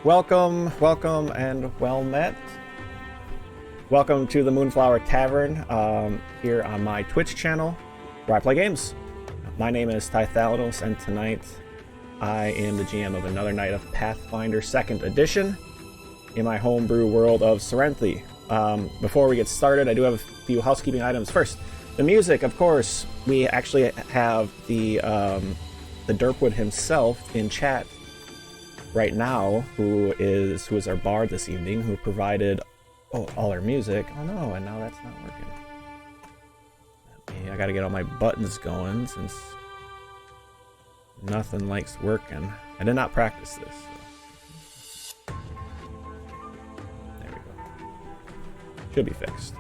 Welcome, and well met. Welcome to the Moonflower Tavern here on my Twitch channel, where I play games. My name is Tythalanos, and tonight I am the GM of another night of Pathfinder 2nd Edition in my homebrew world of Cyrenthe. Before we get started, I do have a few housekeeping items. First, the music, of course. We actually have the Derpwood himself in chat right now, who is our bard this evening, who provided all our music. Oh no, and now that's not working. I gotta get all my buttons going since nothing likes working. I did not practice this. So. There we go. Should be fixed.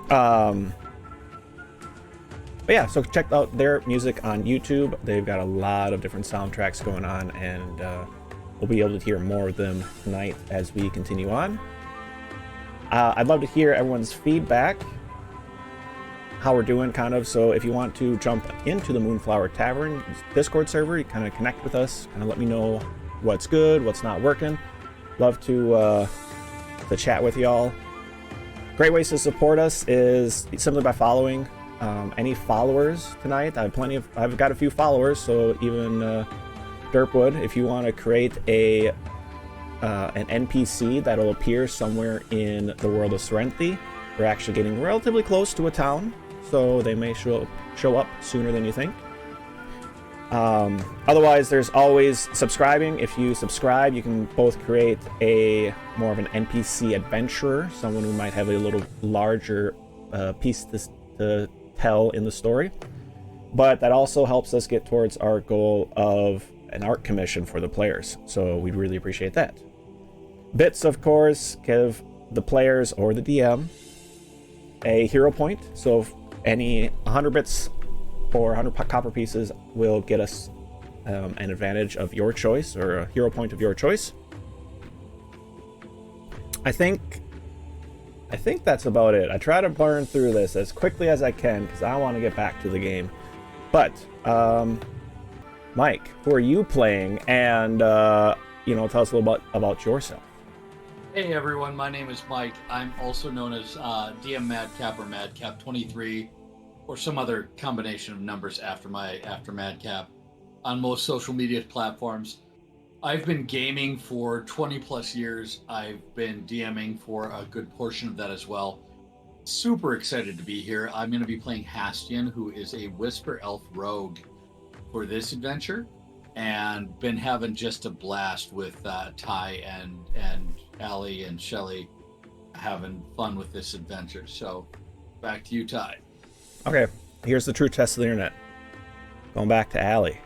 But yeah, so check out their music on YouTube. They've got a lot of different soundtracks going on, and we'll be able to hear more of them tonight as we continue on. I'd love to hear everyone's feedback, how we're doing, kind of. So if you want to jump into the Moonflower Tavern Discord server, you kind of connect with us, kind of let me know what's good, what's not working. Love to chat with y'all. Great ways to support us is simply by following. Any followers tonight? I've got a few followers, so even Derpwood, if you want to create an NPC that'll appear somewhere in the world of Cyrenthe, we're actually getting relatively close to a town, so they may show up sooner than you think. Otherwise, there's always subscribing. If you subscribe, you can both create more of an NPC adventurer, someone who might have a little larger piece to tell in the story, but that also helps us get towards our goal of an art commission for the players, so we'd really appreciate that. Bits, of course, give the players or the DM a hero point, so if any 100 bits or 100 copper pieces will get us an advantage of your choice, or a hero point of your choice. I think that's about it. I try to burn through this as quickly as I can because I want to get back to the game. But, Mike, who are you playing? And, tell us a little bit about yourself. Hey everyone, my name is Mike. I'm also known as DM Madcap or Madcap23, or some other combination of numbers after Madcap on most social media platforms. I've been gaming for 20 plus years. I've been DMing for a good portion of that as well. Super excited to be here. I'm going to be playing Hastian, who is a Whisper Elf rogue for this adventure, and been having just a blast with Ty and Allie and Shelly, having fun with this adventure. So back to you, Ty. Okay, here's the true test of the internet. Going back to Allie.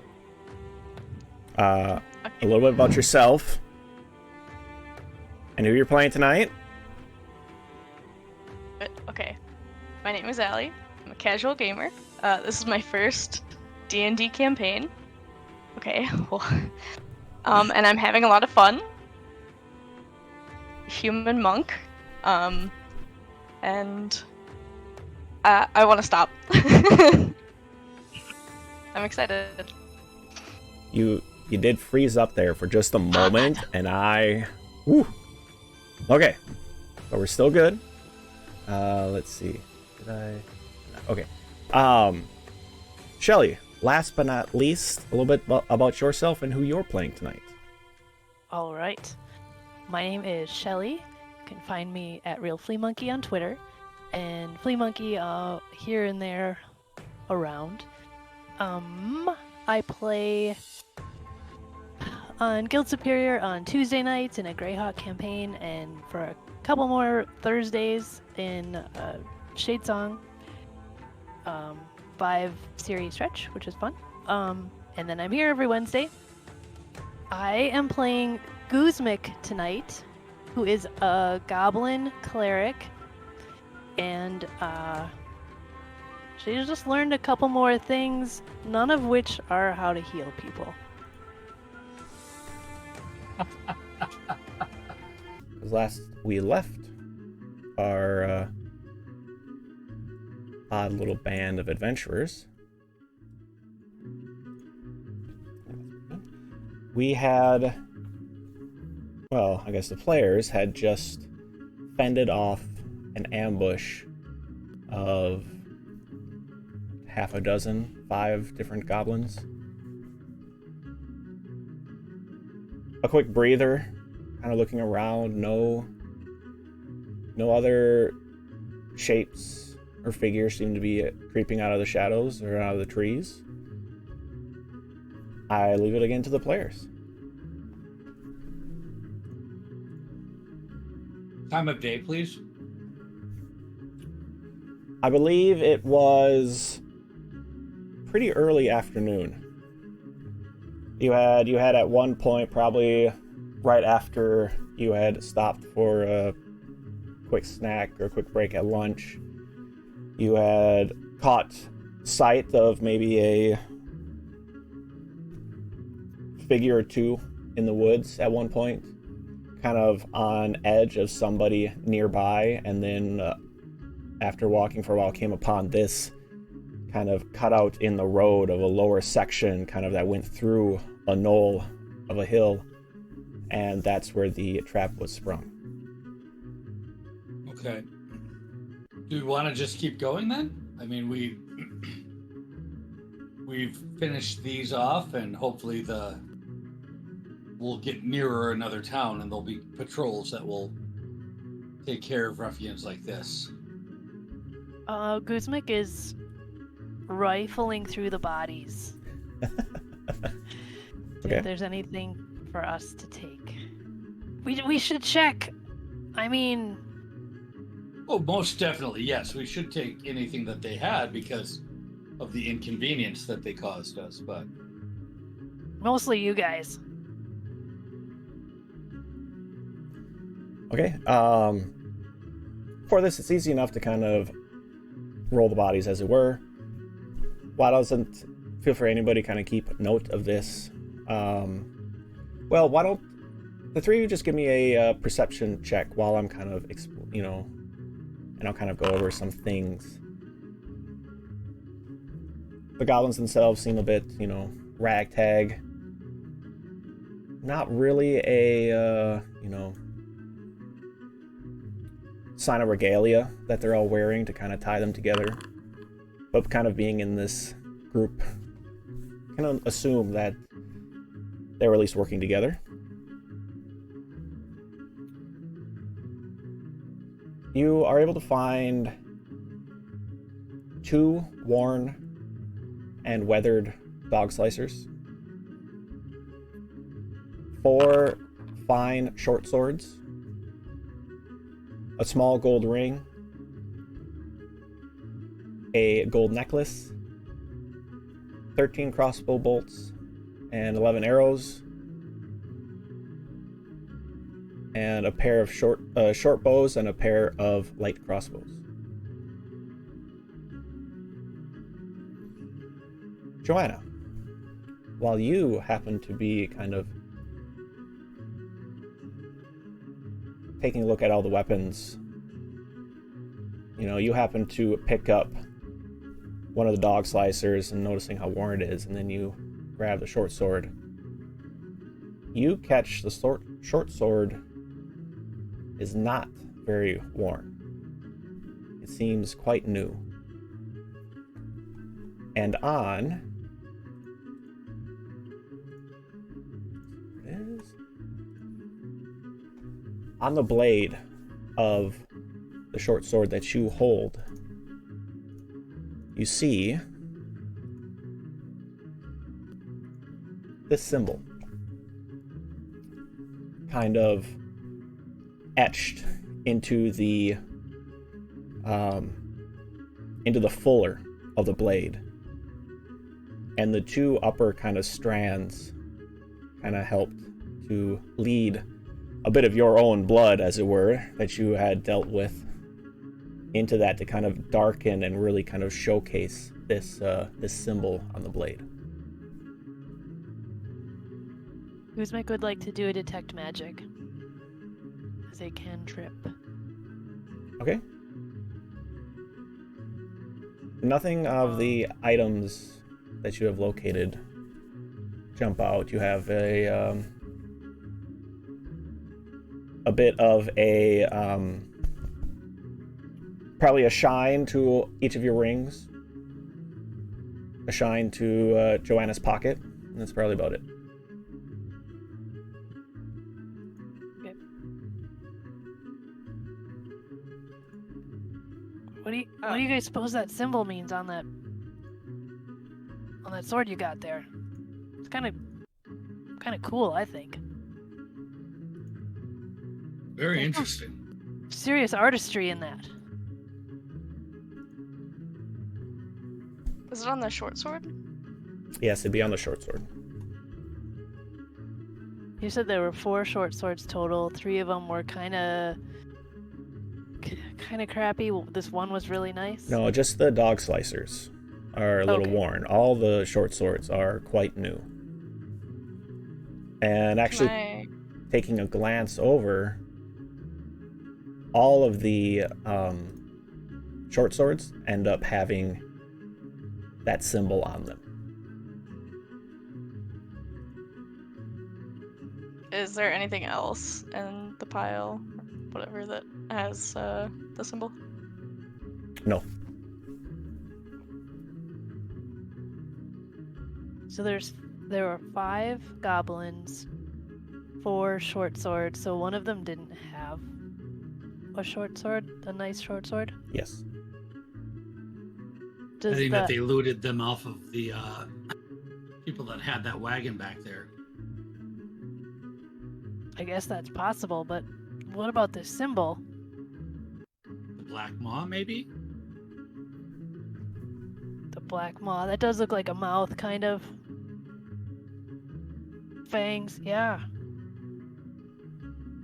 A little bit about yourself and who you're playing tonight. Okay, my name is Allie. I'm a casual gamer. This is my first D&D campaign. Okay, well, and I'm having a lot of fun. Human monk, and I want to stop. I'm excited. You did freeze up there for just a moment, and whew. Okay, but we're still good. Let's see. Okay. Shelly, last but not least, a little bit about yourself and who you're playing tonight. All right. My name is Shelly. You can find me at Real Flea Monkey on Twitter, and Flea Monkey here and there around. I play on Guild Superior on Tuesday nights in a Greyhawk campaign, and for a couple more Thursdays in Shadesong 5 series stretch, which is fun. And then I'm here every Wednesday. I am playing Guzmik tonight, who is a goblin cleric, and she just learned a couple more things, none of which are how to heal people. Because last we left our odd little band of adventurers, we had well, I guess the players had just fended off an ambush of half a dozen, 5 different goblins. A quick breather, kind of looking around, no other shapes or figures seem to be creeping out of the shadows or out of the trees. I leave it again to the players. Time of day, please. I believe it was pretty early afternoon. You had at one point, probably right after you had stopped for a quick snack or a quick break at lunch, you had caught sight of maybe a figure or two in the woods at one point, kind of on edge of somebody nearby, and then after walking for a while came upon this kind of cutout in the road of a lower section, kind of that went through a knoll of a hill, and that's where the trap was sprung. Okay. Do we want to just keep going then? I mean, we've finished these off, and hopefully we'll get nearer another town, and there'll be patrols that will take care of ruffians like this. Guzmik is rifling through the bodies. Okay. If there's anything for us to take. We should check. I mean... Oh, most definitely, yes. We should take anything that they had because of the inconvenience that they caused us, but... Mostly you guys. Okay. For this, it's easy enough to kind of roll the bodies, as it were. Why doesn't feel free anybody kind of keep note of this? Well, why don't the three of you just give me a perception check while I'm kind of, and I'll kind of go over some things. The goblins themselves seem a bit, ragtag. Not really a, sign of regalia that they're all wearing to kind of tie them together. But kind of being in this group, kind of assume that they were at least working together. You are able to find 2 worn and weathered dog slicers, 4 fine short swords, a small gold ring, a gold necklace, 13 crossbow bolts, and 11 arrows, and a pair of short bows and a pair of light crossbows. Joanna, while you happen to be kind of taking a look at all the weapons, you happen to pick up one of the dog slicers and noticing how worn it is, and then you grab the short sword. You catch the short sword is not very worn. It seems quite new. And on the blade of the short sword that you hold, you see this symbol kind of etched into the fuller of the blade, and the 2 upper kind of strands kind of helped to lead a bit of your own blood, as it were, that you had dealt with into that to kind of darken and really kind of showcase this symbol on the blade. Guzmik would like to do a detect magic as a cantrip. Okay. Nothing of the items that you have located jump out. You have a a bit of a probably a shine to each of your rings, a shine to Joanna's pocket, and that's probably about it. Okay. What do you guys suppose that symbol means on that sword you got there? It's kind of cool, I think. Very interesting. Serious artistry in that. Was it on the short sword? Yes, it'd be on the short sword. You said there were 4 short swords total. 3 of them were kind of crappy. This one was really nice. No, just the dog slicers are a little Okay. worn. All the short swords are quite new. And actually, taking a glance over, all of the short swords end up having that symbol on them. Is there anything else in the pile, whatever, that has the symbol? No. So there were 5 goblins, 4 short swords. So one of them didn't have a short sword, a nice short sword. Yes. I think that they looted them off of the people that had that wagon back there. I guess that's possible, but what about this symbol? The Black Maw, maybe? The black maw. That does look like a mouth, kind of. Fangs, yeah.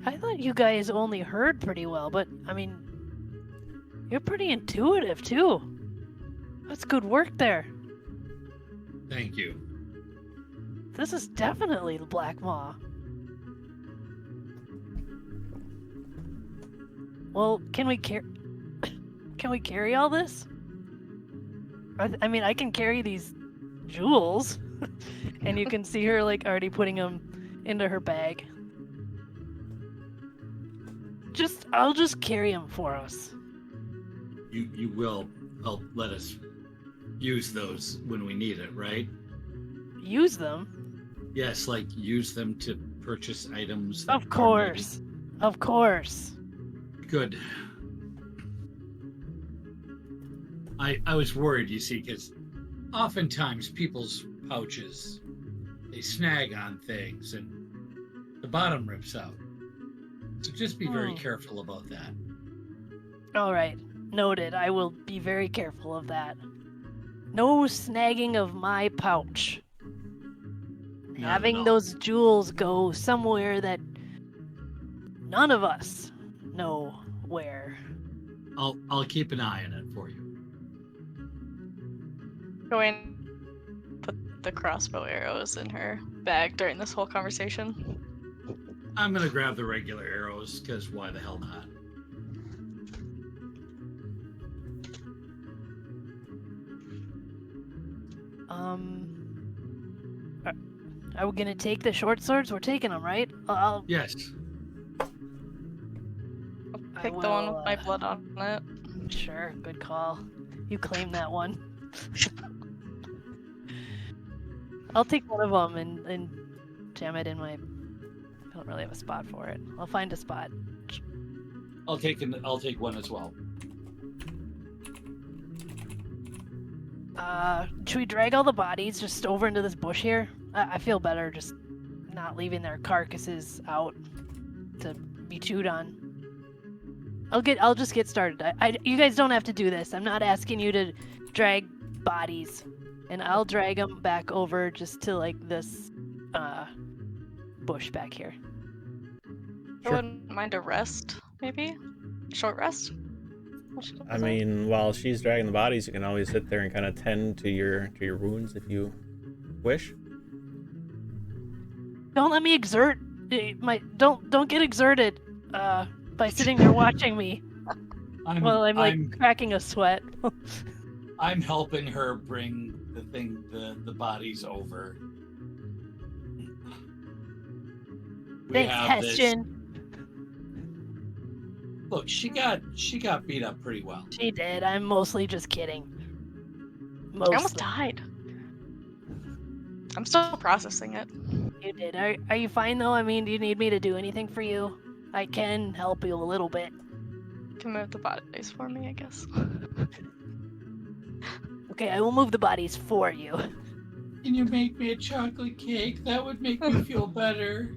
I thought you guys only heard pretty well, but, I mean, you're pretty intuitive, too. That's good work there. Thank you. This is definitely the Black Maw. Well, can we carry all this? I mean, I can carry these jewels, and you can see her like already putting them into her bag. I'll just carry them for us. You will help let us use those when we need it, right? Use them? Yes, like use them to purchase items. Of course. Of course. Good. I was worried, you see, because oftentimes people's pouches, they snag on things and the bottom rips out. So just be very careful about that. All right. Noted. I will be very careful of that. No snagging of my pouch. Having those jewels go somewhere that none of us know where. I'll keep an eye on it for you. Joanne put the crossbow arrows in her bag during this whole conversation. I'm gonna grab the regular arrows, because why the hell not? Are we gonna take the short swords? We're taking them, right? Yes. Pick the one with my blood on it. Sure, good call. You claim that one. I'll take one of them and jam it in my... I don't really have a spot for it. I'll find a spot. I'll take one as well. Should we drag all the bodies just over into this bush here? I feel better just not leaving their carcasses out to be chewed on. I'll just get started. You guys don't have to do this. I'm not asking you to drag bodies, and I'll drag them back over just to like this bush back here. I wouldn't mind a rest, maybe? Short rest? I mean, while she's dragging the bodies, you can always sit there and kind of tend to your wounds if you wish. Don't let me exert don't get exerted by sitting there watching me. I'm like cracking a sweat. I'm helping her bring the bodies over. Thanks, Hessian. Look, she got beat up pretty well. She did. I'm mostly just kidding. I almost Mostly. died. I'm still processing it. You did. Are you fine though? I mean, do you need me to do anything for you? I can help you a little bit. Can move the bodies for me, I guess. Okay, I will move the bodies for you. Can you make me a chocolate cake? That would make me feel better.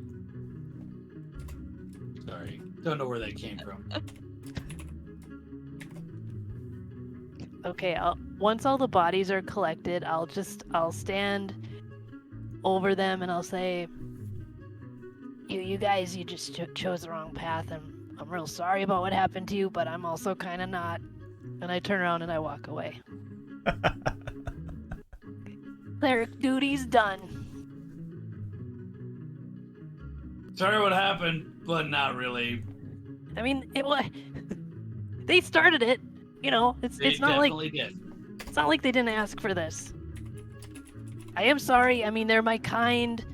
Sorry, don't know where that came from. Okay, once all the bodies are collected, I'll stand over them and I'll say, you guys, you just chose the wrong path, and I'm real sorry about what happened to you, but I'm also kind of not. And I turn around and I walk away. Cleric duty's done. Sorry what happened, but not really. I mean, it was. They started it. You know, it's not like did. it's not like they didn't ask for this. I am sorry. I mean, they're my kind.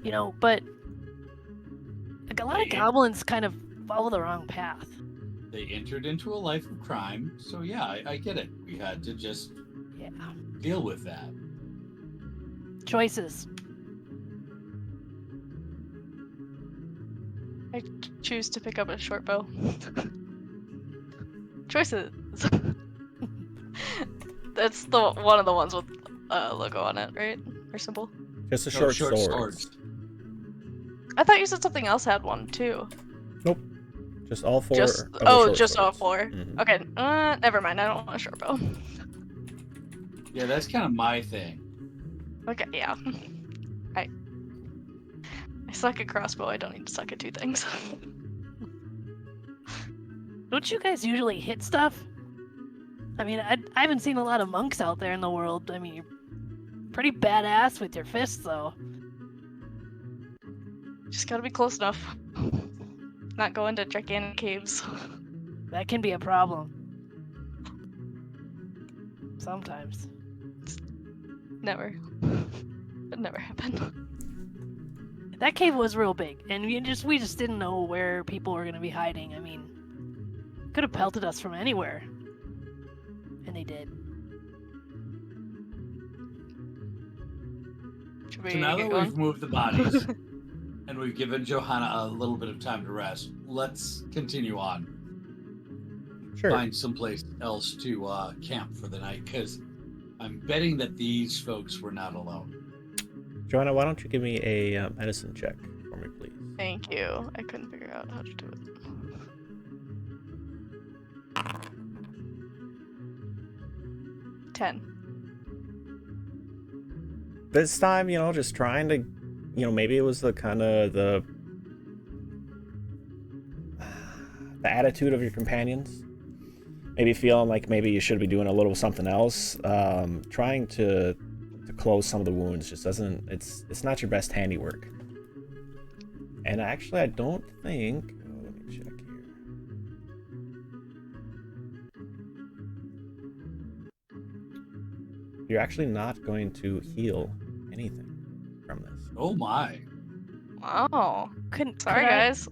You know, but like a lot of goblins kind of follow the wrong path. They entered into a life of crime, so yeah, I get it. We had to just deal with that. Choices. I choose to pick up a short bow. Choices. That's the one of the ones with logo on it, right? Or symbol. Just a short sword. swords. I thought you said something else had one too. Nope. Just all four. Just of the short just all swords. 4. Mhm. Okay. Never mind. I don't want a short bow. Yeah, that's kind of my thing. Okay. Yeah. I suck at crossbow. I don't need to suck at 2 things. Don't you guys usually hit stuff? I mean, I haven't seen a lot of monks out there in the world. I mean, you're pretty badass with your fists, though. Just gotta be close enough. Not go into gigantic caves. That can be a problem. Sometimes. Never. It never happened. That cave was real big, and we just didn't know where people were gonna be hiding. I mean, could have pelted us from anywhere, and they did. Should we So now get that we've going? moved the bodies and we've given Johanna a little bit of time to rest, let's continue on. Sure. Find someplace else to camp for the night, because I'm betting that these folks were not alone. Joanna, why don't you give me a medicine check for me, please? Thank you. I couldn't figure out how to do it. 10. This time, just trying to, maybe it was the kind of the attitude of your companions. Maybe feeling like maybe you should be doing a little something else. Trying to close some of the wounds just doesn't. It's not your best handiwork. And actually, I don't think. Oh, let me check here. You're actually not going to heal anything from this. Oh my. Wow. Sorry, could I- guys.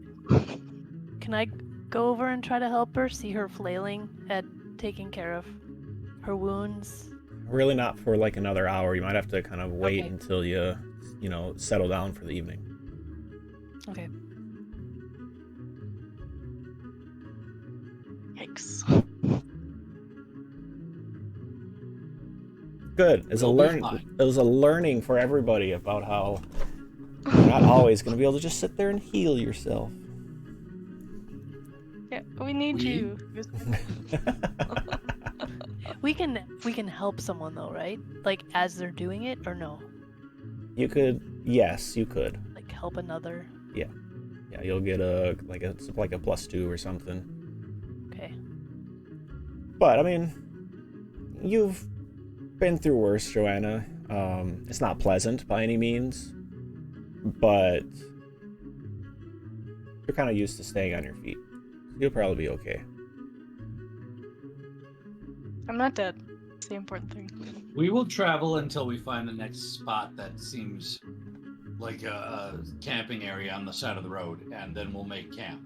Can I go over and try to help her? See her flailing at taking care of her wounds? Really not for like another hour. You might have to kind of wait Okay. until you settle down for the evening. Okay. Yikes. Good. It We'll be was a learning for everybody about how you're not always going to be able to just sit there and heal yourself. Yeah, we need We? you. We can help someone though, right? Like as they're doing it, or no? You could, yes, you could. Like help another. Yeah, you'll get a +2 or something. Okay. But I mean, you've been through worse, Joanna. It's not pleasant by any means, but you're kind of used to staying on your feet. You'll probably be okay. I'm not dead. That's the important thing. We will travel until we find the next spot that seems like a camping area on the side of the road, and then we'll make camp.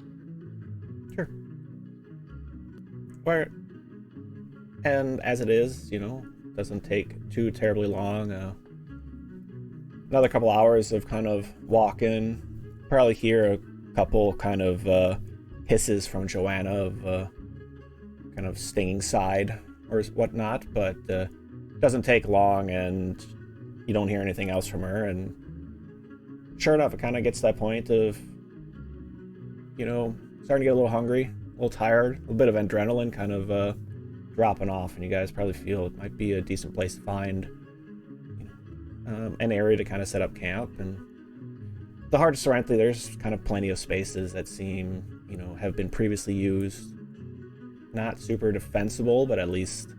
Sure. And as it is, doesn't take too terribly long. Another couple hours of kind of walking. Probably hear a couple kind of hisses from Joanna of kind of stinging side or whatnot, but doesn't take long, and you don't hear anything else from her. And sure enough, it kind of gets to that point of, starting to get a little hungry, a little tired, a little bit of adrenaline kind of dropping off, and you guys probably feel it might be a decent place to find an area to kind of set up camp. And the heart of Cyrenthe, there's kind of plenty of spaces that seem, have been previously used. Not super defensible, but at least,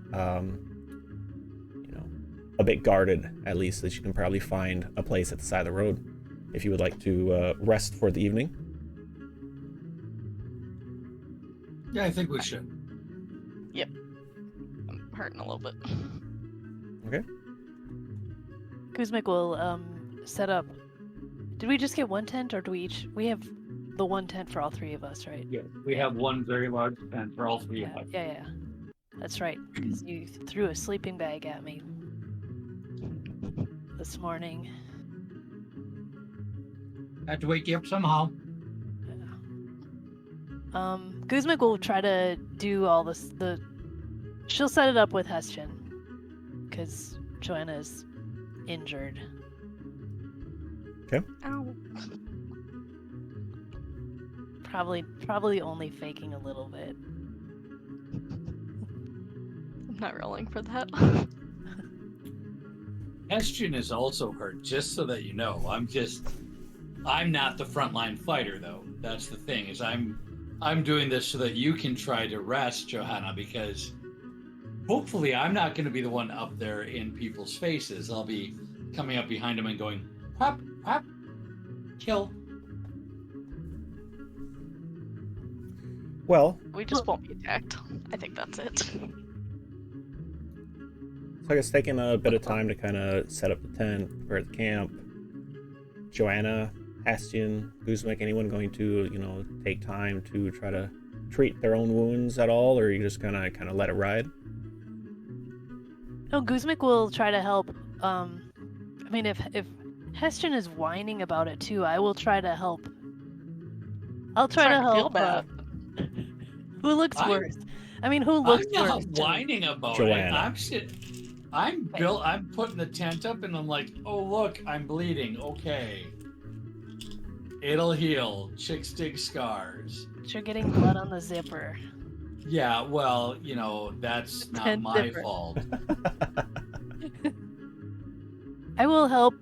a bit guarded, at least, that you can probably find a place at the side of the road if you would like to rest for the evening. Yeah, I think we should. Yep. I'm hurting a little bit. Okay. Kuzmik will set up. Did we just get one tent, or do we have the one tent for all three of us, right? Yeah, we have one very large tent for all three of us. Yeah. That's right, because you threw a sleeping bag at me this morning. Had to wake you up somehow. Kuzmik will try to do all this. She'll set it up with Hestian, because Joanna's injured. Okay. Ow. Probably only faking a little bit. I'm not rolling for that. Hestian is also hurt, just so that you know. I'm not the frontline fighter, though. That's the thing, is I'm doing this so that you can try to rest, Johanna, because hopefully I'm not going to be the one up there in people's faces. I'll be coming up behind them and going, pop, pop, kill. Well, We just won't be attacked. I think that's it. so I guess taking a bit of time to kind of set up the tent, prepare the camp. Joanna, Hestian, Kuzmik, anyone going to, take time to try to treat their own wounds at all, or are you just gonna kind of let it ride? No, Kuzmik will try to help. If Hestian is whining about it too, I will try to help. I'll try to Feel help. bad. Who looks worse? Who looks I'm not worse? whining about Joanna. it. I'm putting the tent up, and I'm like, oh look, I'm bleeding. Okay, it'll heal. Chicks dig scars. You're getting blood on the zipper. Yeah, well, that's not Tent my zipper. fault. I will help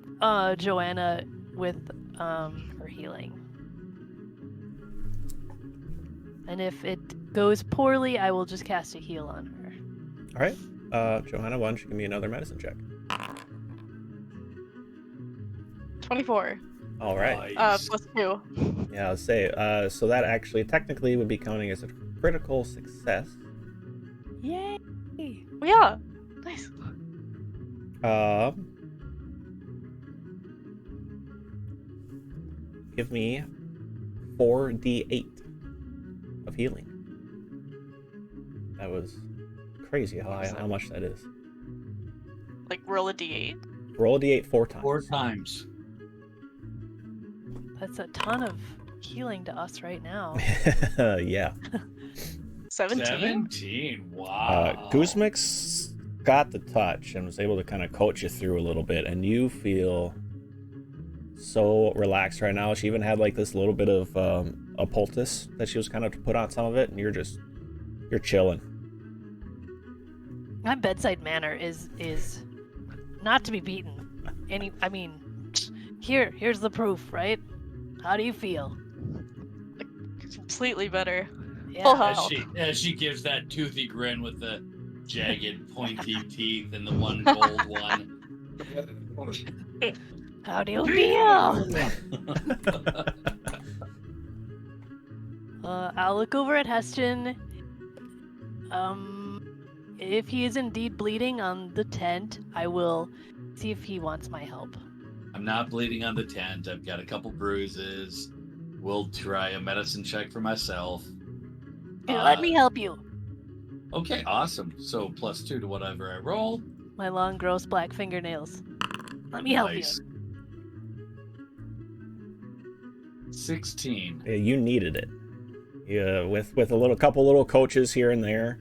Joanna with her healing. And if it goes poorly, I will just cast a heal on her. All right. Johanna, why don't you give me another medicine check? 24. All right. Nice. +2. Yeah, I'll say. So that actually technically would be counting as a critical success. Yay! Oh, yeah. Nice. Give me 4d8 of healing. That was crazy how much that is. Like, roll a d8. Roll a d8 4 times. 4 times. That's a ton of healing to us right now. Yeah. 17. 17. Wow. Kuzmik's got the touch and was able to kind of coach you through a little bit, and you feel so relaxed right now. She even had like this little bit of a poultice that she was kind of put on some of it, and you're chilling. My bedside manner is not to be beaten. Here's the proof, right? How do you feel? Completely better. Yeah. Full health. As she gives that toothy grin with the jagged, pointy teeth and the one gold one. How do you feel? I'll look over at Hestian. If he is indeed bleeding on the tent, I will see if he wants my help. I'm not bleeding on the tent. I've got a couple bruises. We'll try a medicine check for myself. Let me help you. Okay, awesome. So +2 to whatever I roll. My long, gross black fingernails. Let me help you. Nice. 16. Yeah, you needed it. Yeah, with a couple little coaches here and there,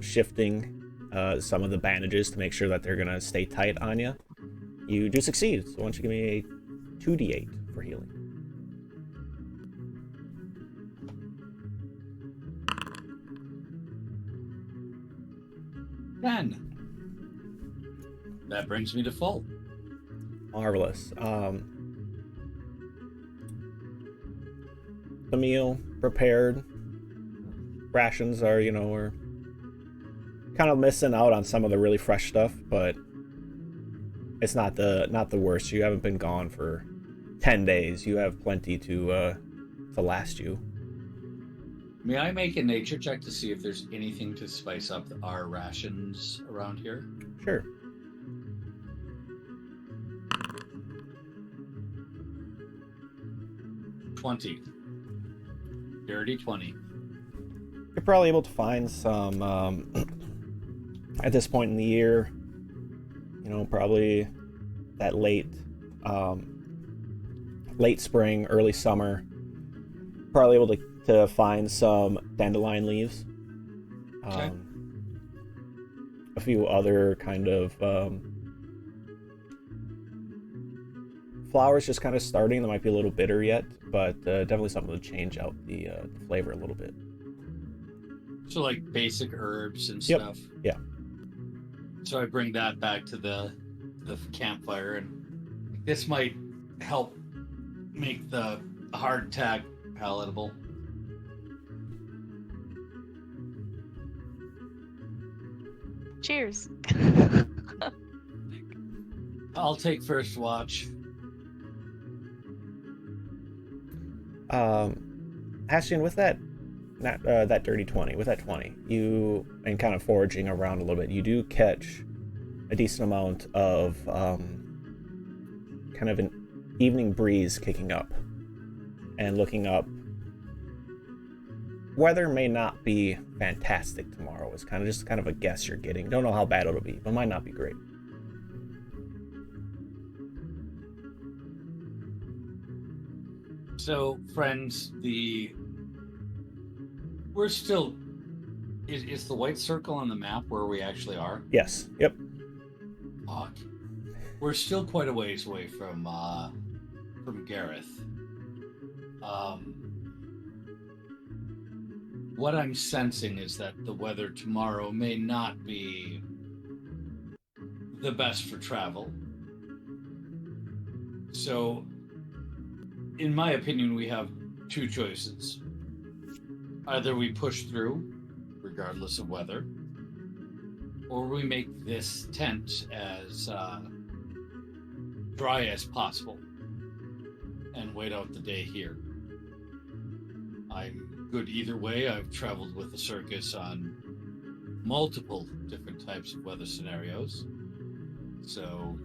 shifting some of the bandages to make sure that they're gonna stay tight on you. You do succeed. So why don't you give me a 2d8 for healing? Ten. That brings me to full. Marvelous. The meal prepared. Rations are, we're kind of missing out on some of the really fresh stuff, but it's not the worst. You haven't been gone for 10 days. You have plenty to last you. May I make a nature check to see if there's anything to spice up our rations around here? Sure. Dirty 20. You're probably able to find some at this point in the year, probably that late spring, early summer. Probably able to find some dandelion leaves. Okay. A few other kind of flowers just kind of starting. That might be a little bitter yet, but definitely something to change out the flavor a little bit. So like basic herbs and Yep. stuff. Yeah. So I bring that back to the campfire, and this might help make the hardtack palatable. Cheers. I'll take first watch. Ashian, with that dirty 20, with that 20, you, and kind of foraging around a little bit, you do catch a decent amount of kind of an evening breeze kicking up. And looking up, weather may not be fantastic tomorrow. It's kind of a guess you're getting. Don't know how bad it'll be, but might not be great. So, friends, we're still. Is the white circle on the map where we actually are? Yes. Yep. Fuck. We're still quite a ways away from Garath. What I'm sensing is that the weather tomorrow may not be the best for travel. So, in my opinion, we have two choices. Either we push through, regardless of weather, or we make this tent as dry as possible and wait out the day here. I'm good either way. I've traveled with the circus on multiple different types of weather scenarios. So,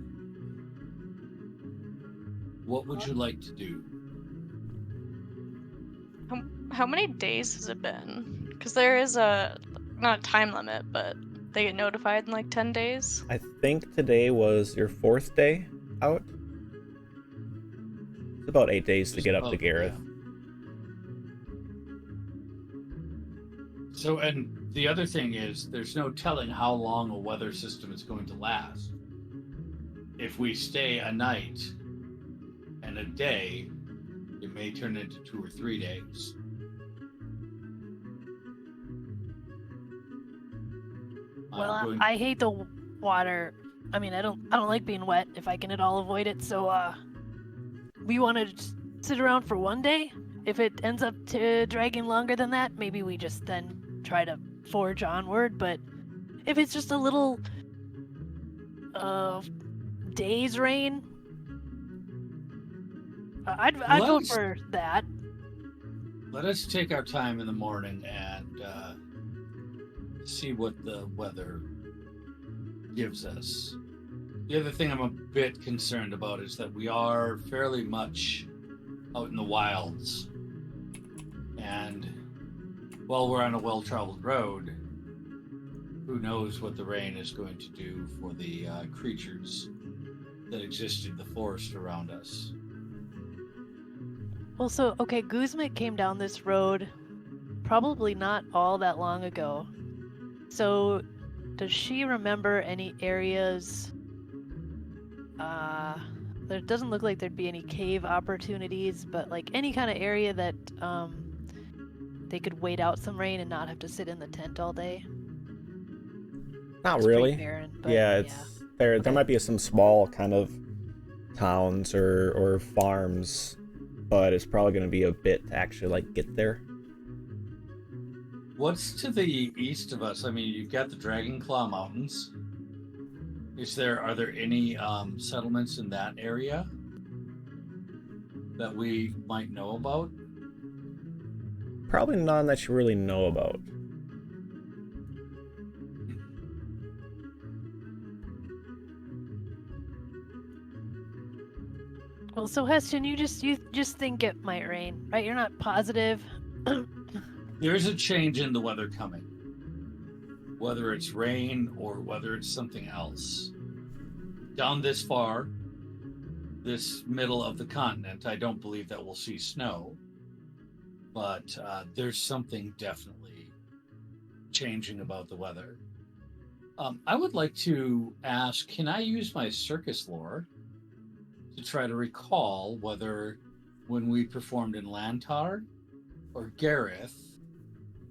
what would you like to do? How many days has it been? Because there is not a time limit, but they get notified in like 10 days. I think today was your 4th day out. It's about 8 days to get up to Garath. Yeah. So, and the other thing is, there's no telling how long a weather system is going to last. If we stay a night and a day, it may turn into 2 or 3 days. Well, I hate the water. I mean, I don't like being wet if I can at all avoid it. So, we want to just sit around for one day. If it ends up dragging longer than that, maybe we just then try to forge onward. But if it's just a little day's rain, I'd go for that. Let us take our time in the morning and see what the weather gives us. The other thing I'm a bit concerned about is that we are fairly much out in the wilds, and while we're on a well-traveled road, who knows what the rain is going to do for the creatures that exist in the forest around us. Well, so, okay, Guzmik came down this road probably not all that long ago. So, does she remember any areas? There doesn't look like there'd be any cave opportunities, but like any kind of area that they could wait out some rain and not have to sit in the tent all day. Not It's really. pretty barren, but Yeah, there. Okay. There might be some small kind of towns or farms, but it's probably going to be a bit to actually like get there. What's to the east of us? I mean, you've got the Dragonclaw Mountains. Are there any settlements in that area that we might know about? Probably none that you really know about. Well, so Heston, you just think it might rain, right? You're not positive. There is a change in the weather coming. Whether it's rain or whether it's something else. Down this far, this middle of the continent, I don't believe that we'll see snow. But there's something definitely changing about the weather. I would like to ask, can I use my circus lore to try to recall whether when we performed in Lantar or Garath,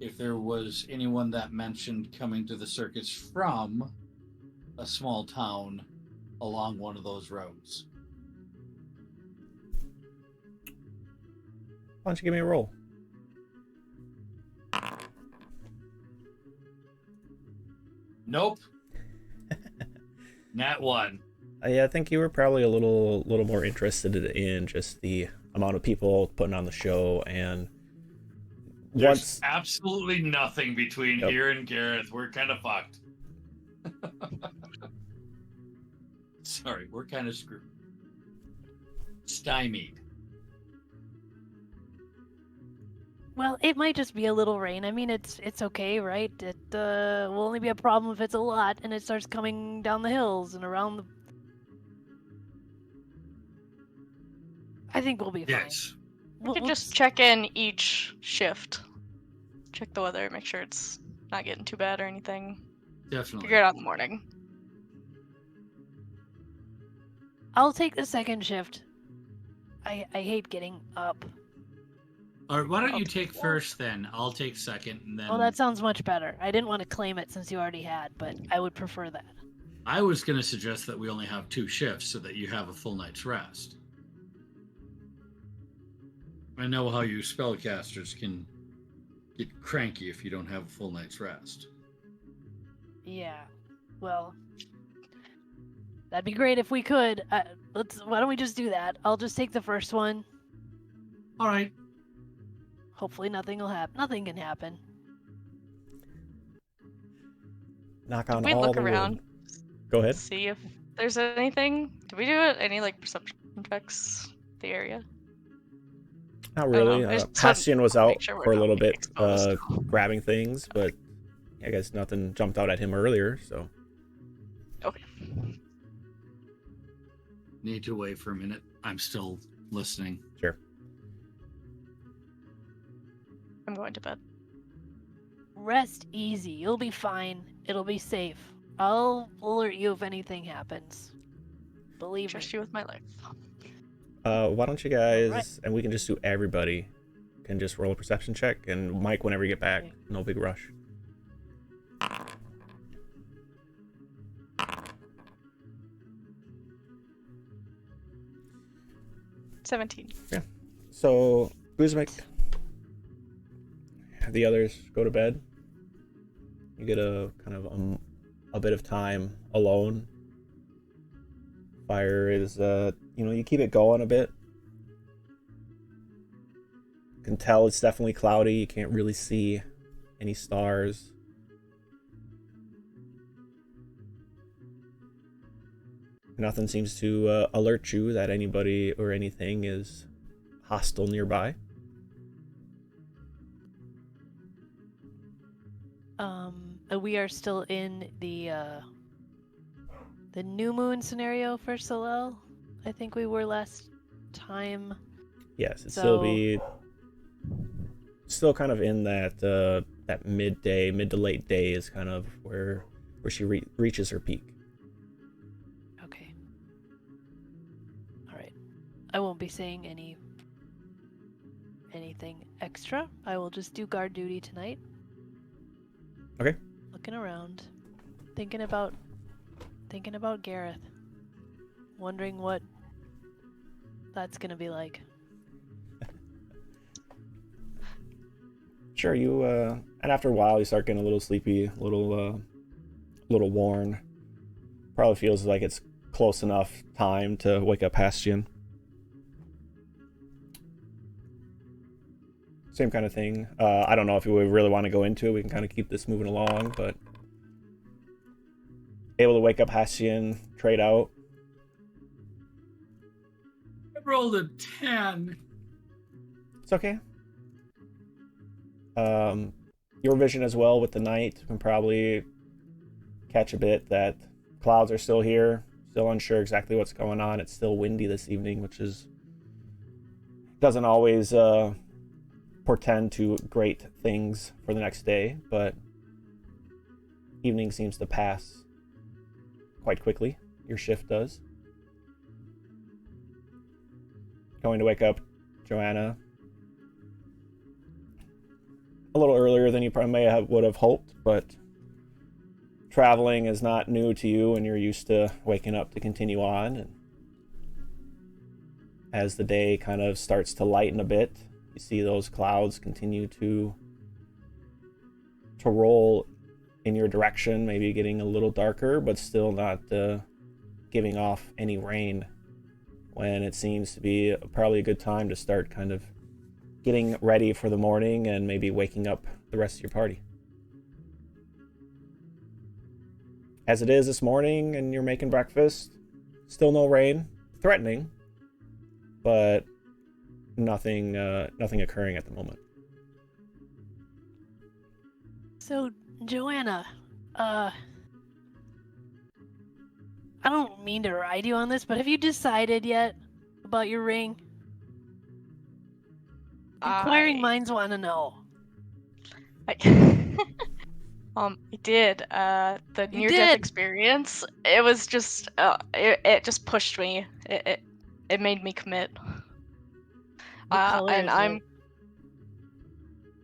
if there was anyone that mentioned coming to the circus from a small town along one of those roads? Why don't you give me a roll? Nope. Nat 1. Yeah, I think you were probably a little more interested in just the amount of people putting on the show, and There's absolutely nothing between Yep. here and Garath. We're kind of fucked. Sorry, we're kind of screwed. Stymied. Well, it might just be a little rain. I mean, it's okay, right? It will only be a problem if it's a lot and it starts coming down the hills and around the. I think we'll be fine. Yes. We could just check in each shift. Check the weather, make sure it's not getting too bad or anything. Definitely. Figure it out in the morning. I'll take the second shift. I hate getting up. All right, why don't I'll you take take first then? I'll take second, and then. Oh, that sounds much better. I didn't want to claim it since you already had, but I would prefer that. I was going to suggest that we only have 2 shifts so that you have a full night's rest. I know how you spellcasters can get cranky if you don't have a full night's rest. Yeah. Well, that'd be great if we could. Why don't we just do that? I'll just take the first one. All right. Hopefully nothing will happen. Nothing can happen. knock on We all look the around. wood. Go ahead. See if there's anything. Did we do any like perception checks? The area. Not I don't know, really. I just wanted Bastion was to out make sure we're for a not little being bit, exposed. grabbing things, but I guess nothing jumped out at him earlier. So Okay. Need to wait for a minute. I'm still listening. sure. I'm going to bed. Rest easy. You'll be fine. It'll be safe. I'll alert you if anything happens. Believe me. Trust you with my life. Why don't you guys, Alright. and we can just do everybody, can just roll a perception check, and Mike, whenever you get back, Okay. no big rush. $17. So, Guzmik, the others go to bed. You get a kind of a bit of time alone. Fire is, you keep it going a bit. You can tell it's definitely cloudy. You can't really see any stars. Nothing seems to alert you that anybody or anything is hostile nearby. We are still in the new moon scenario for Solel. I think we were last time. Yes, it'd So- still kind of in that that mid to late day is kind of where she reaches her peak. Okay. All right. I won't be saying anything extra. I will just do guard duty tonight. Okay. Looking around, thinking about Garath, wondering what that's gonna be like. Sure, you and after a while you start getting a little sleepy, a little worn. Probably feels like it's close enough time to wake up Hastian. Same kind of thing. I don't know if we really want to go into it. We can kind of keep this moving along, but able to wake up Hastian, trade out. I rolled a 10. It's okay. Your vision as well with the night can probably catch a bit that clouds are still here. Still unsure exactly what's going on. It's still windy this evening, which doesn't always portend to great things for the next day, but evening seems to pass quite quickly. Your shift does. Going to wake up Joanna a little earlier than you probably would have hoped, but traveling is not new to you and you're used to waking up to continue on. And as the day kind of starts to lighten a bit, you see those clouds continue to roll in your direction, maybe getting a little darker, but still not giving off any rain, when it seems to be probably a good time to start kind of getting ready for the morning and maybe waking up the rest of your party. As it is this morning and you're making breakfast, still no rain, threatening, but nothing occurring at the moment. So, Joanna, I don't mean to ride you on this, but have you decided yet about your ring? Inquiring minds want to know. I did. The You near-death did? experience, it was just, it just pushed me. It made me commit. What color And is I'm, it?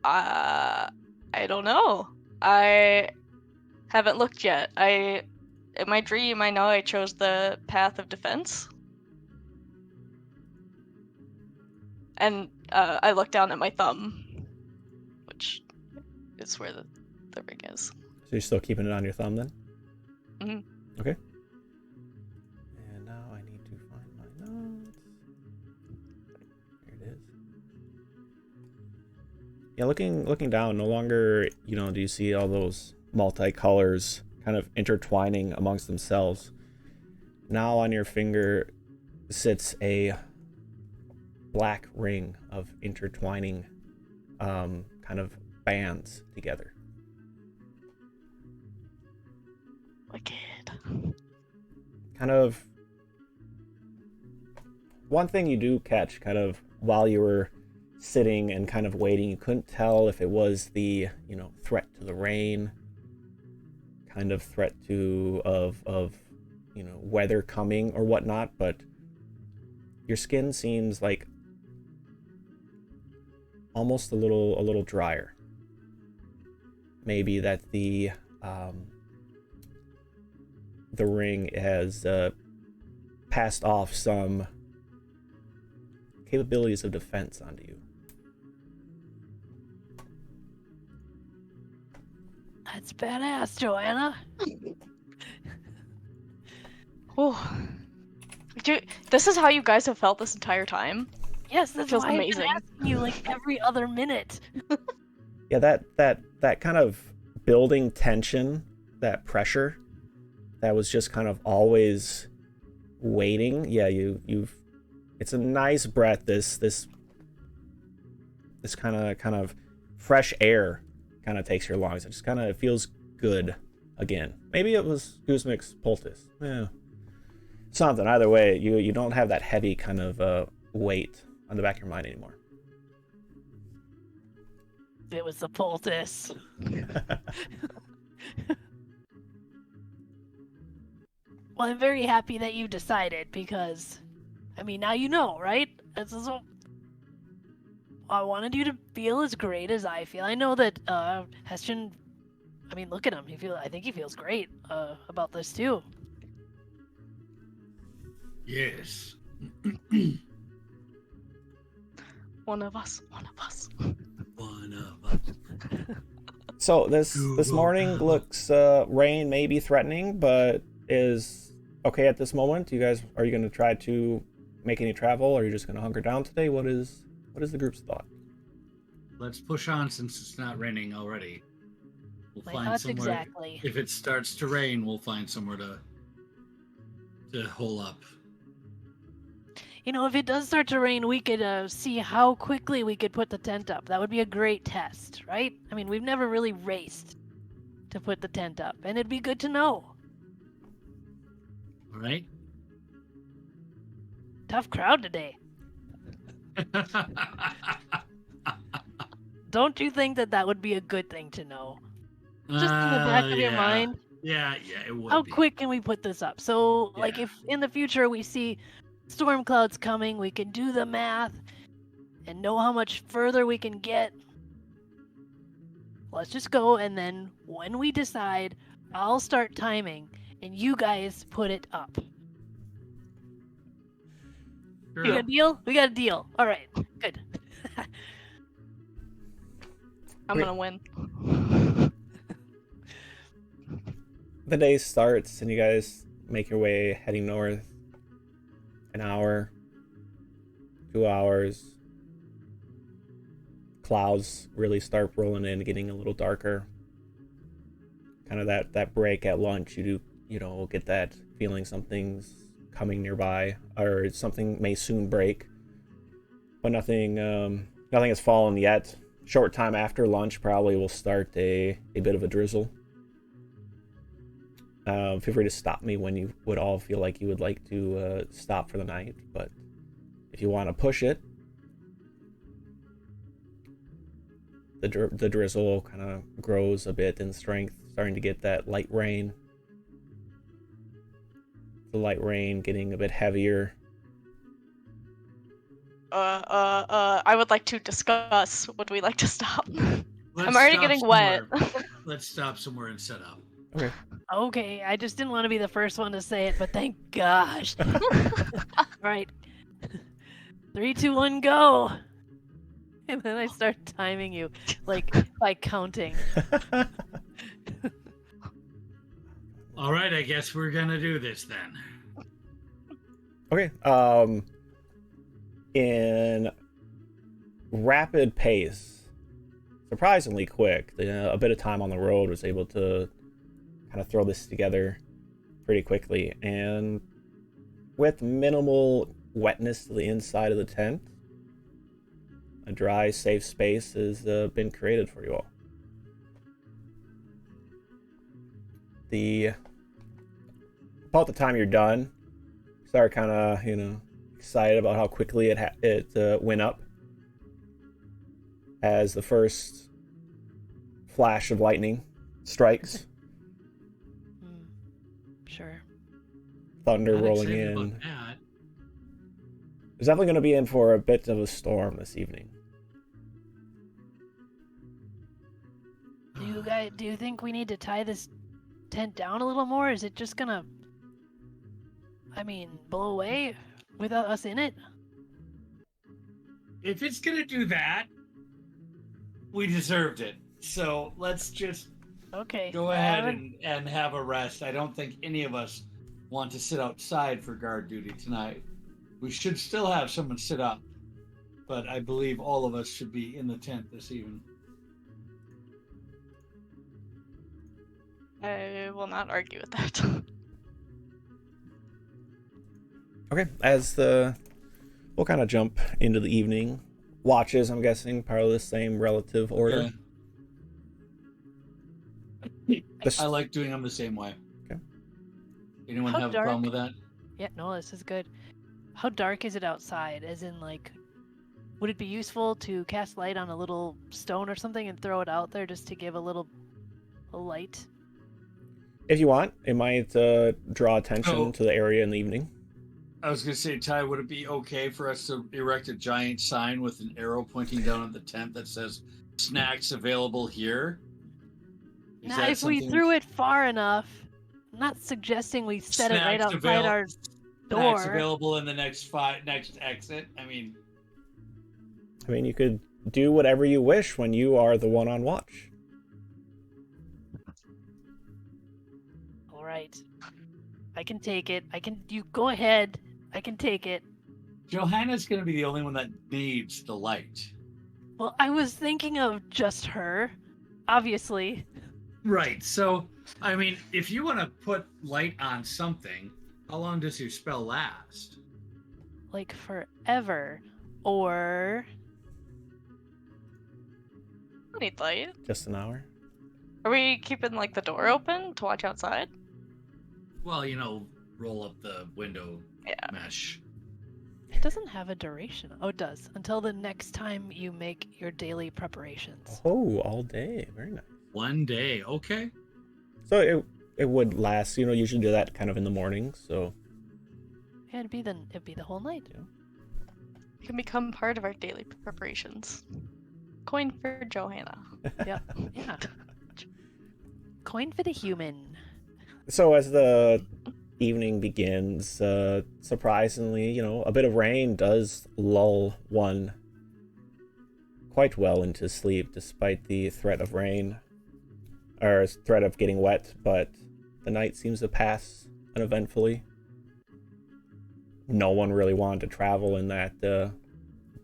I don't know. I haven't looked yet. In my dream, I know I chose the path of defense. And I looked down at my thumb, which is where the ring is. So you're still keeping it on your thumb then? Mm-hmm. Okay. And now I need to find my notes. Here it is. Yeah, looking down, no longer, do you see all those multicolors kind of intertwining amongst themselves. Now on your finger sits a black ring of intertwining kind of bands together. Wicked. Kind of one thing you do catch kind of while you were sitting and kind of waiting, you couldn't tell if it was the threat to the rain, kind of threat of weather coming or whatnot, but your skin seems like almost a little drier. Maybe that the ring has passed off some capabilities of defense onto you. That's badass, Joanna. Oh, this is how you guys have felt this entire time? Yes, that's Feels why amazing. I've been asking you like every other minute. Yeah, that kind of building tension, that pressure, that was just kind of always waiting. Yeah, you've it's a nice breath, this kind of fresh air kind of takes your lungs. It just kind of feels good again. Maybe it was Guzmik's poultice. Yeah, something. Either way, you don't have that heavy kind of weight on the back of your mind anymore. It was the poultice. Well, I'm very happy that you decided because, I mean, now you know, right? This is what I wanted you to feel as great as I feel. I know that Hessian. I mean, look at him. I think he feels great about this too. Yes. One of us. One of us. One of us. So this morning looks rain may be threatening, but is okay at this moment. Are you going to try to make any travel, or are you just going to hunker down today? What is the group's thought? Let's push on since it's not raining already. We'll My find thoughts somewhere. exactly. If it starts to rain, we'll find somewhere to hole up. You know, if it does start to rain, we could see how quickly we could put the tent up. That would be a great test, right? I mean, we've never really raced to put the tent up, and it'd be good to know. All right. Tough crowd today. Don't you think that would be a good thing to know? Just in the back of your mind. Yeah, it would. How be. quick can we put this up? So, like, Yeah. if in the future we see storm clouds coming, we can do the math and know how much further we can get. Let's just go, and then when we decide, I'll start timing, and you guys put it up. Sure. We got a deal? We got a deal. All right, good. I'm Wait. gonna win. The day starts and you guys make your way heading north. An hour, 2 hours. Clouds really start rolling in, getting a little darker. Kind of that break at lunch, you get that feeling something's coming nearby, or something may soon break. But nothing has fallen yet. Short time after lunch, probably will start a bit of a drizzle. Feel free to stop me when you would all feel like you would like to stop for the night. But if you want to push it, the drizzle kind of grows a bit in strength, starting to get that light rain. The light rain getting a bit heavier. I would like to discuss. Would we like to stop? Let's I'm already stop getting somewhere. wet. Let's stop somewhere and set up. Okay. Okay, I just didn't want to be the first one to say it, but thank gosh. All right. 3, 2, 1, go. And then I start timing you, like by counting. All right, I guess we're gonna do this then. Okay. In rapid pace, surprisingly quick. A bit of time on the road was able to kind of throw this together pretty quickly, and with minimal wetness to the inside of the tent, a dry, safe space has been created for you all. About the time you're done, start kind of excited about how quickly it went up as the first flash of lightning strikes. Sure. Thunder Not rolling excited about in. that. There's definitely going to be in for a bit of a storm this evening. Do you think we need to tie this tent down a little more? Is it just gonna, blow away without us in it? If it's gonna do that, we deserved it. So let's just Okay. go ahead and have a rest. I don't think any of us want to sit outside for guard duty tonight. We should still have someone sit up, but I believe all of us should be in the tent this evening. I will not argue with that. Okay, we'll kind of jump into the evening watches. I'm guessing part of the same relative order. I like doing them the same way. Okay. Anyone How have dark? a problem with that? Yeah, no, this is good. How dark is it outside? As in, like, would it be useful to cast light on a little stone or something and throw it out there just to give a light? If you want, it might draw attention Oh. to the area in the evening. I was going to say, Ty, would it be okay for us to erect a giant sign with an arrow pointing down at the tent that says "Snacks available here"? Is Now, that if we something- threw it far enough, I'm not suggesting we set it right Snacks outside our Snacks door. available in the next exit. I mean, You could do whatever you wish when you are the one on watch. All right. I can take it. You go ahead. I can take it. Johanna's going to be the only one that needs the light. Well, I was thinking of just her, obviously. Right. So, I mean, if you want to put light on something, how long does your spell last? Like forever. Or I don't need light. Just an hour. Are we keeping like the door open to watch outside? Well, roll up the window Yeah. mesh. it doesn't have a duration. Oh, it does. Until the next time you make your daily preparations. Oh, all day. Very nice. 1 day. Okay. So it would last, usually do that kind of in the morning, so Yeah, it'd be the whole night. It can become part of our daily preparations. Coin for Johanna. Yeah. Coin for the human. So as the evening begins, surprisingly, a bit of rain does lull one quite well into sleep, despite the threat of rain, or threat of getting wet, but the night seems to pass uneventfully. No one really wanted to travel in that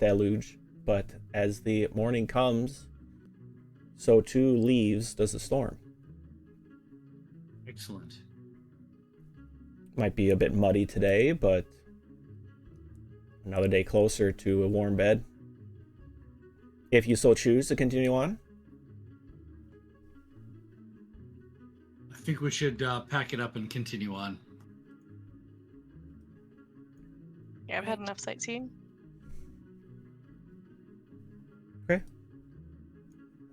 deluge, but as the morning comes, so too leaves does the storm. Excellent. Might be a bit muddy today, but another day closer to a warm bed. If you so choose to continue on. I think we should pack it up and continue on. Yeah, I've had enough sightseeing. Okay.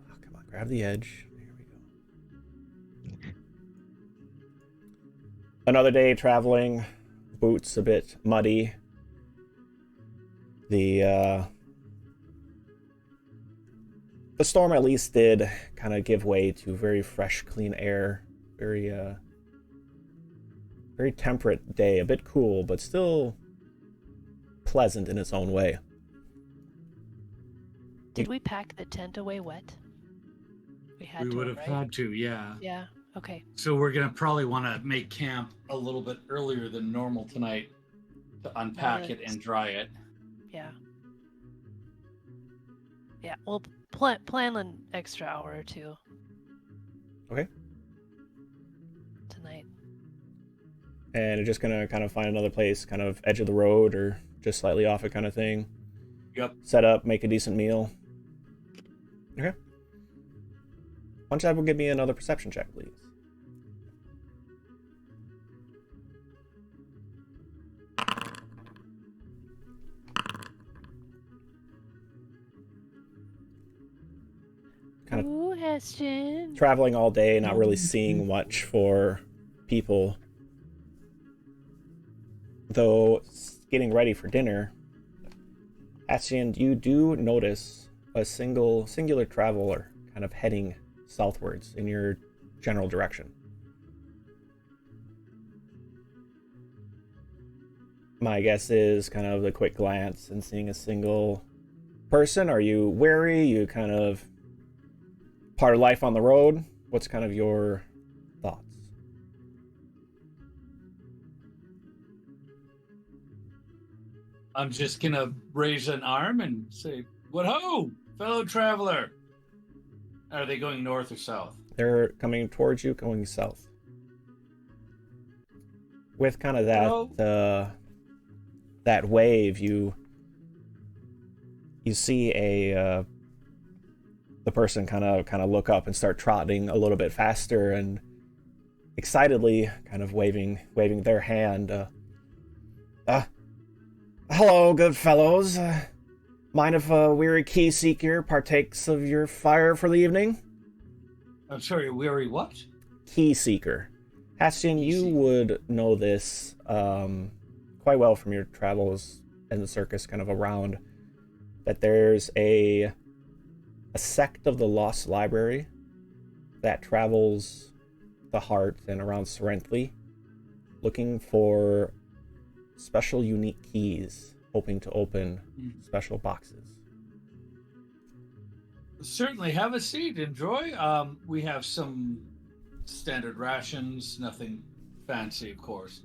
Oh, come on, grab the edge. There we go. Another day traveling. Boots a bit muddy. The storm at least did kind of give way to very fresh, clean air. Very temperate day. A bit cool, but still pleasant in its own way. Did we pack the tent away wet? We had We to, would have right? had to, yeah. Yeah. Okay. So we're going to probably want to make camp a little bit earlier than normal tonight to unpack it and dry it. Yeah. Yeah. We'll plan an extra hour or two. Okay. Tonight. And you're just gonna kind of find another place, kind of edge of the road or just slightly off it kind of thing. Yep. Set up, make a decent meal. Okay. Why don't you have give me another perception check, please? Kind of Question. traveling all day, not really seeing much for people. Though getting ready for dinner, Ascian, you do notice a singular traveler kind of heading southwards in your general direction. My guess is kind of the quick glance and seeing a single person. Are you wary? You kind of part of life on the road? What's kind of your thoughts? I'm just going to raise an arm and say, "What ho, fellow traveler." Are they going north or south? They're coming towards you, going south. With kind of that that wave, you see a the person kind of look up and start trotting a little bit faster and excitedly kind of waving their hand. Hello, good fellows. Mind if a weary key seeker partakes of your fire for the evening? I'm sorry, weary what? Key seeker. Hastian, you would know this quite well from your travels in the circus, kind of around, that there's a sect of the Lost Library that travels the heart and around Cyrenthe, looking for special unique keys, hoping to open special boxes. Certainly, have a seat, enjoy. We have some standard rations, nothing fancy, of course.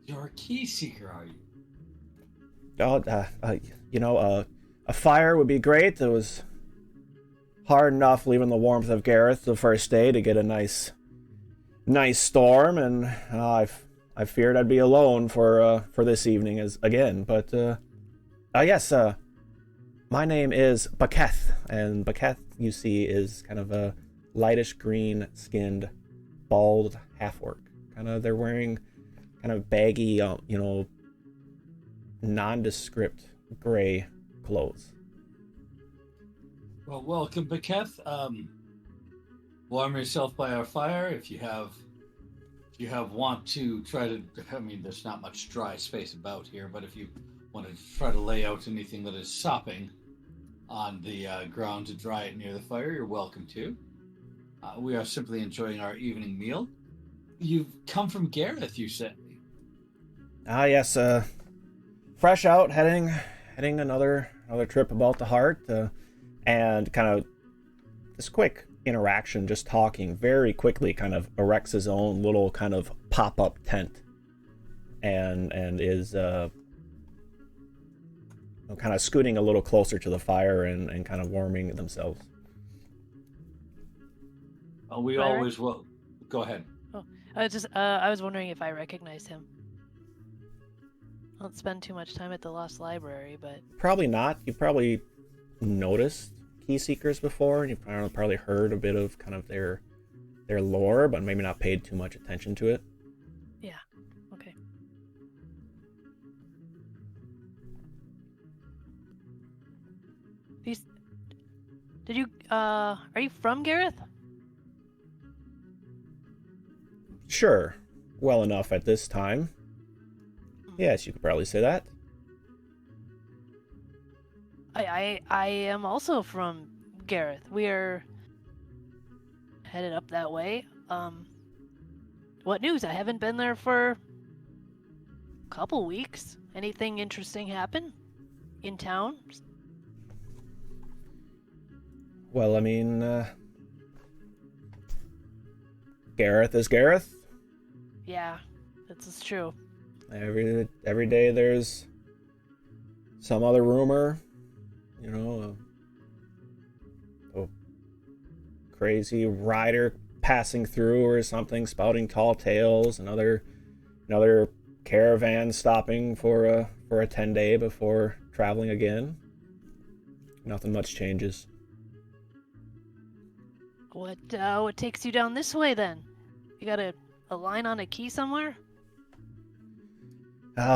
You're a key seeker, are you? Oh, a fire would be great. It was hard enough leaving the warmth of Garath the first day to get a nice storm, and I feared I'd be alone for this evening again. But yes, my name is Baketh, and Baketh, you see, is kind of a lightish green-skinned, bald half-orc. They're wearing kind of baggy, nondescript gray clothes. Well, welcome, Baketh. Warm yourself by our fire if you want to try to. I mean, there's not much dry space about here, but if you wanted to try to lay out anything that is sopping on the ground to dry it near the fire, you're welcome to. We are simply enjoying our evening meal. You've come from Garath, you said. Yes, fresh out, heading another trip about the heart, and kind of this quick interaction, just talking very quickly, kind of erects his own little kind of pop-up tent, and is kind of scooting a little closer to the fire and kind of warming themselves. We always will. Go ahead. Oh, I was wondering if I recognized him. I don't spend too much time at the Lost Library, but... Probably not. You probably noticed key seekers before, and you've probably heard a bit of kind of their lore, but maybe not paid too much attention to it. Yeah. Okay. Are you from Garath? Sure. Well enough at this time. Yes, you could probably say that. I am also from Garath. We're headed up that way. What news? I haven't been there for a couple weeks. Anything interesting happen in town? Well, I mean, Garath is Garath. Yeah, that's true. Every day there's some other rumor, a crazy rider passing through or something, spouting tall tales, another caravan stopping for a 10-day before traveling again. Nothing much changes. What takes you down this way then? You got a line on a key somewhere?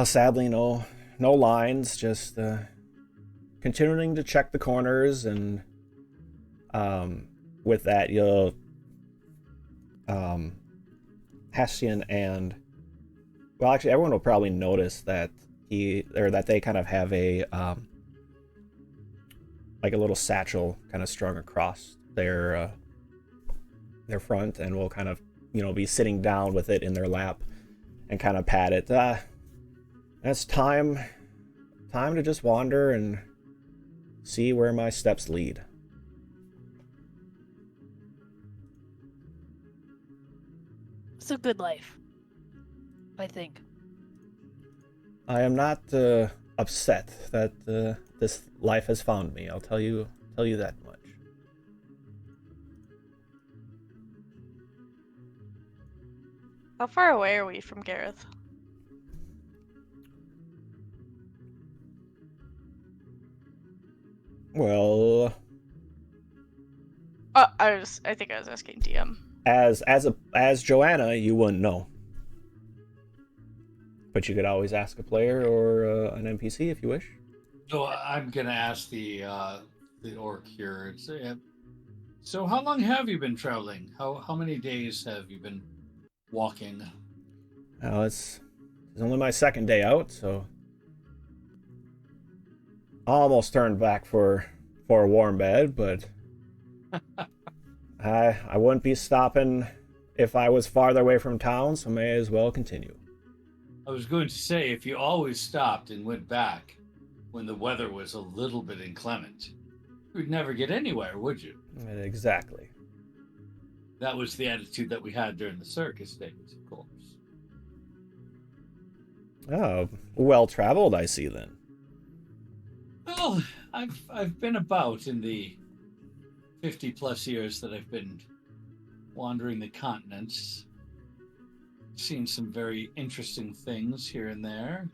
Sadly, no lines. Just continuing to check the corners, and with that, you'll Hastian and actually, everyone will probably notice that they kind of have a like a little satchel kind of strung across their front, and will kind of be sitting down with it in their lap and kind of pat it. It's time to just wander and see where my steps lead. It's a good life, I think. I am not upset that this life has found me. I'll tell you that much. How far away are we from Garath? Well, I think I was asking DM. As Joanna, you wouldn't know. But you could always ask a player or an NPC if you wish. So I'm gonna ask the orc here. So how long have you been traveling? How many days have you been walking? Well, it's only my second day out, so almost turned back for a warm bed, but I wouldn't be stopping if I was farther away from town, so may as well continue. I was going to say, if you always stopped and went back when the weather was a little bit inclement, you'd never get anywhere, would you? Exactly. That was the attitude that we had during the circus days, of course. Oh, well traveled, I see then. Well, I've been about in the 50 plus years that I've been wandering the continents, seen some very interesting things here and there,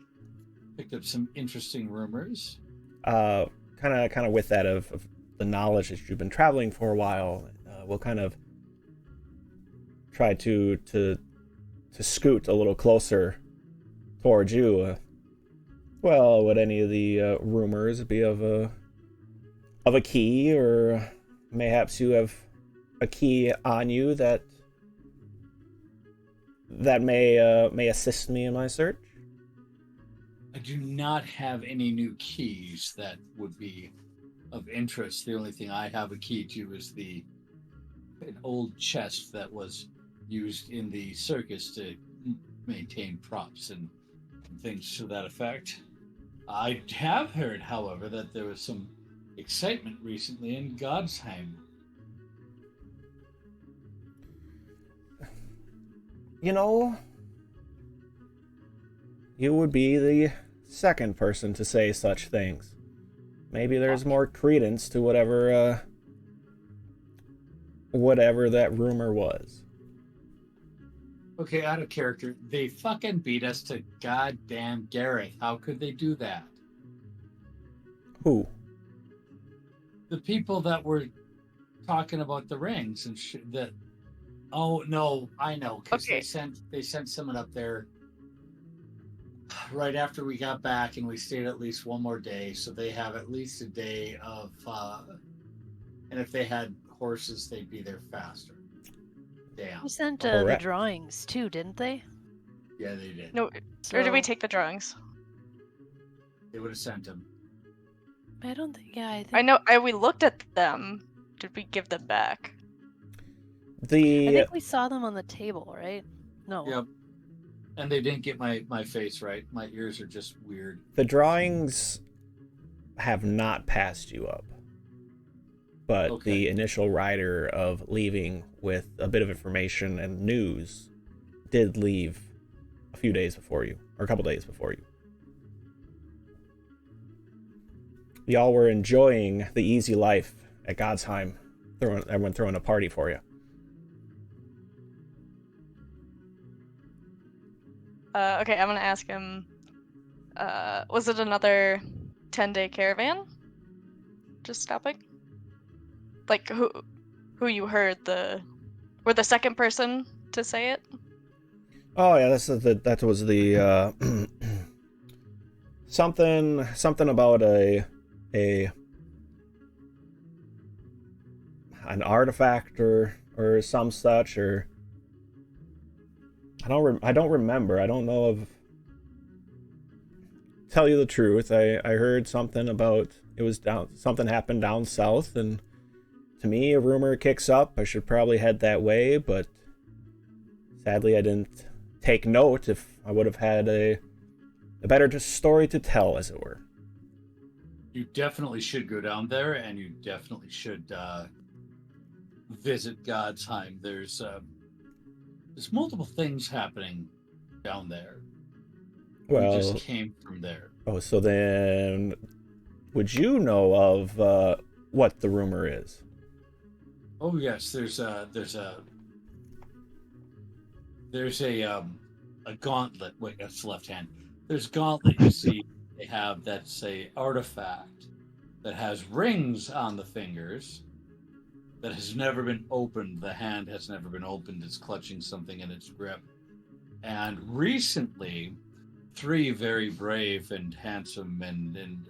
picked up some interesting rumors. Kind of with that of the knowledge that you've been traveling for a while, we'll kind of try to scoot a little closer towards you. Well, would any of the rumors be of a key, or mayhaps you have a key on you that may assist me in my search? I do not have any new keys that would be of interest. The only thing I have a key to is an old chest that was used in the circus to maintain props and things to that effect. I have heard, however, that there was some excitement recently in Godsheim. You know, you would be the second person to say such things. Maybe there's more credence to whatever that rumor was. Okay, out of character, they fucking beat us to goddamn Garath. How could they do that? Who? The people that were talking about the rings and that. Oh no, I know, because Okay. they sent someone up there right after we got back, and we stayed at least one more day, so they have at least a day of. And if they had horses, they'd be there faster. Damn. You sent All the right. drawings too, didn't they? Yeah, they did. No, or did we take the drawings? They would have sent them. I don't think. Yeah, I think. I know. We looked at them. Did we give them back? I The think we saw them on the table, right? No. Yep. And they didn't get my face right. My ears are just weird. the drawings have not passed you up, but Okay. the initial rider of leaving with a bit of information and news did leave a few days before you, or a couple days before you. Y'all were enjoying the easy life at Godsheim, everyone throwing a party for you. Okay, I'm gonna ask him. Was it another 10-day caravan? Just stopping. Like who you heard were the second person to say it? Oh yeah, that was the something about an artifact or some such, or I don't remember. I don't know of. Tell you the truth, I heard something about something happened down south, and to me a rumor kicks up. I should probably head that way, but sadly I didn't take note. If I would have had a better story to tell, as it were. You definitely should go down there, and you definitely should visit Godsheim. There's multiple things happening down there. Well, We just came from there. oh, so then, would you know of what the rumor is? Oh yes, there's a gauntlet. Wait, that's the left hand. There's gauntlet. You see, they have that's a artifact that has rings on the fingers that has never been opened. The hand has never been opened. It's clutching something in its grip. And recently, 3 very brave and handsome and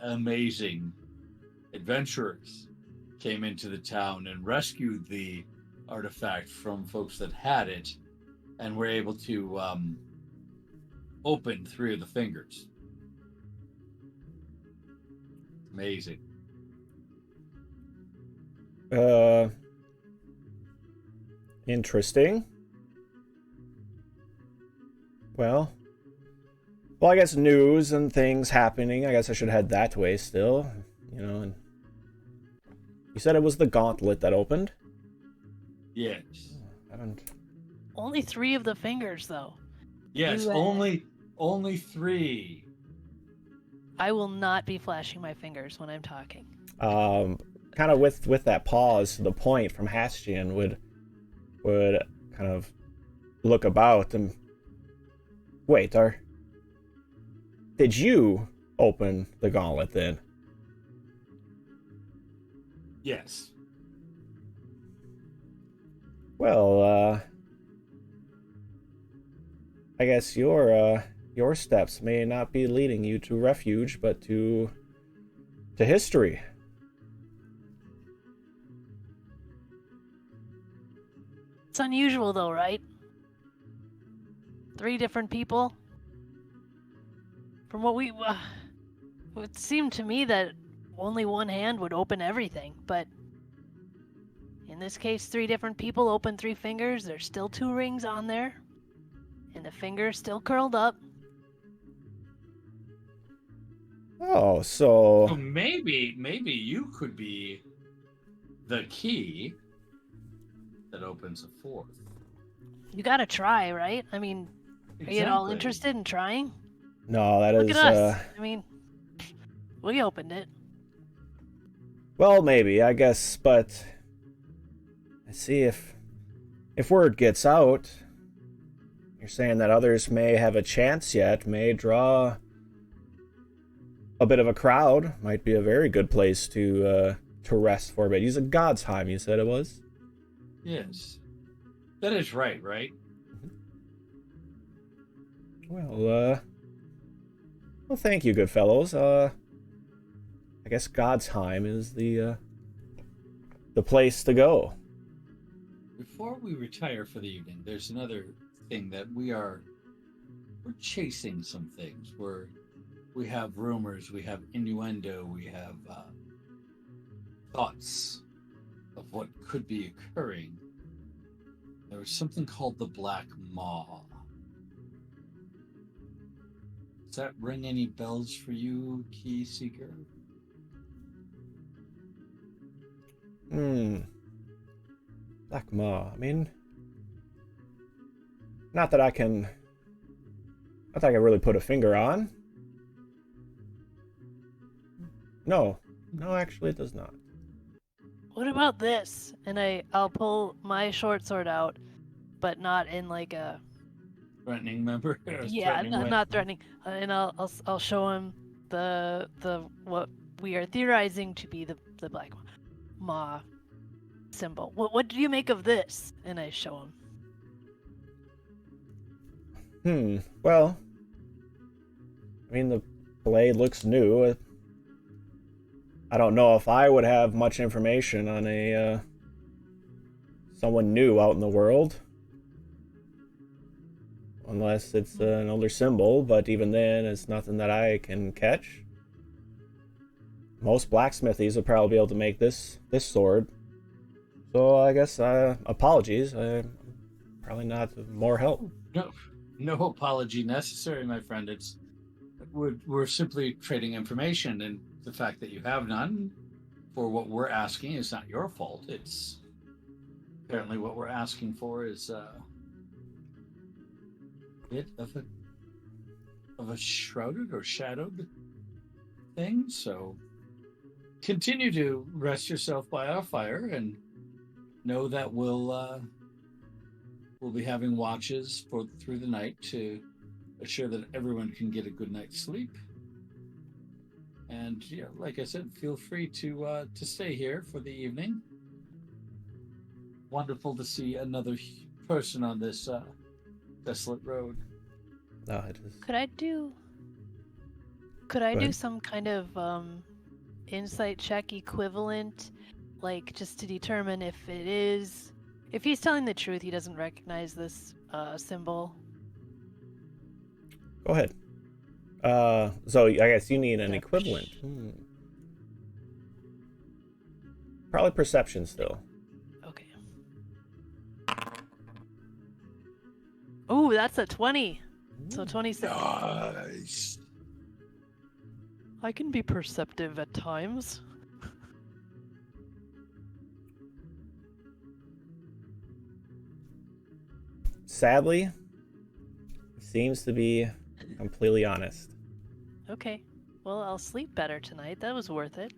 amazing adventurers came into the town and rescued the artifact from folks that had it, and were able to open 3 of the fingers. Amazing. Interesting. Well, I guess news and things happening. I guess I should head that way still. You know, and you said it was the gauntlet that opened? Yes. I don't... Only 3 of the fingers, though. Yes, You, only 3. I will not be flashing my fingers when I'm talking. Kind of with that pause, the point from Hastian would kind of look about and wait. Did you open the gauntlet then? Yes. Well, I guess your steps may not be leading you to refuge, but to history. It's unusual, though, right? 3 different people. From what it seemed to me that only one hand would open everything, but in this case, 3 different people open 3 fingers. There's still 2 rings on there, and the finger's still curled up. Oh, so maybe you could be the key that opens a 4th. You gotta try, right? I mean, exactly. Are you at all interested in trying? No, that Look is. At us. I mean, we opened it. Well, maybe, I guess, but I see if word gets out, you're saying that others may have a chance yet, may draw a bit of a crowd. Might be a very good place to rest for a bit. Use a God's time, you said it was? Yes. That is right? Well, thank you, good fellows. I guess God's-heim is the place to go. Before we retire for the evening, there's another thing that we're chasing some things. We have rumors, we have innuendo, we have thoughts of what could be occurring. There was something called the Black Maw. Does that ring any bells for you, Key Seeker? Black Maw. I mean, not that I can really put a finger on. No, actually, it does not. What about this? And I'll pull my short sword out, but not in like a threatening member. Yeah, not threatening. And I'll show him the what we are theorizing to be the Black Maw symbol. What do you make of this? And I show him. Well, I mean, the blade looks new. I don't know if I would have much information on someone new out in the world. Unless it's an older symbol, but even then, it's nothing that I can catch. Most blacksmithies would probably be able to make this sword. So I guess apologies. I'm probably not more help. No apology necessary, my friend. We're simply trading information, and the fact that you have none for what we're asking is not your fault. It's apparently what we're asking for is a bit of a shrouded or shadowed thing. So continue to rest yourself by our fire, and know that we'll be having watches through the night to assure that everyone can get a good night's sleep. And yeah, like I said, feel free to stay here for the evening. Wonderful to see another person on this desolate road. No, it is. Could I do Go ahead. some kind of insight check equivalent, like just to determine if he's telling the truth, he doesn't recognize this symbol? Go ahead. So I guess you need an Yeah. equivalent. Probably perception still. Okay. Oh, that's a 20. So 26. Nice. I can be perceptive at times. Sadly, he seems to be completely honest. Okay. Well, I'll sleep better tonight. That was worth it.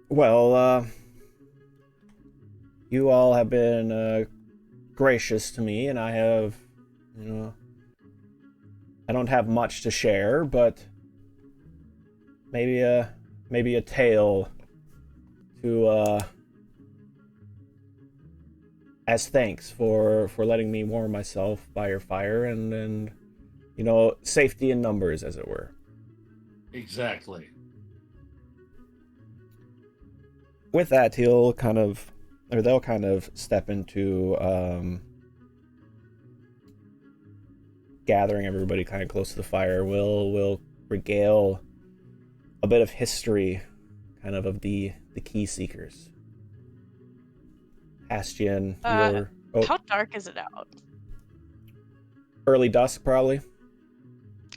Well, you all have been gracious to me, and I have, I don't have much to share, but maybe a tale to as thanks for letting me warm myself by your fire, and safety in numbers, as it were. Exactly. With that, they'll kind of step into gathering everybody kind of close to the fire. We'll regale a bit of history, kind of the key seekers. Hastian, How dark is it out? early dusk probably.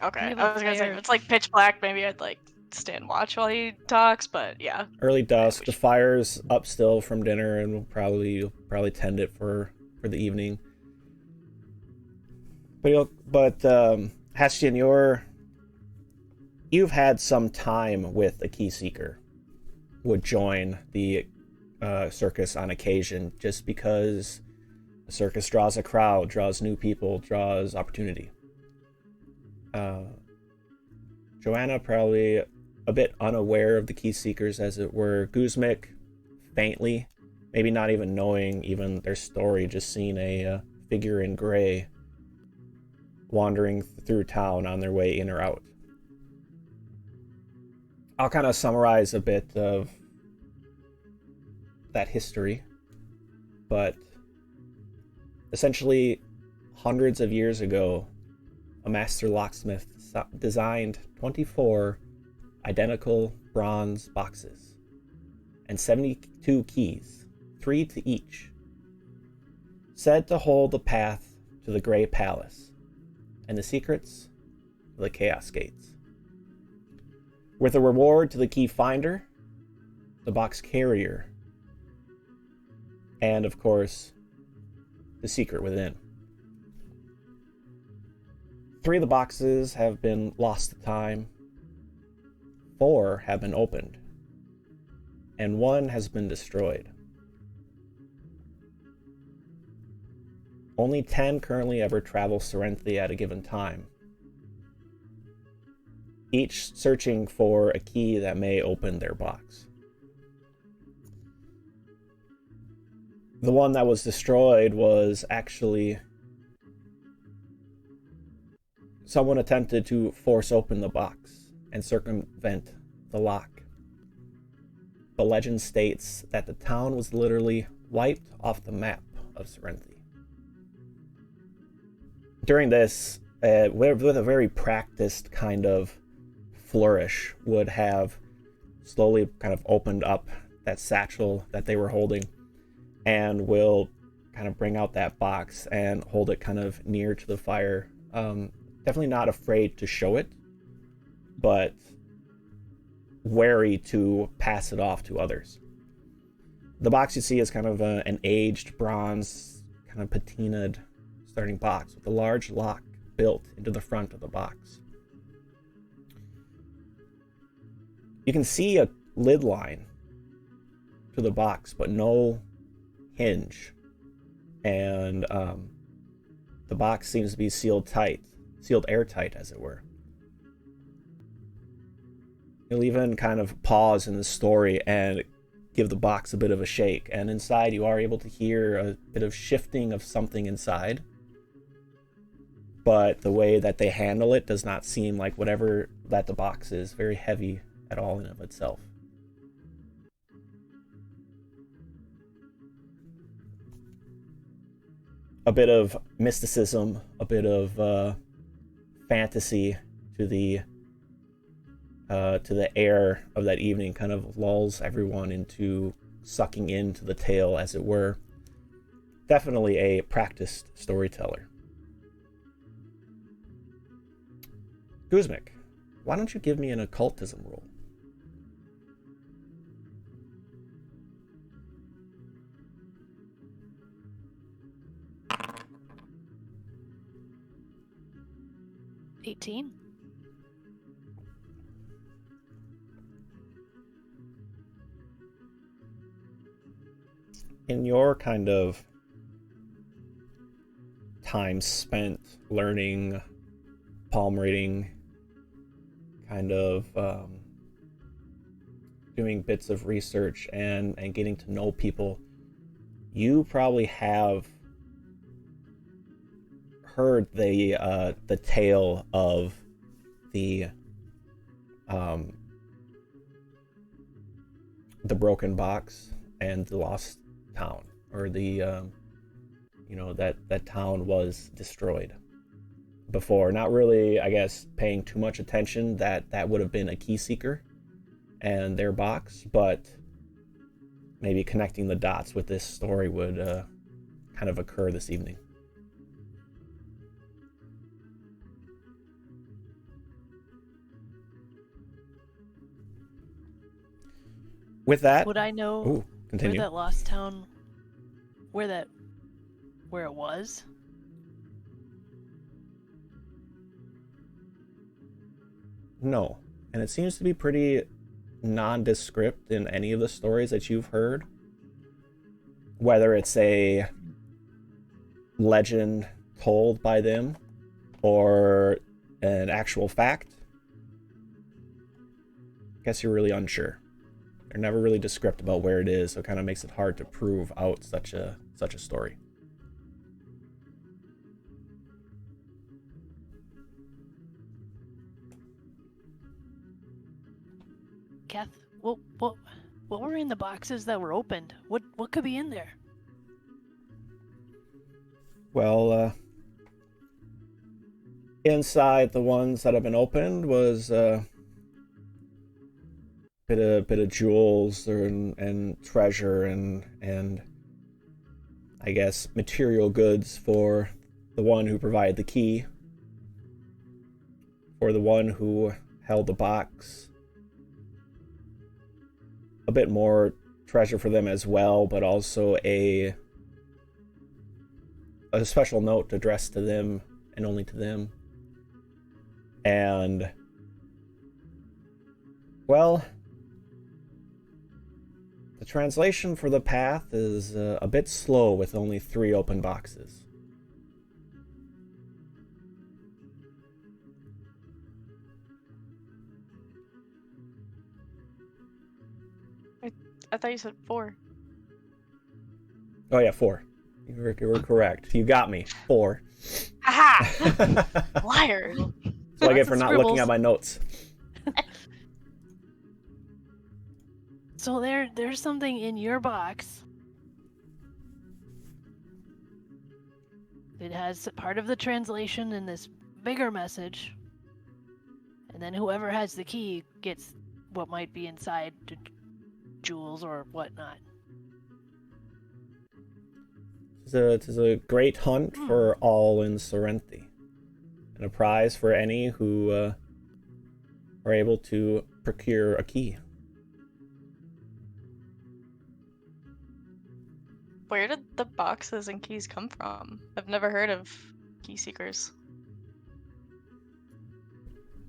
Okay, have I a was gonna say fire. if it's like pitch black, maybe I'd like stand watch while he talks. But yeah, Early dusk. we The should- fire's up still from dinner, and you'll probably tend it for the evening. But Hastian, you've had some time with a key seeker. Would join the circus on occasion, just because a circus draws a crowd, draws new people, draws opportunity. Joanna probably a bit unaware of the key seekers, as it were. Guzmik, faintly, maybe not even knowing even their story, just seeing a figure in gray wandering through town on their way in or out. I'll kind of summarize a bit of that history, but essentially hundreds of years ago, a master locksmith designed 24 identical bronze boxes and 72 keys, 3 to each, said to hold the path to the Grey Palace and the secrets of the Chaos Gates. With a reward to the key finder, the box carrier, and of course, the secret within. 3 of the boxes have been lost to time, 4 have been opened, and 1 has been destroyed. Only 10 currently ever travel Cyrenthe at a given time, each searching for a key that may open their box. The one that was destroyed was actually someone attempted to force open the box and circumvent the lock. The legend states that the town was literally wiped off the map of Cyrenthe. During this, with a very practiced kind of flourish, would have slowly kind of opened up that satchel that they were holding, and will kind of bring out that box and hold it kind of near to the fire. Definitely not afraid to show it, but wary to pass it off to others. The box you see is kind of an aged bronze, kind of patinaed starting box with a large lock built into the front of the box. You can see a lid line to the box, but no hinge, and the box seems to be sealed airtight, as it were. You'll even kind of pause in the story and give the box a bit of a shake, and inside you are able to hear a bit of shifting of something inside. But the way that they handle it does not seem like whatever that the box is very heavy at all in of itself. A bit of mysticism, a bit of fantasy to the air of that evening kind of lulls everyone into sucking into the tale, as it were. Definitely a practiced storyteller. Guzmik, why don't you give me an occultism roll? $18. In your kind of time spent learning, palm reading, kind of doing bits of research and getting to know people, you probably have heard the tale of the broken box and the lost town, or the that town was destroyed before, not really, I guess, paying too much attention that would have been a key seeker and their box, but maybe connecting the dots with this story would kind of occur this evening. With that, Would I know ooh, continue. where that lost town, where it was? No, and it seems to be pretty nondescript in any of the stories that you've heard. Whether it's a legend told by them or an actual fact, I guess you're really unsure. They're never really descriptive about where it is, so it kind of makes it hard to prove out such a story. Kath, what were in the boxes that were opened? What could be in there? Well, inside the ones that have been opened was bit of jewels and treasure and I guess material goods for the one who provided the key, for the one who held the box. A bit more treasure for them as well, but also a special note addressed to them and only to them. And, well, the translation for the path is a bit slow with only 3 open boxes. I thought you said 4. Oh yeah, 4. You were correct. You got me. 4. Haha! Liar! So I get for not looking at my notes. So there's something in your box. It has part of the translation in this bigger message. And then whoever has the key gets what might be inside, jewels or whatnot. It is a great hunt for all in Cyrenthe, and a prize for any who are able to procure a key. Where did the boxes and keys come from? I've never heard of key seekers.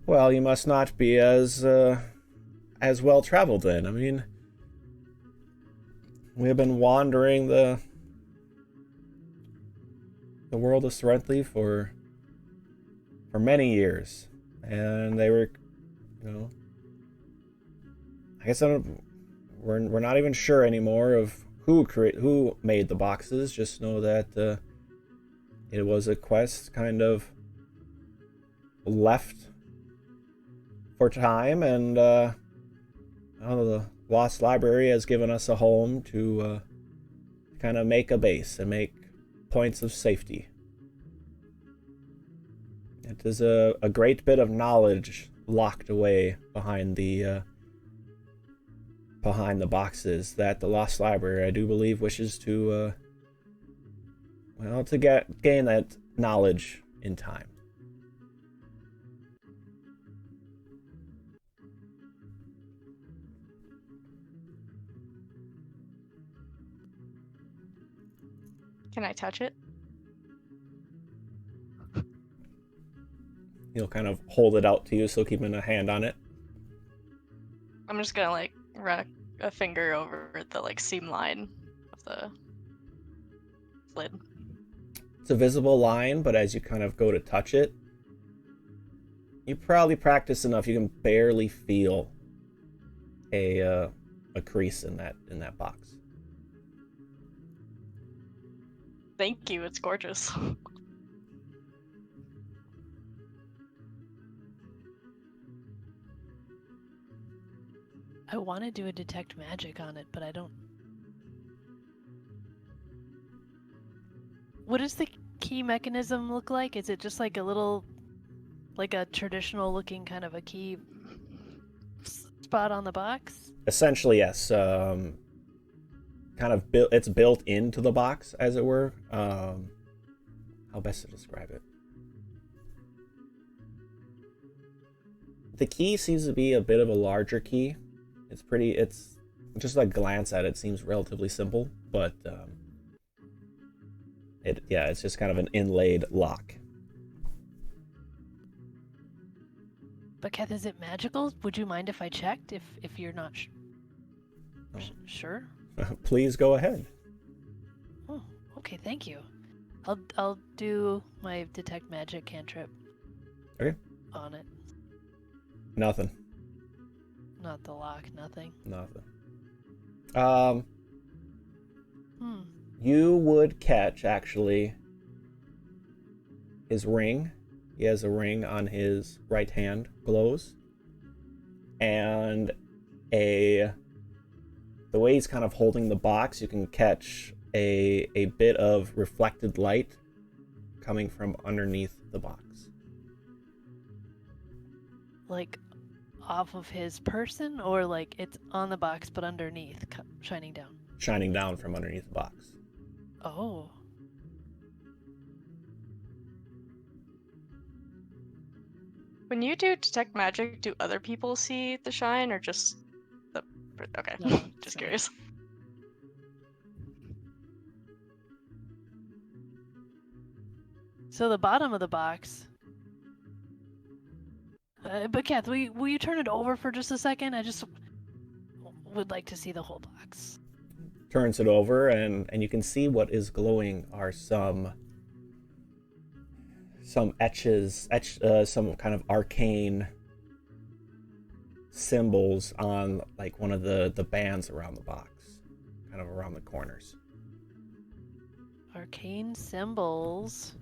Well, you must not be as well traveled then. I mean, we have been wandering the world of Cyrenthe for many years, and they were, I guess we're not even sure anymore of who made the boxes. Just know that it was a quest kind of left for time, and the Lost Library has given us a home to kind of make a base and make points of safety. It is a great bit of knowledge locked away behind the boxes that the Lost Library, I do believe, wishes to gain that knowledge in time. Can I touch it? He'll kind of hold it out to you, so keeping a hand on it. I'm just gonna like run a finger over the like seam line of the lid. It's a visible line, but as you kind of go to touch it, you probably practice enough. You can barely feel a crease in that box. Thank you, it's gorgeous. I want to do a detect magic on it, but I don't. What does the key mechanism look like? Is it just like a little, like a traditional looking kind of a key spot on the box? Essentially, yes. Kind of it's built into the box, as it were. How best to describe it? The key seems to be a bit of a larger key. It's just like glance at it seems relatively simple, but it's just kind of an inlaid lock. But Kath, is it magical? Would you mind if I checked if you're not sure? Please go ahead. Oh, okay, thank you. I'll do my detect magic cantrip. Okay. On it. Nothing. Not the lock, nothing. Nothing. Hmm. You would catch, actually, his ring. He has a ring on his right hand, glows. And the way he's kind of holding the box, you can catch a bit of reflected light coming from underneath the box. Like off of his person, or like it's on the box but underneath, shining down? Shining down from underneath the box. Oh. When you do detect magic, do other people see the shine or just the... Okay, No, just so- curious. So the bottom of the box. But Kath, will you turn it over for just a second? I just would like to see the whole box. Turns it over, and you can see what is glowing are some etches, some kind of arcane symbols on like one of the bands around the box, kind of around the corners. Arcane symbols.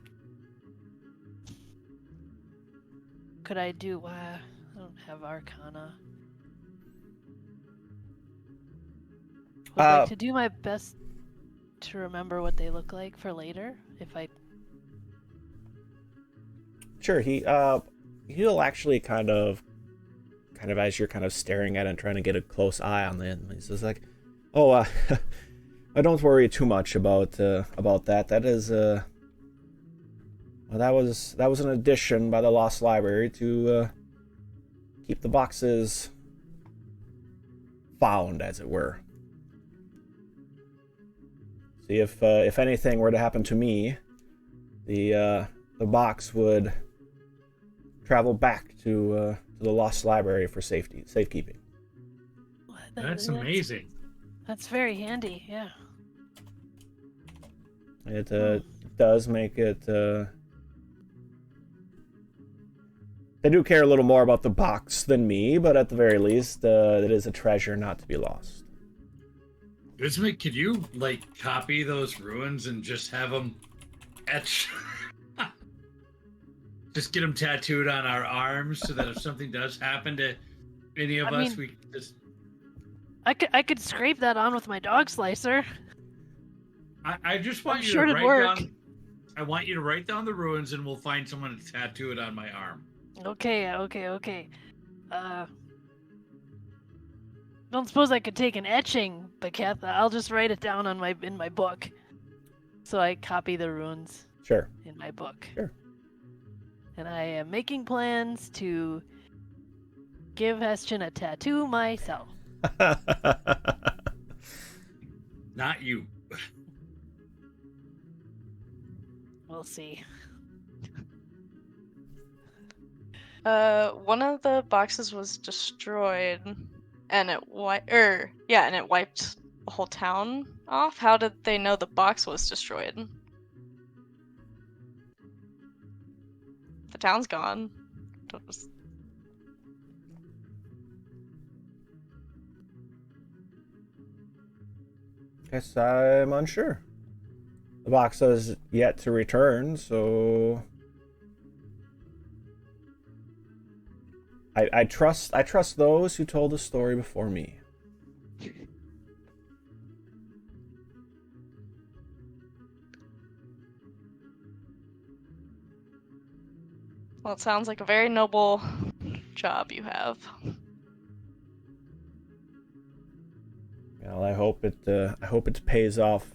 Could I do? I don't have Arcana. Would like to do my best to remember what they look like for later. If I. Sure, he'll actually kind of as you're kind of staring at it and trying to get a close eye on it, he's just like, "Oh, I don't worry too much about that. That is well, that was an addition by the Lost Library to keep the boxes found, as it were. See, if anything were to happen to me, the box would travel back to the Lost Library for safekeeping." That's amazing. That's very handy. Yeah. It does make it They do care a little more about the box than me, but at the very least, it is a treasure not to be lost. Guzman, could you like copy those ruins and just have them etched? Just get them tattooed on our arms so that if something does happen to any of us, we just. I could scrape that on with my dog slicer. I just want I'm you sure to it'd write work. down. I want you to write down the ruins, and we'll find someone to tattoo it on my arm. Okay. Don't suppose I could take an etching, but Kath, I'll just write it down on in my book. So I copy the runes. Sure. In my book. Sure. And I am making plans to give Hestian a tattoo myself. Not you. We'll see. One of the boxes was destroyed, and it wiped the whole town off. How did they know the box was destroyed? The town's gone. Guess I'm unsure. The box has yet to return, so I trust those who told the story before me. Well, it sounds like a very noble job you have. Well, I hope it pays off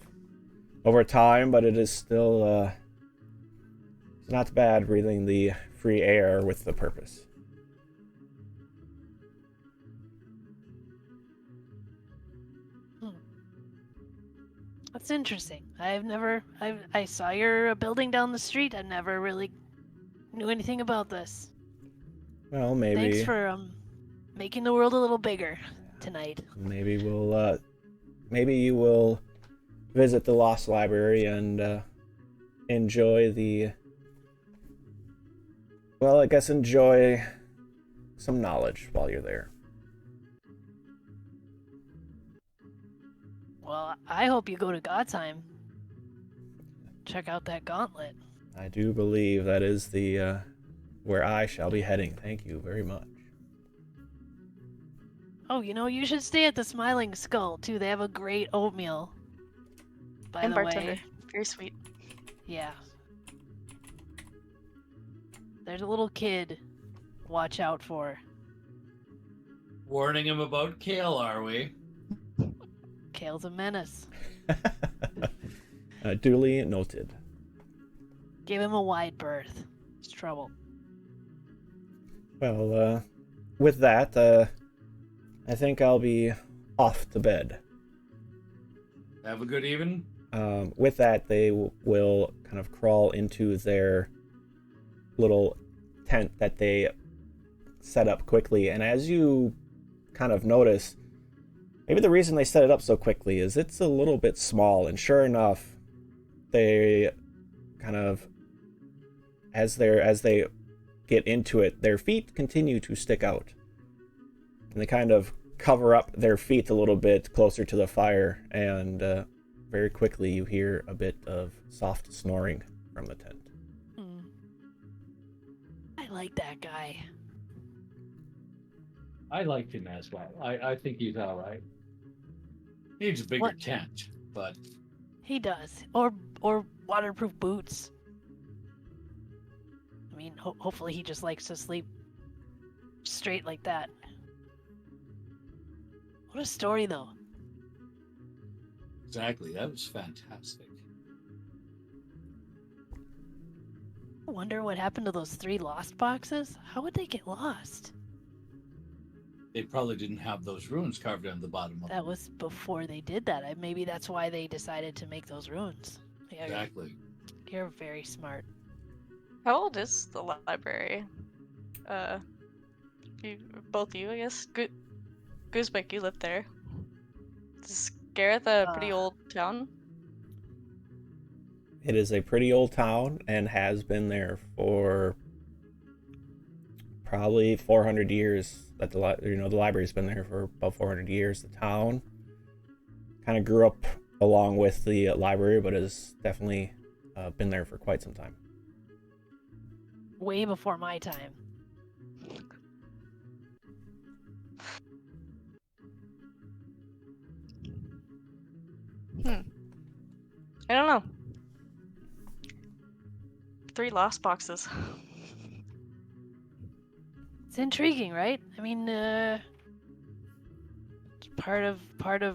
over time, but it is still not bad breathing the free air with the purpose. That's interesting. I saw your building down the street. I never really knew anything about this. Well, maybe. Thanks for making the world a little bigger tonight. Maybe you will visit the Lost Library and enjoy some knowledge while you're there. Well, I hope you go to Godheim. Check out that gauntlet. I do believe that is the where I shall be heading. Thank you very much. Oh, you should stay at the Smiling Skull too. They have a great oatmeal. By And the bartender. way, Very sweet. yeah. There's a little kid. Watch out for. Warning him about Kale, are we? Kale's a menace. Duly noted. Give him a wide berth. It's trouble. Well, with that, I think I'll be off to bed. Have a good evening. With that, they will kind of crawl into their little tent that they set up quickly. And as you kind of notice, maybe the reason they set it up so quickly is it's a little bit small. And sure enough, they kind of, as they get into it, their feet continue to stick out. And they kind of cover up their feet a little bit closer to the fire, and very quickly you hear a bit of soft snoring from the tent. I like that guy. I liked him as well. I think he's all right. Needs a bigger tent, but He does. Or waterproof boots. I mean, hopefully he just likes to sleep straight like that. What a story, though. exactly, that was fantastic. I wonder what happened to those 3 lost boxes. How would they get lost? They probably didn't have those runes carved on the bottom of That them. was before they did that. Maybe that's why they decided to make those runes. Yeah, Exactly. You're very smart. How old is the library? Both you, I guess. Goosebeck, you live there. Is Garath a pretty old town? It is a pretty old town and has been there for probably 400 years that the library's been there for about 400 years. The town kind of grew up along with the library, but has definitely been there for quite some time. Way before my time. I don't know. 3 lost boxes. It's intriguing, right? I mean, it's part of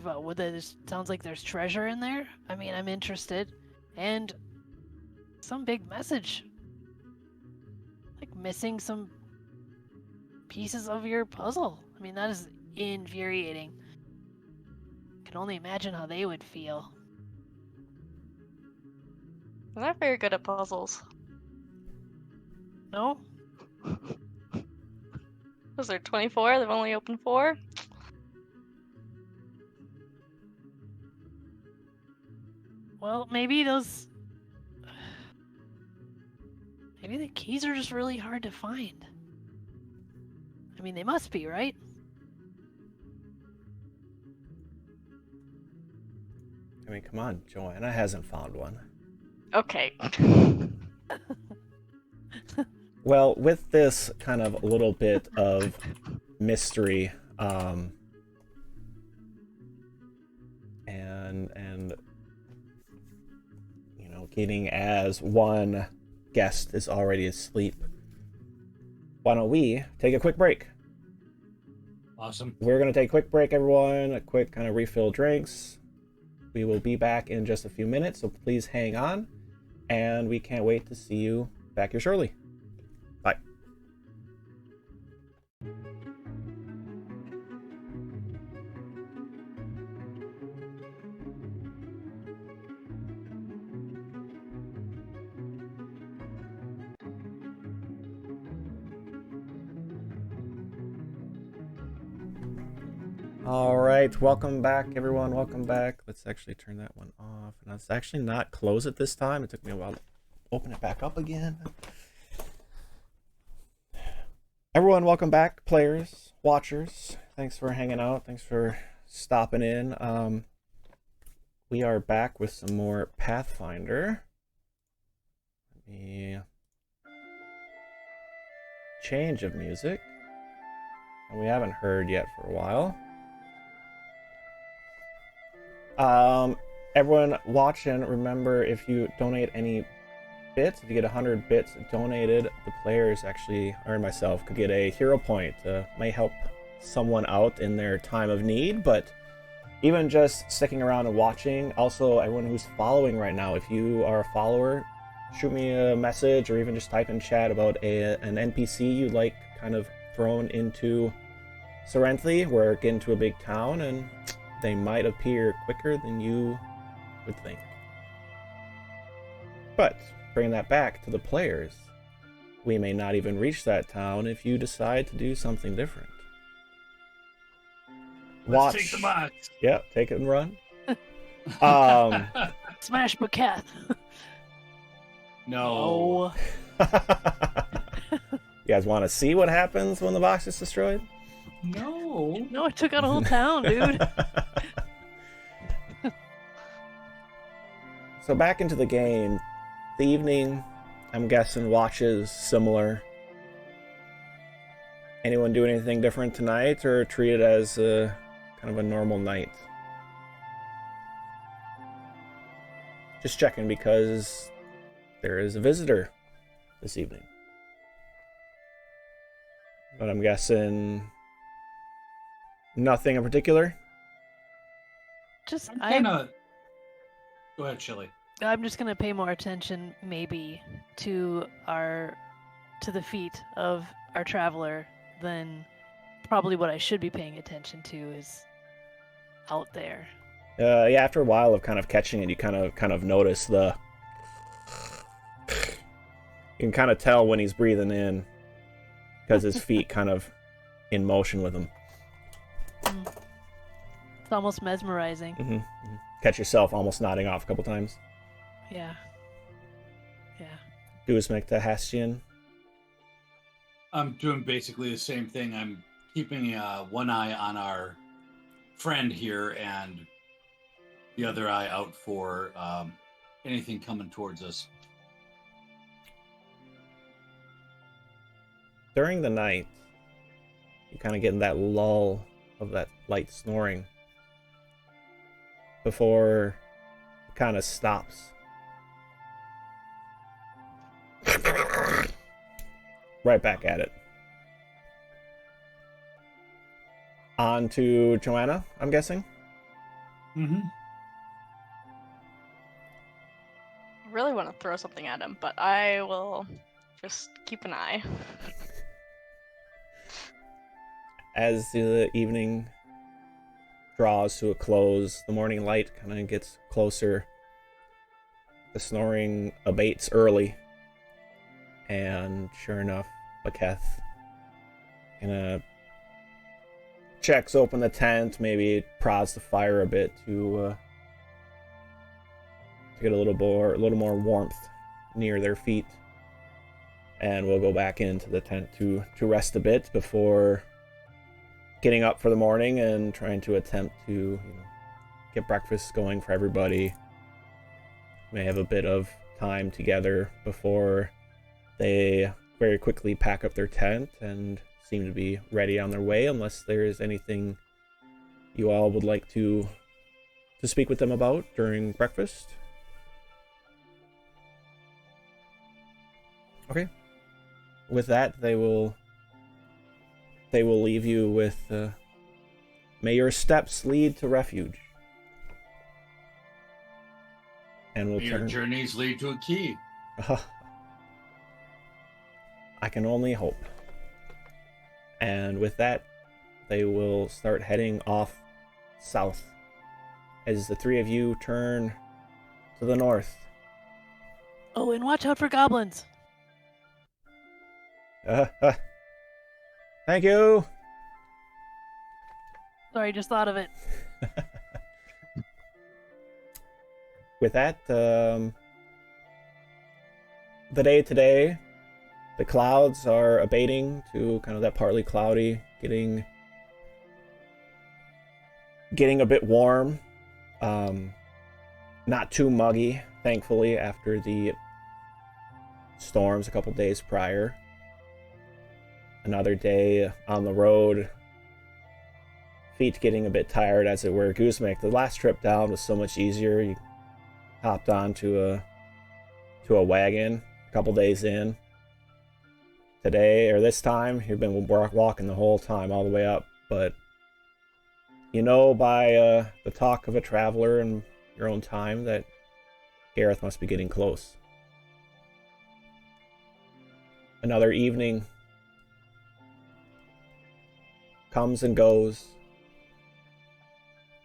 what it sounds like there's treasure in there. I mean, I'm interested, and some big message, like missing some pieces of your puzzle. I mean, that is infuriating. I can only imagine how they would feel. I'm not very good at puzzles. No? Was there 24? They've only opened 4? Well, maybe those... Maybe the keys are just really hard to find. I mean, they must be, right? I mean, come on, Joanna hasn't found one. Okay. Well, with this kind of little bit of mystery, and you know, getting as one guest is already asleep, why don't we take a quick break? Awesome. We're gonna take a quick break, everyone. A quick kind of refill drinks. We will be back in just a few minutes, so please hang on, and we can't wait to see you back here shortly. Bye. All right, welcome back, everyone. Welcome back. Let's actually turn that one off. And let's actually not close it this time. It took me a while to open it back up again. Everyone, welcome back, players, watchers. Thanks for hanging out. Thanks for stopping in. We are back with some more Pathfinder. Let me change of music. And we haven't heard yet for a while. Everyone watching, remember, if you donate any bits, if you get 100 bits donated, the players actually, or myself, could get a hero point. May help someone out in their time of need, but even just sticking around and watching. Also, everyone who's following right now, if you are a follower, shoot me a message or even just type in chat about an NPC you'd like kind of thrown into Cyrenthe. We're getting to a big town, and they might appear quicker than you would think. But bringing that back to the players, we may not even reach that town if you decide to do something different. Let's take the box. Yeah, take it and run. Smash Bucat. No. You guys want to see what happens when the box is destroyed? No. No, it took out a whole town, dude. So back into the game. The evening, I'm guessing, watches similar. Anyone do anything different tonight, or treat it as a kind of a normal night? Just checking because there is a visitor this evening. But I'm guessing nothing in particular. Just Go ahead, Chili. I'm just gonna pay more attention, maybe, to the feet of our traveler than probably what I should be paying attention to is out there. Yeah, after a while of kind of catching it, you kind of notice the. You can kind of tell when he's breathing in, because his feet kind of in motion with him. It's almost mesmerizing. Mm-hmm. Mm-hmm. Catch yourself almost nodding off a couple times. Yeah. Yeah. Do us make the Hastian. I'm doing basically the same thing. I'm keeping one eye on our friend here and the other eye out for anything coming towards us. During the night, you kind of get in that lull of that light snoring before it kind of stops. Right back at it. On to Joanna, I'm guessing. Mm-hmm. I really want to throw something at him, but I will just keep an eye. As the evening draws to a close, the morning light kind of gets closer. The snoring abates early. And sure enough, Baketh kind of checks open the tent, maybe prods the fire a bit to get a little more warmth near their feet, and we'll go back into the tent to rest a bit before getting up for the morning and trying to attempt to get breakfast going for everybody. May have a bit of time together before they very quickly pack up their tent and seem to be ready on their way, unless there's anything you all would like to speak with them about during breakfast. Okay. With that, they will leave you with may your steps lead to refuge. And we'll Your journeys lead to a key. I can only hope. And with that, they will start heading off south as the three of you turn to the north. Oh, and watch out for goblins. Thank you. Sorry, just thought of it. With that, the day today, the clouds are abating to kind of that partly cloudy, getting a bit warm. Not too muggy, thankfully, after the storms a couple days prior. Another day on the road. Feet getting a bit tired, as it were. Guzmek, the last trip down was so much easier. You hopped on to a wagon a couple days in. Today, or this time, you've been walking the whole time, all the way up. But by the talk of a traveler and your own time, that Garath must be getting close. Another evening comes and goes.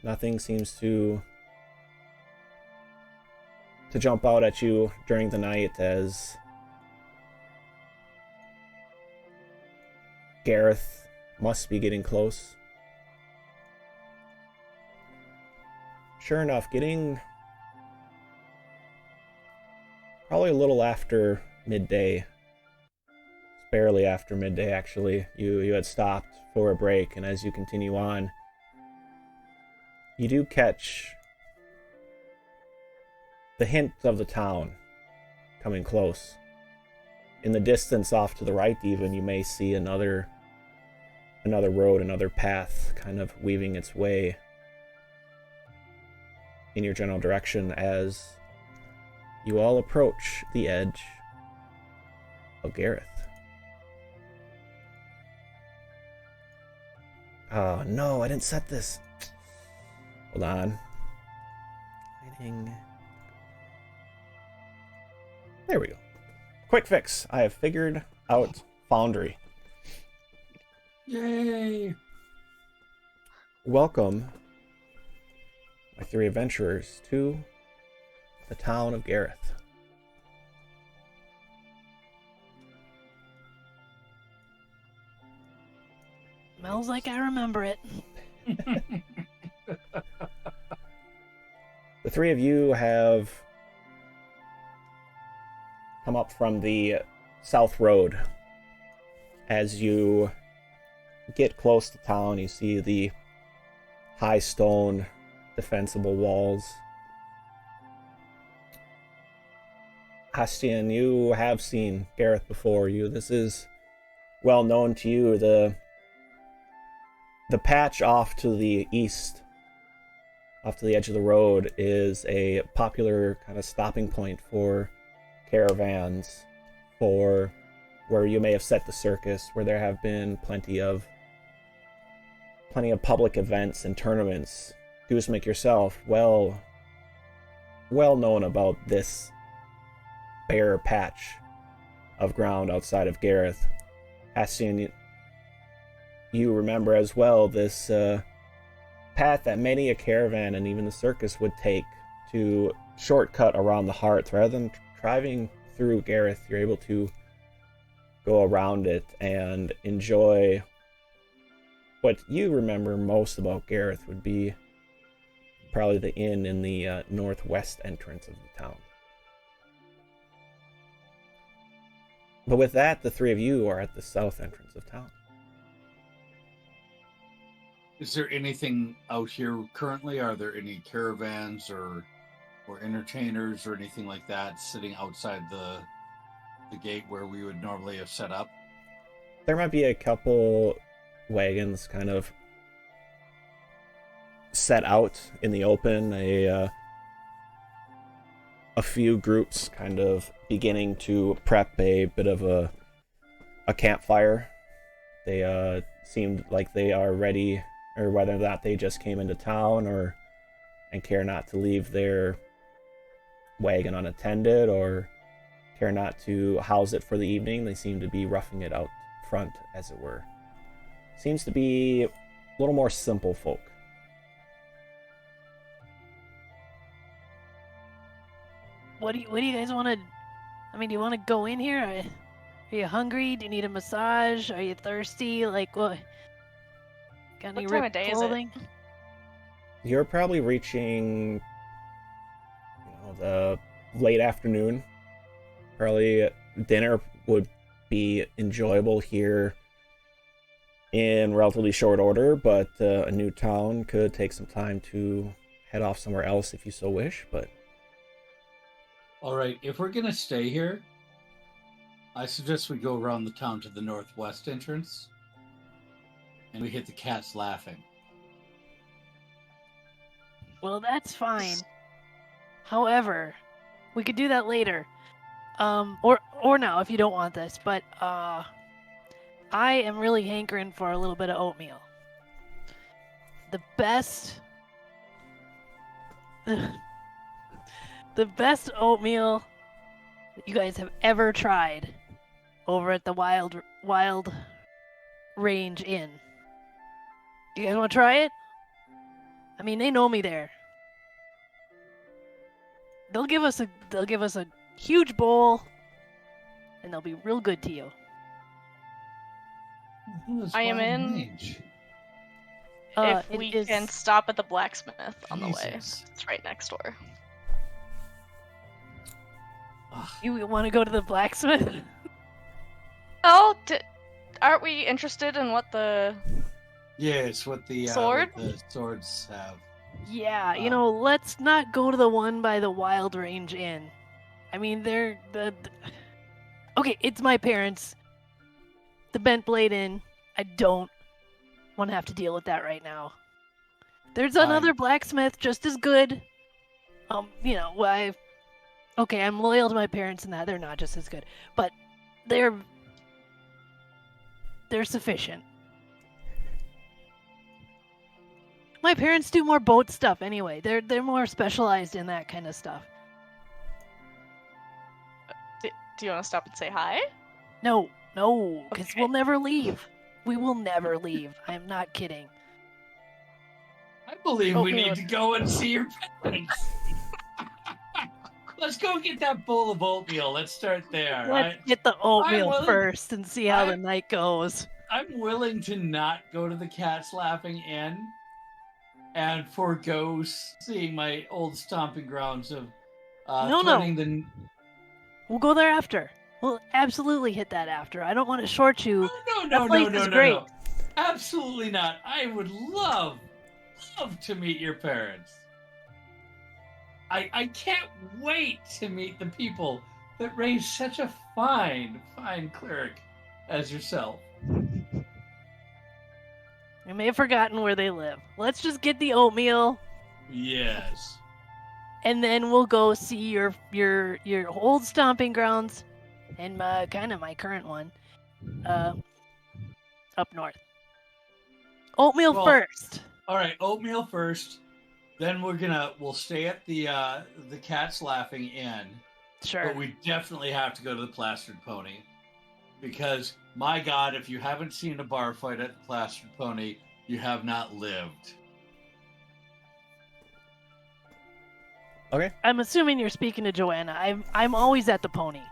Nothing seems to jump out at you during the night, as Garath must be getting close. Sure enough, getting probably a little after midday. Barely after midday, actually. You had stopped for a break, and as you continue on, you do catch the hint of the town coming close. In the distance, off to the right even, you may see another road, another path kind of weaving its way in your general direction as you all approach the edge of Garath. Oh no, I didn't set this. Hold on. Hiding. There we go. Quick fix. I have figured out Foundry. Yay! Welcome, my three adventurers, to the town of Garath. Smells like I remember it. The three of you have come up from the south road As you get close to town, you see the high stone defensible walls. Hastian, you have seen Garath before. This is well known to you. The patch off to the east, off to the edge of the road, is a popular kind of stopping point for caravans, for where you may have set the circus, where there have been plenty of public events and tournaments. Goosemak yourself, well known about this bare patch of ground outside of Garath. Hastian, you remember as well this path that many a caravan and even the circus would take to shortcut around the hearth. Rather than driving through Garath, you're able to go around it and enjoy what you remember most about Garath would be probably the inn in the northwest entrance of the town. But with that, the three of you are at the south entrance of town. Is there anything out here currently? Are there any caravans or entertainers or anything like that sitting outside the gate where we would normally have set up? There might be a couple wagons kind of set out in the open, a few groups kind of beginning to prep a bit of a campfire. They seemed like they are ready, or whether or not they just came into town and care not to leave their wagon unattended or care not to house it for the evening. They seem to be roughing it out front, as it were. Seems to be a little more simple folk. What do you guys want to? I mean, do you want to go in here? Are you hungry? Do you need a massage? Are you thirsty? Like what? Got any What time of ripped day is it? clothing? You're probably reaching, the late afternoon. Probably dinner would be enjoyable here in relatively short order, but a new town could take some time to head off somewhere else if you so wish. But All right, if we're going to stay here, I suggest we go around the town to the northwest entrance and we hit the cats laughing. Well, that's fine. However, we could do that later. Or now if you don't want this, but I am really hankering for a little bit of oatmeal. The best oatmeal that you guys have ever tried over at the Wild Range Inn. Do you guys want to try it? I mean, they know me there. They'll give us a huge bowl, and they'll be real good to you. I am in. Range? If It we is- can stop at the blacksmith on the way. Jesus. It's right next door. Ugh. You want to go to the blacksmith? Oh, aren't we interested in what the... Yes, what the Sword? what the swords have. Yeah, let's not go to the one by the Wild Range Inn. I mean, they're okay, it's my parents. The Bent Blade Inn. I don't want to have to deal with that right now. There's another Fine. blacksmith just as good. I'm loyal to my parents in that they're not just as good, but they're sufficient. My parents do more boat stuff anyway. They're more specialized in that kind of stuff. Do you want to stop and say hi? No, because Okay. we'll never leave. We will never leave. I'm not kidding. I believe we Okay, need to go and see your parents. Let's go get that bowl of oatmeal. Let's start there. Let's get the oatmeal willing- first and see how the night goes. I'm willing to not go to the Cats Laughing Inn and forego seeing my old stomping grounds of No. joining the. We'll go there after. We'll absolutely hit that after. I don't want to short you. No, That place is great. no. Absolutely not. I would love to meet your parents. I can't wait to meet the people that raised such a fine cleric as yourself. I may have forgotten where they live. Let's just get the oatmeal, Yes. and then we'll go see your old stomping grounds, and my current one, up north. Oatmeal Well, first. All right, oatmeal first. Then we'll stay at the Cat's Laughing Inn. Sure. But we definitely have to go to the Plastered Pony. Because, my God, if you haven't seen a bar fight at the Plastered Pony, you have not lived. Okay. I'm assuming you're speaking to Joanna. I'm always at the pony.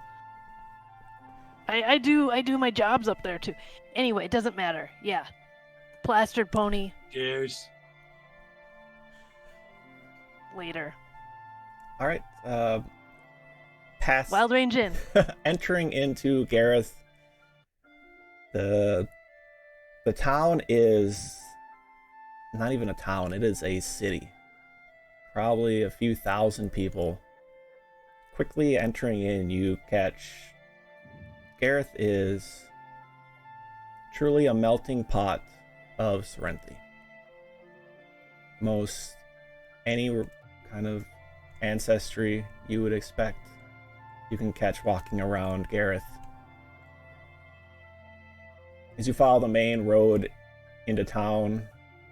I do my jobs up there too. Anyway, it doesn't matter. Yeah. Plastered Pony Cheers. later. All right. Past Wild Range Inn. entering into Garath, the town is not even a town. It is a city. Probably a few thousand people. Quickly entering in, you catch Garath is truly a melting pot of Cyrenthe. Most any kind of ancestry you would expect, you can catch walking around Garath. As you follow the main road into town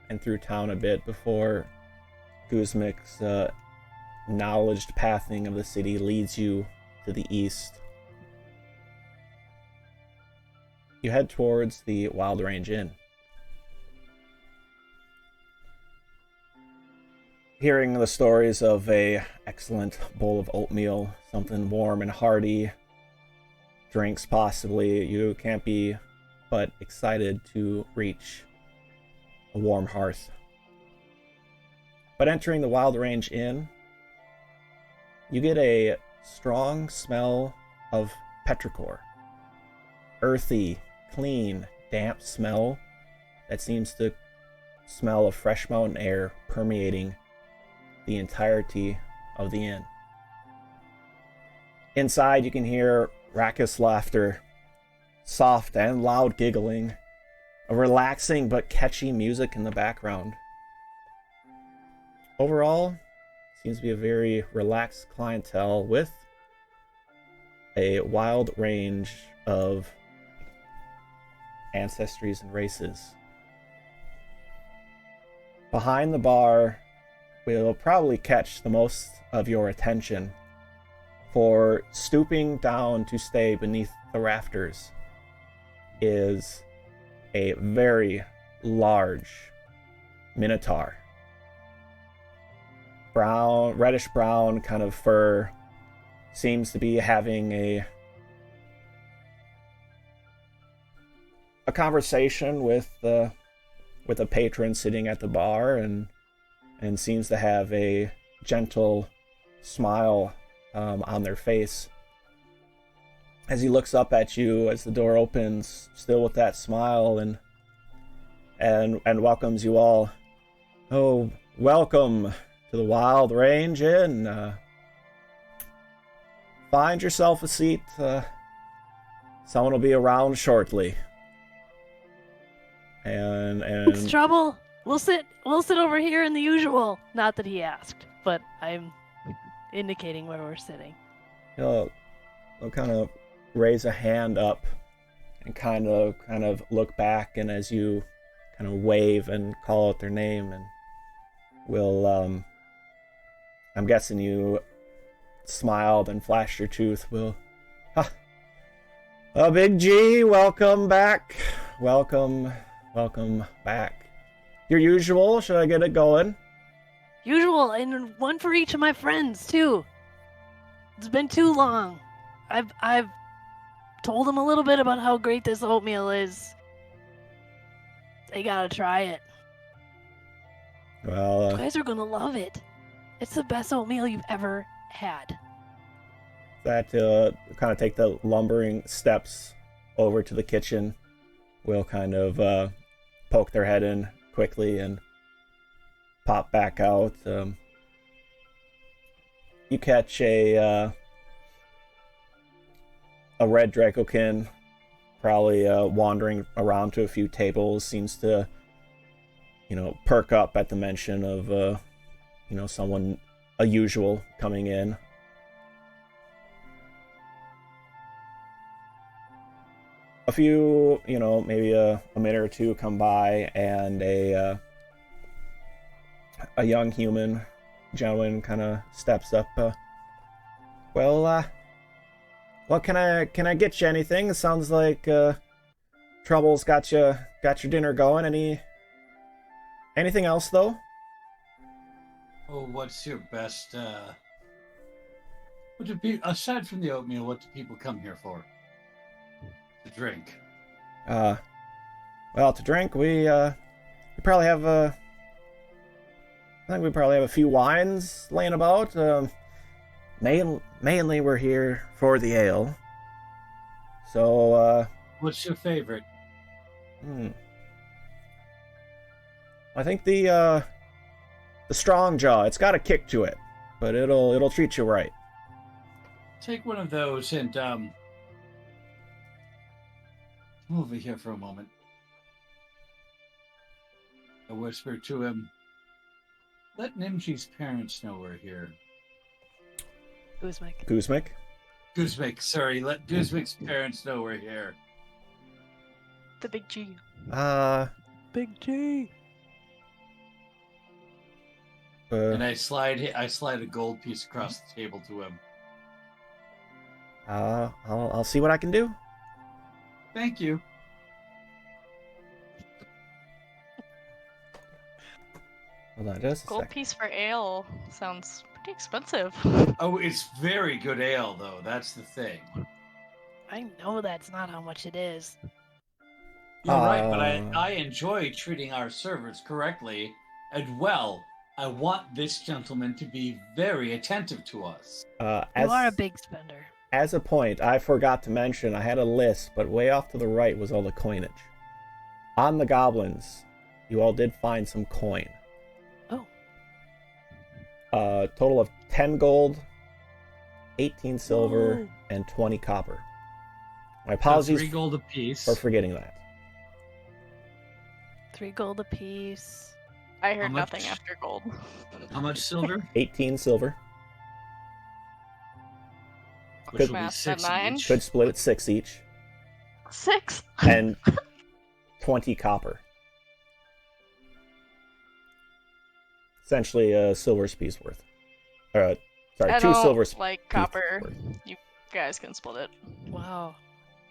and through town a bit before Guzmik's knowledged pathing of the city leads you to the east, you head towards the Wild Range Inn. Hearing the stories of a excellent bowl of oatmeal, something warm and hearty, drinks possibly, you can't be but excited to reach a warm hearth. But entering the Wild Range Inn, you get a strong smell of petrichor. Earthy, clean, damp smell that seems to smell of fresh mountain air permeating the entirety of the inn. Inside, you can hear raucous laughter, soft and loud giggling, a relaxing but catchy music in the background. Overall, seems to be a very relaxed clientele with a wild range of ancestries and races. Behind the bar will probably catch the most of your attention, for stooping down to stay beneath the rafters is a very large minotaur. Brown, reddish brown kind of fur, seems to be having a conversation with a patron sitting at the bar, and seems to have a gentle smile on their face as he looks up at you as the door opens, still with that smile, and welcomes you all. Oh, welcome to the Wild Range Inn. Find yourself a seat. Someone will be around shortly. And It's trouble. We'll sit over here in the usual. Not that he asked, but I'm indicating where we're sitting. He'll kind of raise a hand up and kind of look back, and as you kind of wave and call out their name, and will I'm guessing you smiled and flashed your tooth. Will, Big G, welcome back. Welcome back. Your usual, should I get it going? Usual, and one for each of my friends too. It's been too long. I've told them a little bit about how great this oatmeal is. They gotta try it. Well, You guys are gonna love it. It's the best oatmeal you've ever had. That kind of take the lumbering steps over to the kitchen. Will kind of poke their head in quickly and pop back out. You catch a red Dracokin, probably wandering around to a few tables. Seems to, perk up at the mention of, someone a usual coming in. A few, maybe a minute or two come by, and a young human gentleman kind of steps up. Well, can I get you anything? It sounds like Trouble's got your dinner going. Anything else though? Oh, what's your best? Aside from the oatmeal, what do people come here for? To drink. Well, to drink, we probably have I think we probably have a few wines laying about. Mainly we're here for the ale. So, What's your favorite? I think the Strong Jaw. It's got a kick to it, but it'll treat you right. Take one of those and come over here for a moment. I whisper to him, let Nimji's parents know we're here. Guzmek. Sorry, let Guzmik's parents know we're here. The big G. Big G. And I slide a gold piece across the table to him. I'll see what I can do. Thank you. Hold on just a Gold second. piece for ale sounds pretty expensive. Oh, it's very good ale, though. That's the thing. I know that's not how much it is. You're right, but I enjoy treating our servers correctly, and well, I want this gentleman to be very attentive to us. You are a big spender. As a point, I forgot to mention I had a list, but way off to the right was all the coinage. On the goblins, you all did find some coin. Oh. Total of 10 gold, 18 silver, and 20 copper. My apologies 3 gold apiece. for forgetting that. 3 gold apiece. I heard How nothing much? after gold. How much silver? 18 silver. Which will be Math, 6 9. each. Could split at 6 each. 6. And 20 copper. Essentially a silver's piece worth. Sorry, I 2 don't silver's like piece copper. worth. You guys can split it. Wow.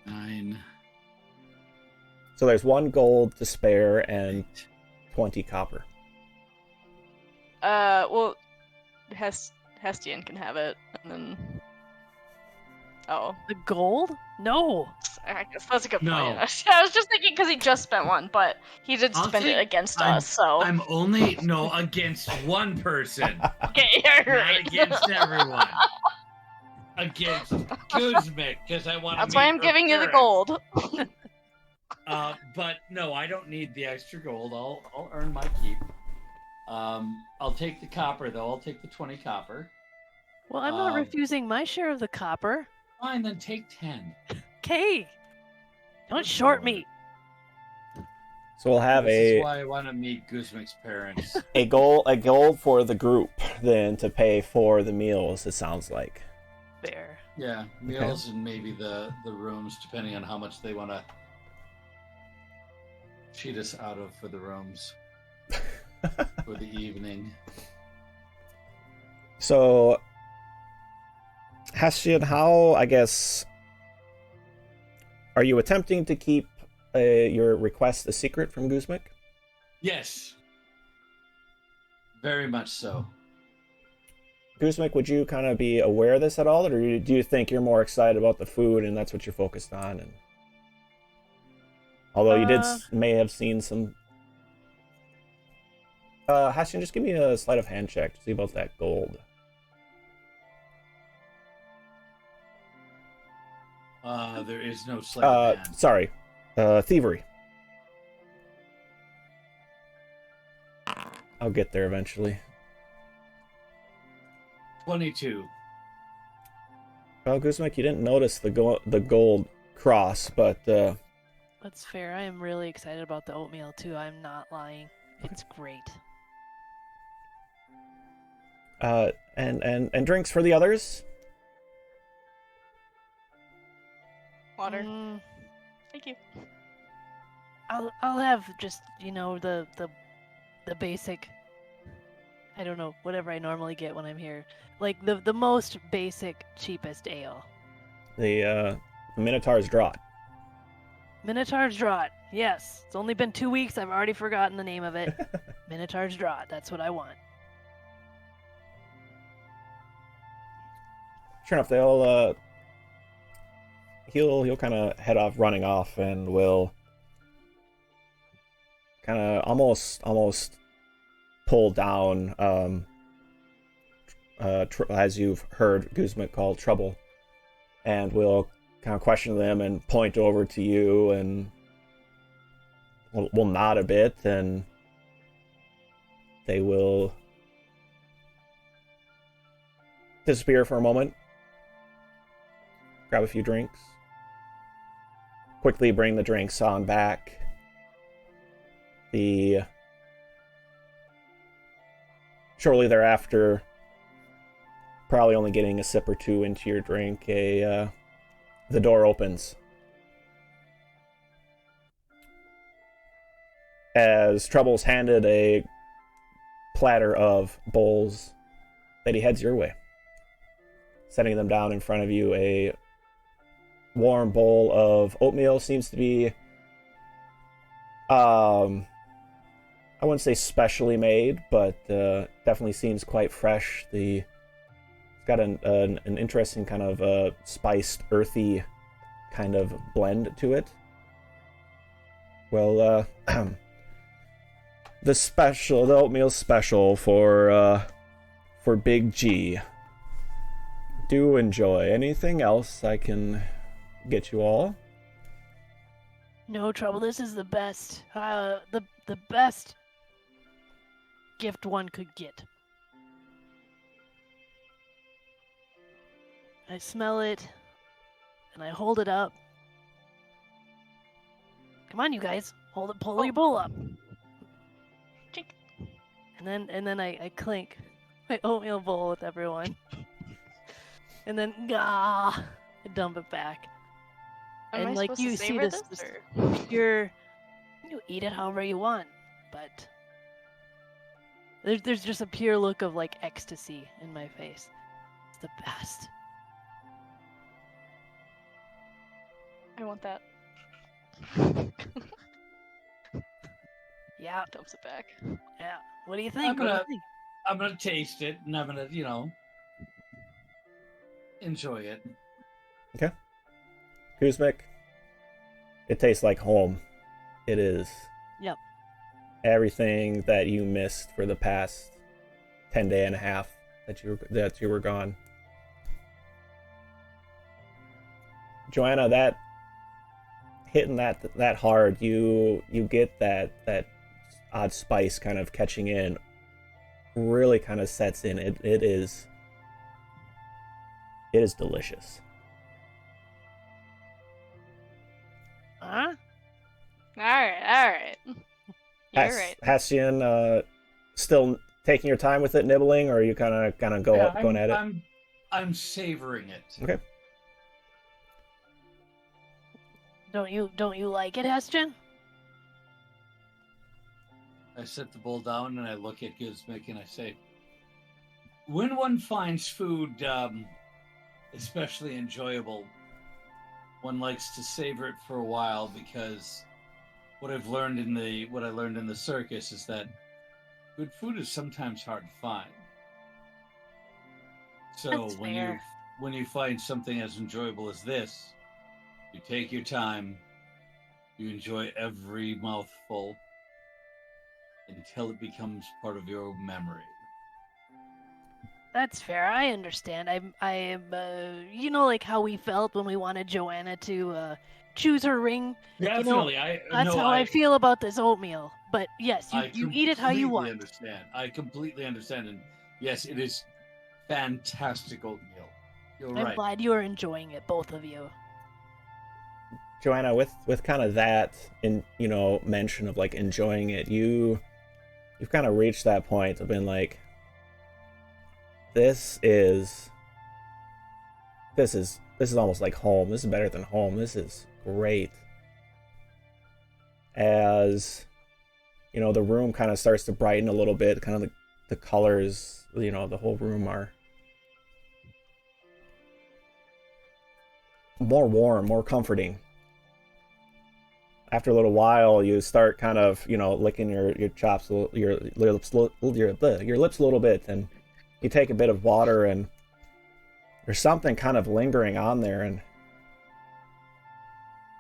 9. So there's 1 gold to spare and 20 copper. Well, Hestian can have it, and then. Oh, The gold? No. I guess that's a good No. point. I was just thinking because he just spent 1, but he did I'll spend it take- against I'm- us, so. I'm only against one person, Okay, you're not right. against everyone. Against Guzmik, because I want to. That's why I'm giving you the gold. But no, I don't need the extra gold. I'll earn my keep. I'll take the copper though. I'll take the 20 copper. Well, I'm not Um, refusing my share of the copper. Fine, then take 10. Okay. Don't short me. So we'll have This is why I want to meet Guzmik's parents. a gold for the group then to pay for the meals, it sounds like. Fair. Yeah, meals and maybe the rooms, depending on how much they want to cheat us out of for the rooms for the evening. So Hestian, how, I guess, are you attempting to keep your request a secret from Guzmik? Yes, very much so. Guzmik, would you kind of be aware of this at all, or do you think you're more excited about the food and that's what you're focused on? And although you may have seen some. Hestian, just give me a sleight of hand check to see about that gold. There is no sleight of hand. Sorry. Thievery. I'll get there eventually. 22. Well, Guzmak, you didn't notice the gold cross, but That's fair. I am really excited about the oatmeal too. I'm not lying. It's great. and drinks for the others. Water. Mm, Thank you. I'll have just the basic. I don't know, whatever I normally get when I'm here. Like the most basic, cheapest ale. The Minotaur's Draught. Minotaur's Draught. Yes. It's only been 2 weeks. I've already forgotten the name of it. Minotaur's Draught. That's what I want. Sure enough, they'll he'll kind of head off, running off, and will kind of almost pull down as you've heard Guzmak call Trouble, and will kind of question them and point over to you, and will nod a bit, and they will disappear for a moment, grab a few drinks, quickly bring the drinks on back. Shortly thereafter, probably only getting a sip or two into your drink, the door opens. As Trouble's handed a platter of bowls, that he heads your way, setting them down in front of you. A warm bowl of oatmeal seems to be, I wouldn't say specially made, but definitely seems quite fresh. It's got an interesting kind of spiced, earthy kind of blend to it. Well, the oatmeal special for Big G. Do enjoy. Anything else I can get you all? No trouble. This is the best. The best gift one could get. I smell it, and I hold it up. Come on, you guys, pull your bowl up. Chink. And then I clink my oatmeal bowl with everyone, and then I dump it back. Am And I like supposed you to see savor this or? pure, you eat it however you want, but there's just a pure look of like ecstasy in my face. It's the best. I want that. Yeah, Dumps it back. yeah. What do you think? What do you think? I'm gonna taste it, and I'm gonna, enjoy it. Okay. Kuzmik, it tastes like home. It is. Yep. Everything that you missed for the past 10 day and a half that you were gone. Joanna, that hitting that hard, you get that odd spice kind of catching in, really kind of sets in. It is delicious. Huh? All right. You're right. Hastian, still taking your time with it, nibbling, or are you kind of going at it? I'm savoring it. Okay. Don't you like it, Heston? I set the bowl down and I look at Gizmic and I say, when one finds food especially enjoyable, one likes to savor it for a while, because what I learned in the circus is that good food is sometimes hard to find. So That's fair. when you find something as enjoyable as this, you take your time, you enjoy every mouthful until it becomes part of your memory. That's fair. I understand. I'm, you know, like how we felt when we wanted Joanna to choose her ring. Definitely, That's how I feel about this oatmeal. But yes, I you eat it how you completely want. understand. I completely understand, and yes, it is fantastic oatmeal. You're I'm right. glad you are enjoying it, both of you. Joanna, with kind of that in mention of like enjoying it, you've kind of reached that point of being like, this is almost like home. This is better than home. This is great. As the room kind of starts to brighten a little bit, kind of the colors, the whole room are more warm, more comforting. After a little while, you start kind of, licking your chops, your lips a little bit, and you take a bit of water, and there's something kind of lingering on there, and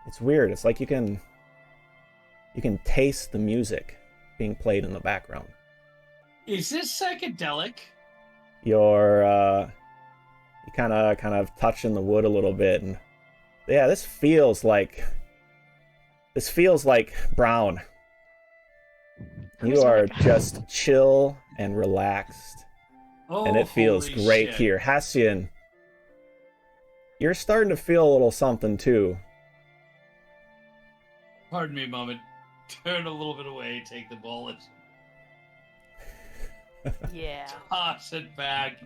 it's weird. It's like you can taste the music being played in the background. Is this psychedelic? You kind of touching the wood a little bit, and yeah, this feels like brown. You are just chill and relaxed, and it feels great here. Hassian, you're starting to feel a little something too. Pardon me a moment. Turn a little bit away, take the bullet. Yeah. Toss it back.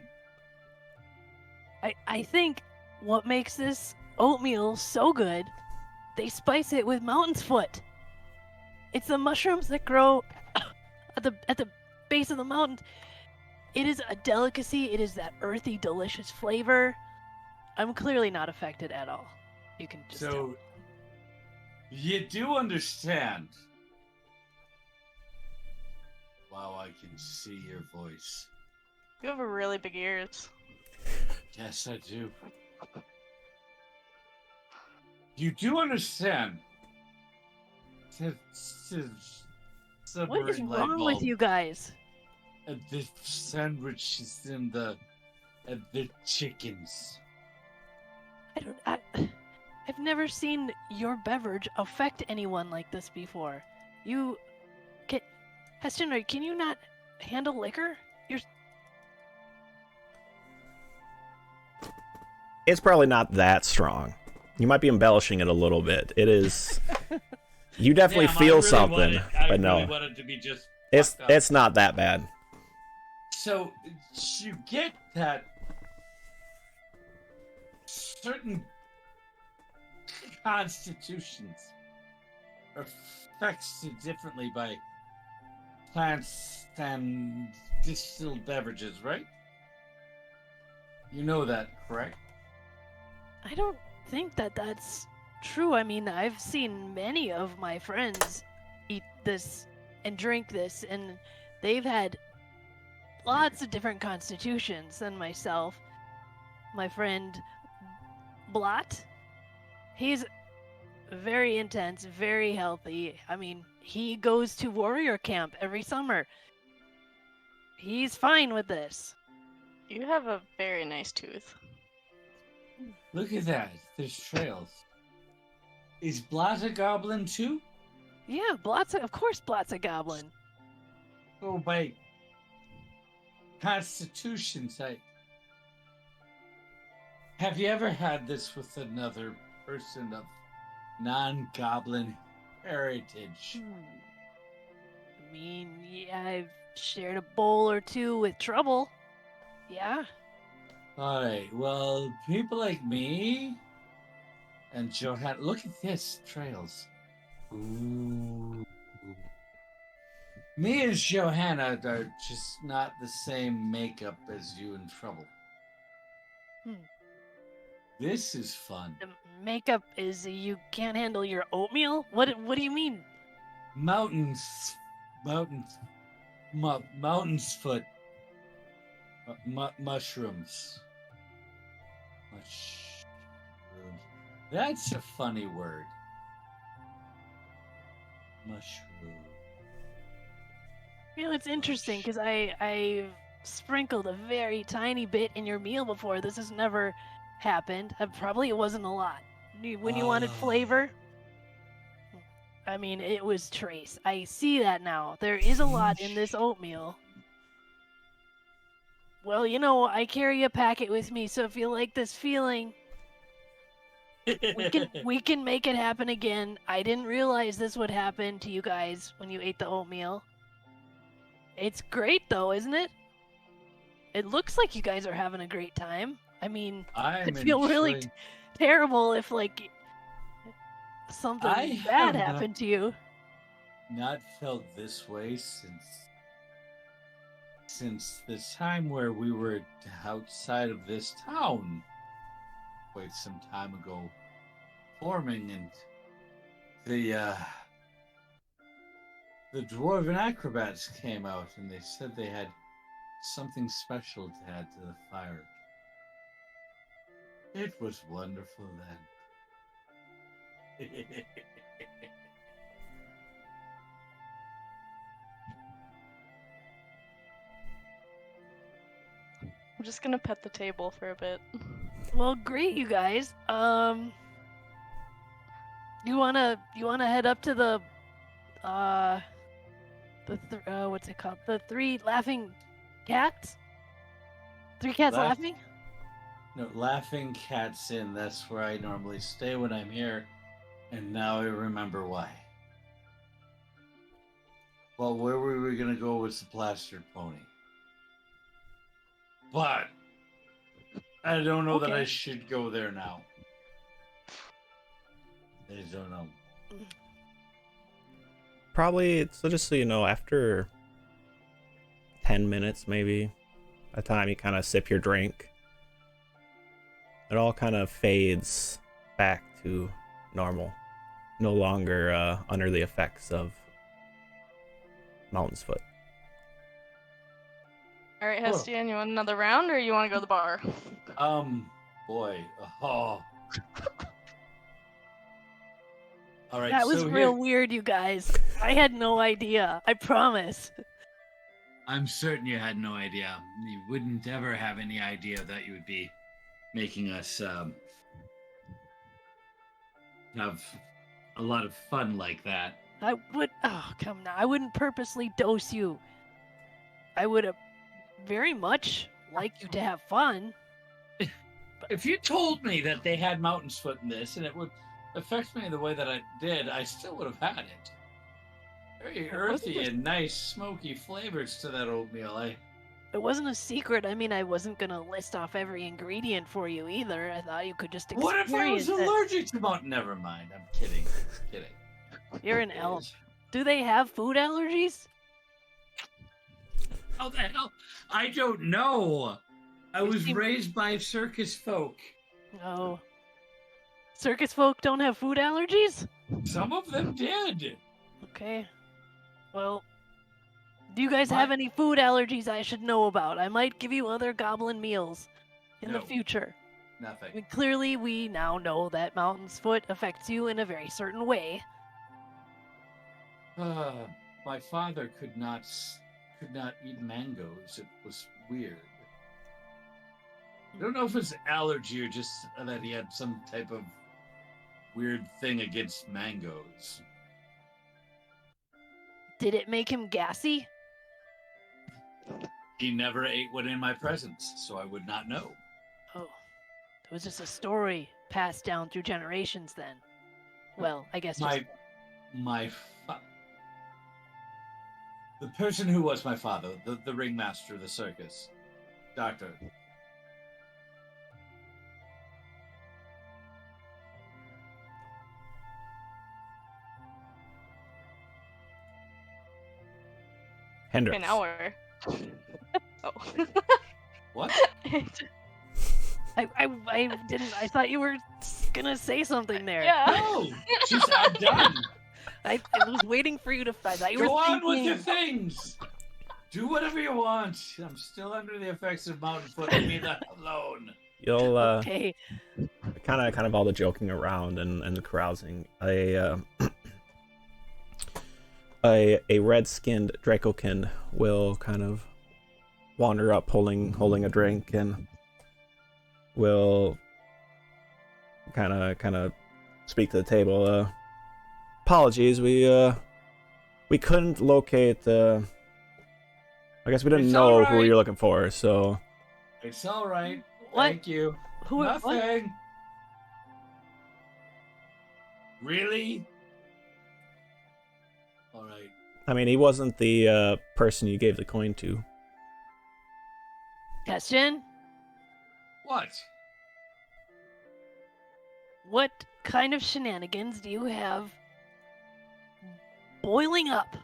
I think what makes this oatmeal so good, they spice it with mountain's foot. It's the mushrooms that grow at the base of the mountain. It is a delicacy. It is that earthy, delicious flavor. I'm clearly not affected at all. You can just tell. You do understand. Wow, I can see your voice. You have really big ears. Yes, I do. You do understand. What is wrong with you guys? The sandwiches and the chickens. I've never seen your beverage affect anyone like this before. Heston, can you not handle liquor? It's probably not that strong. You might be embellishing it a little bit. It is. You definitely feel something, but no. I wanted to be just. It's not that bad. So you get that certain constitutions are affected differently by plants and distilled beverages, right? You know that, correct? I don't think that's true. I mean, I've seen many of my friends eat this and drink this, and they've had lots of different constitutions than myself. My friend Blot, he's very intense, very healthy. I mean, he goes to warrior camp every summer. He's fine with this. You have a very nice tooth. Look at that. There's trails. Is Blot a goblin too? Yeah, of course Blot's a goblin. Oh, by constitution sake. Have you ever had this with another person of non-goblin heritage? I mean, yeah, I've shared a bowl or two with Trouble. Yeah. Alright, well, people like me and Johanna, look at this, trails. Ooh. Me and Johanna are just not the same makeup as you and Trouble. This is fun. The makeup is you can't handle your oatmeal? What do you mean? Mountain's foot. Mushrooms. That's a funny word. Mushroom. You know, it's interesting because I sprinkled a very tiny bit in your meal before. This has never happened. Probably it wasn't a lot. When you wanted flavor, I mean, it was trace. I see that now. There is a lot in this oatmeal. Well, you know, I carry a packet with me, so if you like this feeling, we can make it happen again. I didn't realize this would happen to you guys when you ate the oatmeal. It's great though, isn't it? It looks like you guys are having a great time. I mean, I'd feel really terrible if like something bad happened to you. Not felt this way since the time where we were outside of this town quite some time ago, forming, and the dwarven acrobats came out and they said they had something special to add to the fire. It was wonderful then. I'm just gonna pet the table for a bit. Well, great, you guys. You wanna head up to the what's it called? The three laughing cats? Three cats laughing? No, Laughing Cat's Inn. That's where I normally stay when I'm here, and now I remember why. Well, where we were gonna go was the Plastered Pony. But I don't know that I should go there now. I don't know. Probably, so just so you know, after 10 minutes maybe, by the time you kind of sip your drink, it all kind of fades back to normal. No longer under the effects of Mountain's Foot. All right, Hestian, you want another round, or you want to go to the bar? Boy, oh. All right, that was real weird, you guys. I had no idea. I promise. I'm certain you had no idea. You wouldn't ever have any idea that you would be making us have a lot of fun like that. I would. Oh, come now. I wouldn't purposely dose you. I would have very much like you to have fun. If you told me that they had Mountain's Foot in this and it would affect me the way that I did, I still would have had it. Very earthy and nice, smoky flavors to that oatmeal. It wasn't a secret. I mean, I wasn't gonna list off every ingredient for you either. I thought you could just experience it. What if I was allergic to mountain? Never mind. I'm kidding. You're an elf. Do they have food allergies? How the hell? I don't know. I was raised by circus folk. Oh. Circus folk don't have food allergies? Some of them did. Okay. Well, do you guys have any food allergies I should know about? I might give you other goblin meals in the future. Nothing. I mean, clearly, we now know that Mountain's Foot affects you in a very certain way. My father could not eat mangoes. It was weird. I don't know if it's allergy or just that he had some type of weird thing against mangoes. Did it make him gassy? He never ate one in my presence, so I would not know. Oh, it was just a story passed down through generations then. Well, I guess the person who was my father, the ringmaster of the circus, Doctor. Hendrix. An hour. Oh. What? I didn't. I thought you were gonna say something there. Yeah. No, I'm done. I was waiting for you to find that. Go on with your things. Do whatever you want. I'm still under the effects of Mountain Foot. Leave me alone. You'll okay. kind of all the joking around and the carousing. A red-skinned Dracokin will kind of wander up holding a drink, and will kind of speak to the table. Apologies, we couldn't locate the. I guess we didn't It's know all who right. you're looking for, so. It's all right. What? Thank you. Who? What? Nothing. Really? All right. I mean, he wasn't the person you gave the coin to. Question? What? What kind of shenanigans do you have boiling up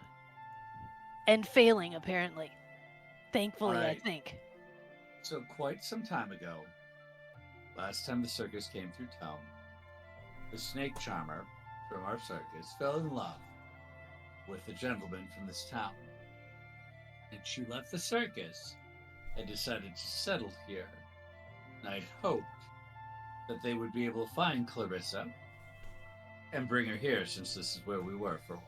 and failing, apparently? Thankfully, I Alright. think. So quite some time ago, last time the circus came through town, the snake charmer from our circus fell in love with a gentleman from this town. And she left the circus and decided to settle here. And I hoped that they would be able to find Clarissa and bring her here, since this is where we were for a while.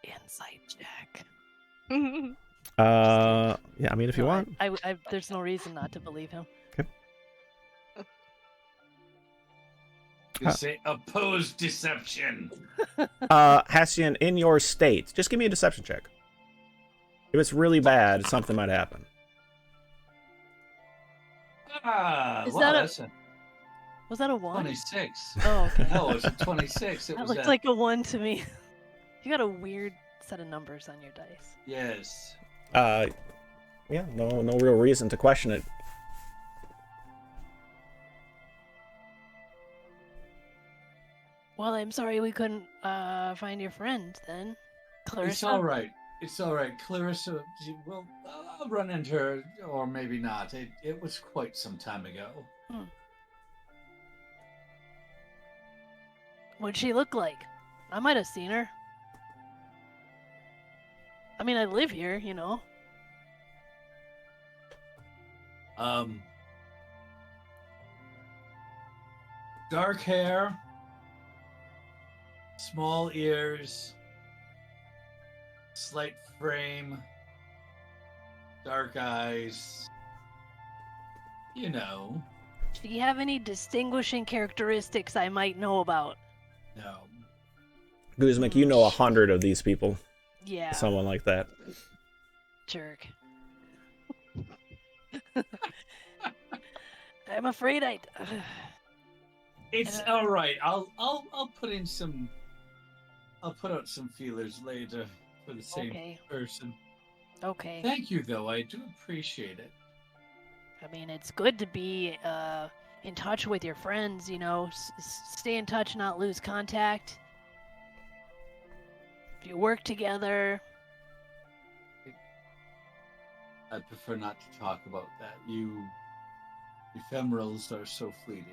Insight check. Yeah, I mean, if you No, want. there's no reason not to believe him. You say opposed deception. Hastian, in your state, just give me a deception check. If it's really bad, something might happen. Ah, Is well, that a- that's a Was that a 1? 26. Oh, okay. No, it was a 26. It That was looked like a 1 to me. You got a weird set of numbers on your dice. Yes. Yeah, no real reason to question it. Well, I'm sorry we couldn't find your friend then. Clarissa? It's all right. It's all right. Clarissa, well, I'll run into her, or maybe not. It was quite some time ago. What'd she look like? I might have seen her. I mean, I live here, you know. Dark hair, small ears, slight frame, dark eyes. You know, Do you have any distinguishing characteristics I might know about? no. Guzmak, you know 100 of these people. Yeah, Someone like that. jerk. I'm afraid It's all right. I'll put in some. I'll put out some feelers later for the same Okay. person. Okay. Thank you, though. I do appreciate it. I mean, it's good to be in touch with your friends, you know. Stay in touch, not lose contact. If you work together. I prefer not to talk about that. You ephemerals are so fleeting.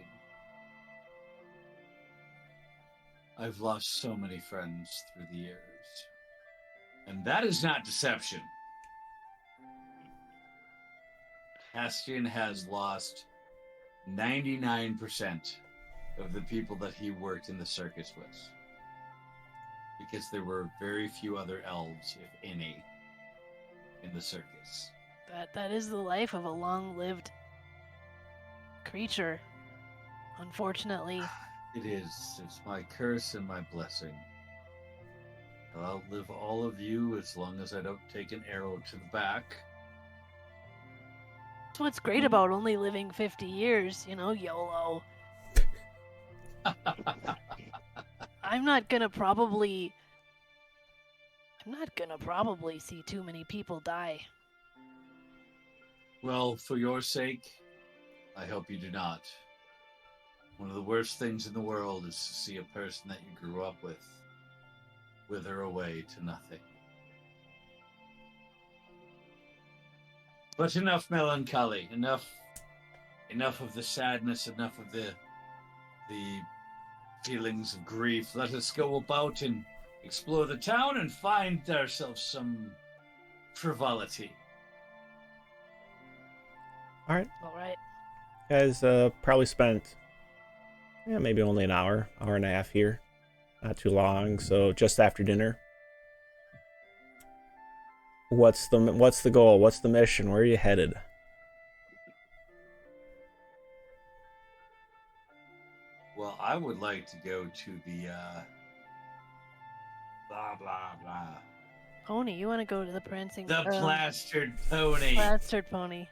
I've lost so many friends through the years. And that is not deception. Hastian has lost 99% of the people that he worked in the circus with. Because there were very few other elves, if any, in the circus. That is the life of a long-lived creature. Unfortunately. It is. It's my curse and my blessing. I'll outlive all of you as long as I don't take an arrow to the back. That's what's great about only living 50 years, you know, YOLO. I'm not gonna probably see too many people die. Well, for your sake, I hope you do not. One of the worst things in the world is to see a person that you grew up with wither away to nothing. But enough melancholy, enough of the sadness, enough of the feelings of grief. Let us go about and explore the town and find ourselves some frivolity. All right. All right. Guys probably spent maybe only an hour and a half here. Not too long, so just after dinner. What's the goal? What's the mission? Where are you headed? Well, I would like to go to the blah blah blah. Pony, you want to go to the prancing? The plastered pony. Plastered pony.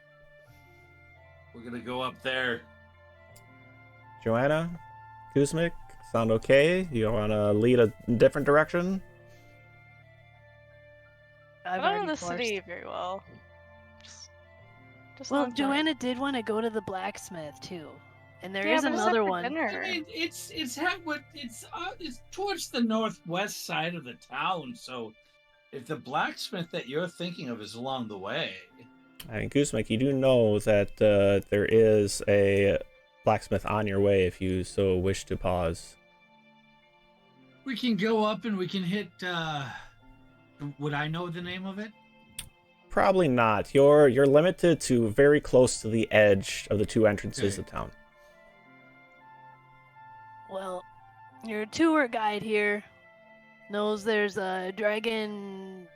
We're gonna go up there. Joanna, Kuzmik, sound okay? You want to lead a different direction? I don't know the city very well. Just Well, not Joanna did want to go to the blacksmith too, and there Yeah, is but it's another after one. dinner. I mean, it's towards the northwest side of the town. So, if the blacksmith that you're thinking of is along the way, I mean, Kuzmik, you do know that there is a blacksmith on your way if you so wish to pause. we can go up and we can hit. Would I know the name of it? Probably not. You're limited to very close to the edge of the two entrances Okay. of town. Well, your tour guide here knows there's a dragon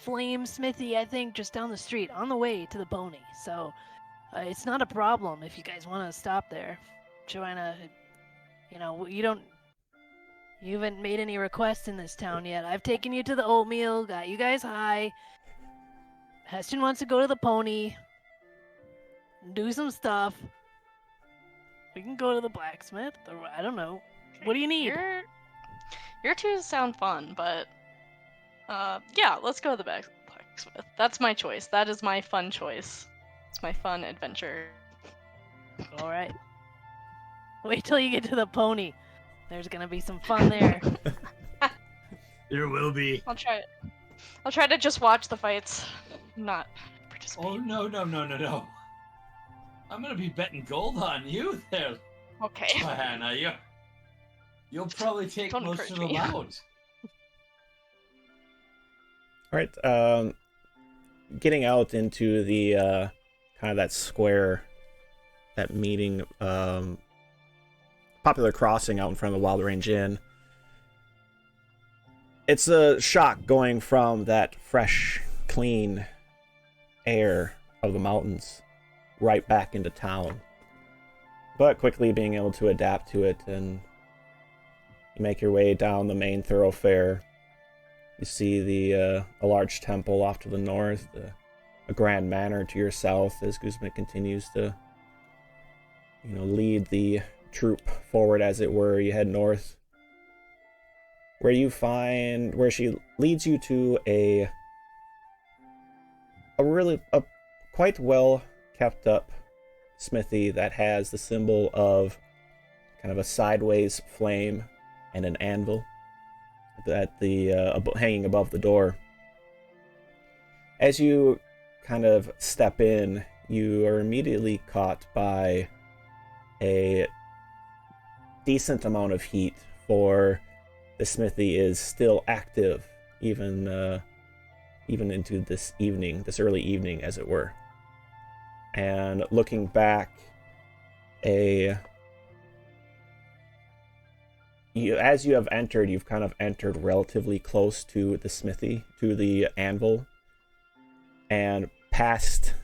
flame smithy, I think, just down the street on the way to the pony. So it's not a problem if you guys want to stop there. Joanna, you haven't made any requests in this town yet. I've taken you to the oatmeal, got you guys high. Heston wants to go to the pony, do some stuff. We can go to the blacksmith, or I don't know. What do you need? Your two sound fun, but yeah, let's go to the blacksmith. That's my choice. That is my fun choice. It's my fun adventure. All right. Wait till you get to the pony. There's gonna be some fun there. There will be. I'll try it. I'll try to just watch the fights, not participate. Oh no! I'm gonna be betting gold on you there, Okay. Johanna. You'll probably take Don't most of encourage them me. out. All right. Getting out into the kind of that square, that meeting, popular crossing out in front of the Wild Range Inn. It's a shock going from that fresh, clean air of the mountains right back into town, but quickly being able to adapt to it, and you make your way down the main thoroughfare. You see a large temple off to the north, a grand manor to your south as Guzman continues to lead the troop forward, as it were. You head north, where she leads you to a quite well kept up smithy that has the symbol of kind of a sideways flame and an anvil at the hanging above the door. As you kind of step in, you are immediately caught by a decent amount of heat, for the smithy is still active even into this early evening, as it were. And looking back, as you have entered, you've kind of entered relatively close to the smithy, to the anvil, and past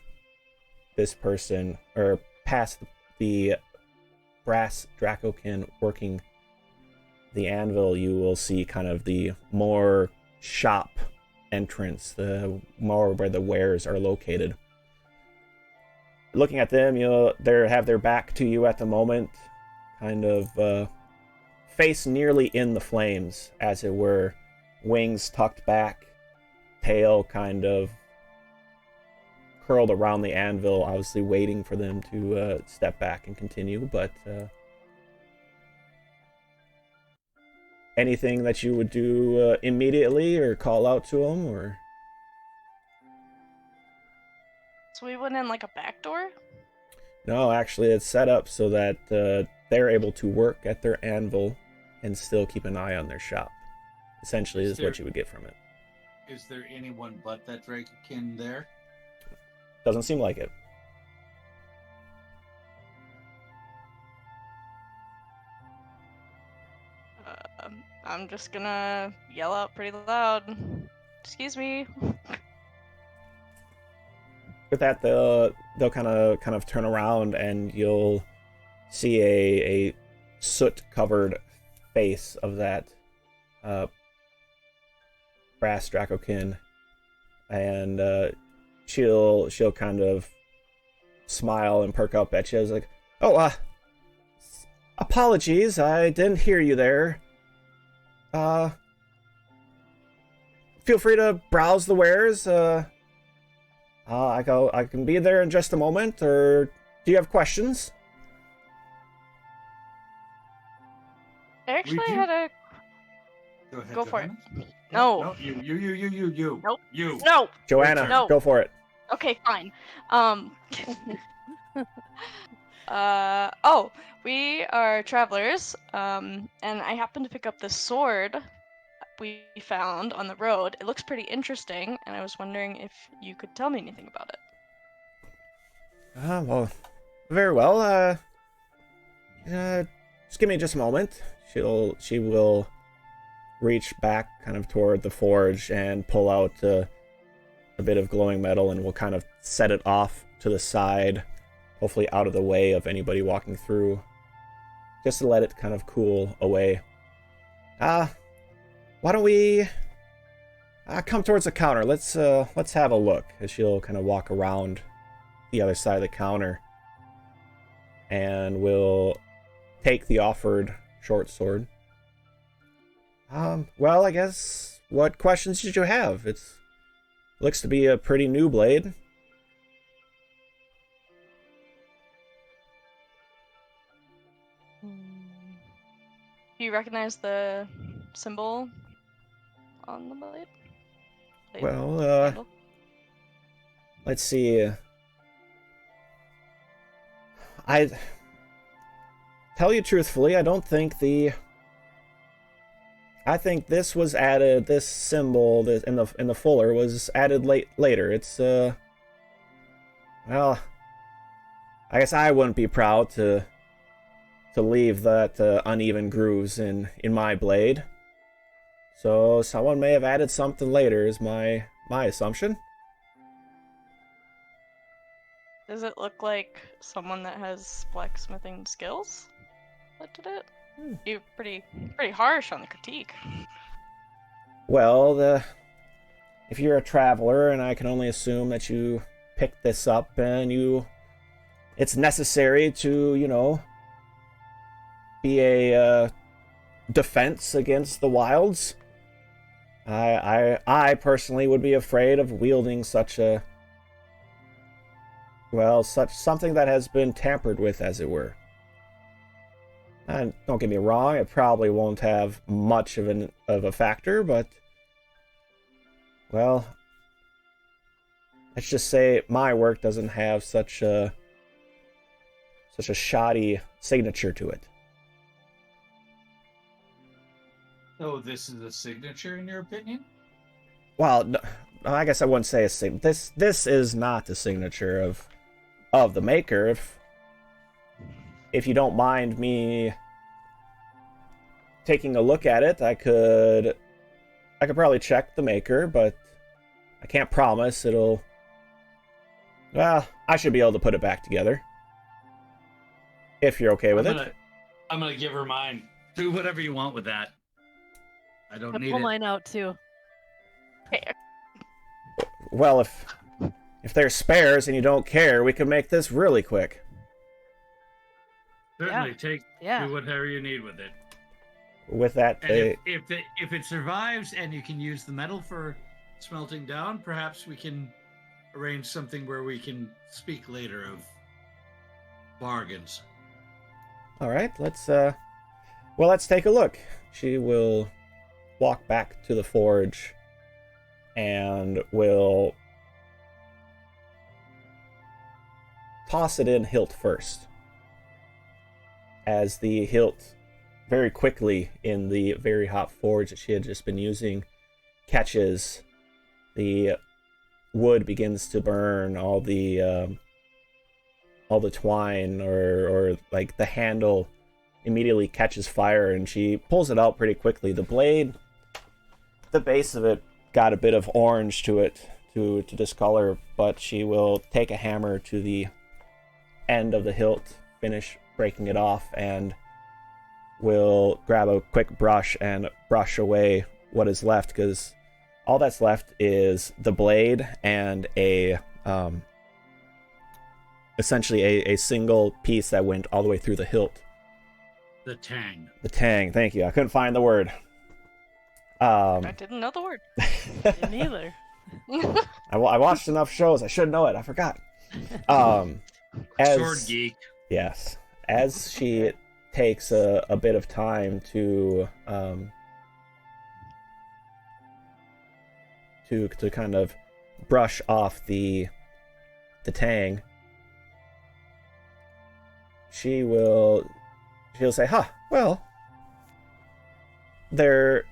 this person, or past the brass Dracokin working the anvil, you will see kind of the more shop entrance, the more where the wares are located. Looking at them, they have their back to you at the moment, kind of face nearly in the flames, as it were, wings tucked back, tail kind of curled around the anvil, obviously waiting for them to step back and continue. But anything that you would do immediately, or call out to them, or? So we went in like a back door? No, actually it's set up so that they're able to work at their anvil and still keep an eye on their shop. Essentially is what you would get from it. Is there anyone but that Drakekin there? Doesn't seem like it. I'm just gonna yell out pretty loud. excuse me. With that, they'll kind of turn around, and you'll see a soot-covered face of that brass Dracokin, and she'll kind of smile and perk up at you. It's like, oh, apologies, I didn't hear you there. Feel free to browse the wares. I can be there in just a moment, or do you have questions? I actually do- had a. Go ahead. Go for it. Johanna. No. No, you. Nope. You. No. Joanna, No. go for it. Okay, fine. Oh, we are travelers. And I happened to pick up this sword we found on the road. It looks pretty interesting, and I was wondering if you could tell me anything about it. Well, very well. Just give me just a moment. She will reach back kind of toward the forge and pull out a bit of glowing metal, and will kind of set it off to the side, hopefully out of the way of anybody walking through, just to let it kind of cool away. Why don't we come towards the counter? Let's have a look. As she'll kind of walk around the other side of the counter, and will take the offered short sword. Well, I guess, what questions did you have? It looks to be a pretty new blade. Do you recognize the symbol on the blade? Well, handle? let's see. I tell you truthfully, I don't think I think this was added. This symbol in the fuller was added later. It's well, I guess I wouldn't be proud to leave that uneven grooves in my blade. So someone may have added something later, is my assumption. Does it look like someone that has blacksmithing skills that did it? You're pretty harsh on the critique. Well, if you're a traveler, and I can only assume that you picked this up and it's necessary to, be a defense against the wilds. I personally would be afraid of wielding such something that has been tampered with, as it were. And don't get me wrong, it probably won't have much of a factor, but, well, let's just say my work doesn't have such a shoddy signature to it. So this is a signature, in your opinion? Well, no, I guess I wouldn't say a signature. This is not the signature of the maker. If you don't mind me taking a look at it, I could probably check the maker, but I can't promise it'll. Well, I should be able to put it back together. If you're okay with it. I'm gonna give her mine. Do whatever you want with that. I don't I need pull it. mine out too. Well, if there's spares and you don't care, we can make this really quick. Certainly, Yeah. do whatever you need with it. With that, And if it survives and you can use the metal for smelting down, perhaps we can arrange something where we can speak later of bargains. all right, let's take a look. She will walk back to the forge and will toss it in hilt first, as the hilt very quickly in the very hot forge that she had just been using catches. The wood begins to burn, all the twine or like the handle immediately catches fire, and she pulls it out pretty quickly. The blade, the base of it got a bit of orange to it to discolor, but she will take a hammer to the end of the hilt, finish breaking it off, and will grab a quick brush and brush away what is left, because all that's left is the blade and a essentially a single piece that went all the way through the hilt. The tang. The tang, thank you. I couldn't find the word. I didn't know the word. Didn't either. I watched enough shows. I should know it. I forgot. Sword geek. Yes. As she takes a bit of time to kind of brush off the tang, she'll say, well, there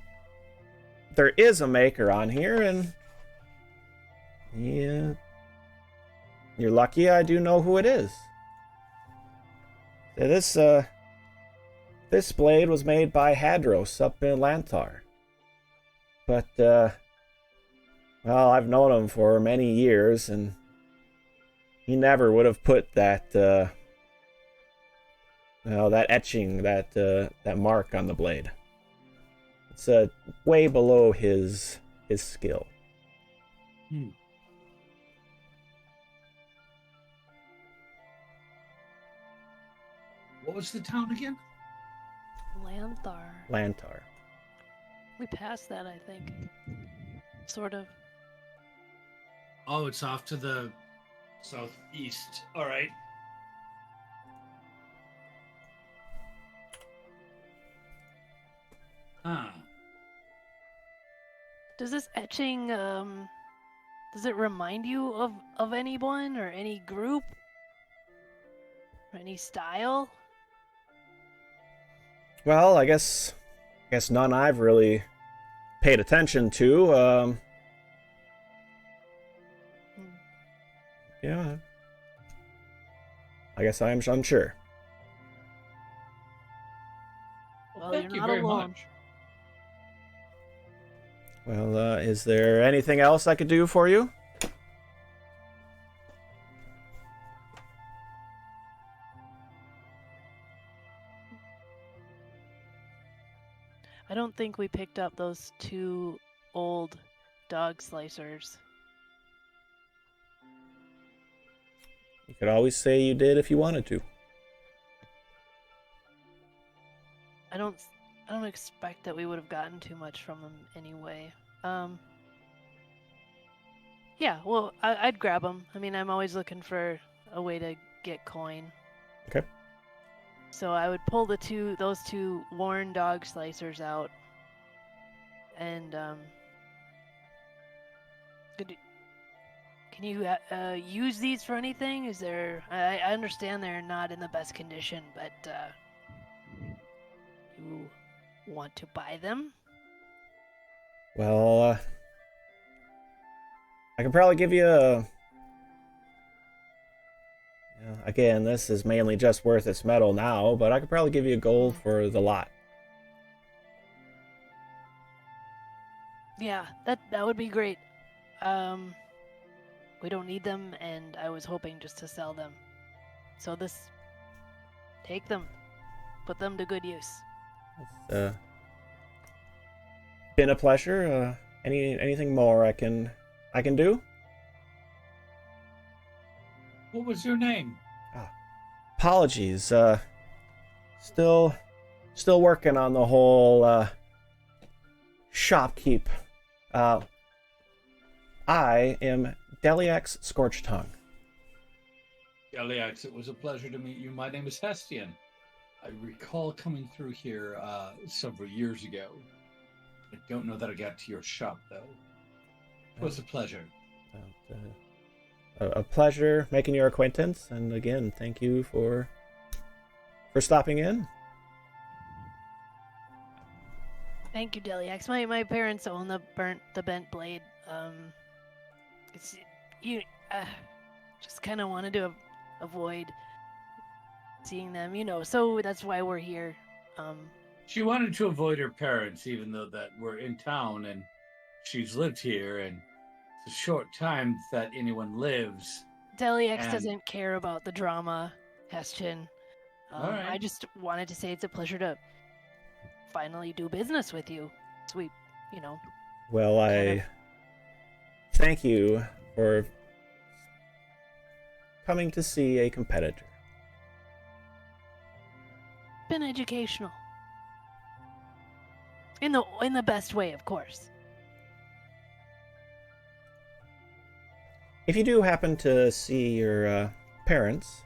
is a maker on here, and yeah, you're lucky I do know who it is. This blade was made by Hadros up in Lantar. But, well, I've known him for many years, and he never would have put that, that etching, that mark on the blade. It's way below his skill. What was the town again? Lantar. We passed that, I think. Sort of. Oh, it's off to the southeast. All right. Does this etching, does it remind you of anyone or any group? Or any style? Well, I guess none I've really paid attention to. Yeah. I guess I'm unsure. Well, Thank you're you not very alone. much. Well, is there anything else I could do for you? I don't think we picked up those 2 old dog slicers. You could always say you did if you wanted to. I don't expect that we would have gotten too much from them anyway. Yeah, well, I'd grab them. I mean, I'm always looking for a way to get coin. Okay. So I would pull those two worn dog slicers out, and can you use these for anything? Is there? I understand they're not in the best condition, but you want to buy them? Well, I can probably give you a... Again, this is mainly just worth its metal now, but I could probably give you a gold for the lot. Yeah, that would be great. We don't need them, and I was hoping just to sell them. So take them, put them to good use. It's been a pleasure. Anything more I can do? What was your name? Apologies. Still working on the whole shopkeep. I am Deliax Scorched Tongue. Deliax, it was a pleasure to meet you. My name is Hestian. I recall coming through here several years ago. I don't know that I got to your shop, though. It was a pleasure. A pleasure making your acquaintance, and again, thank you for stopping in. Thank you, Deliax. My parents own the bent blade. Just kind of wanted to avoid seeing them, so that's why we're here. She wanted to avoid her parents, even though that we're in town, and she's lived here, and it's a short time that anyone lives. Deliex And- doesn't care about the drama, Hestian. All right. I just wanted to say it's a pleasure to finally do business with you. So we, Well, Kind I thank you for coming to see a competitor. been educational. In the best way, of course. If you do happen to see your parents,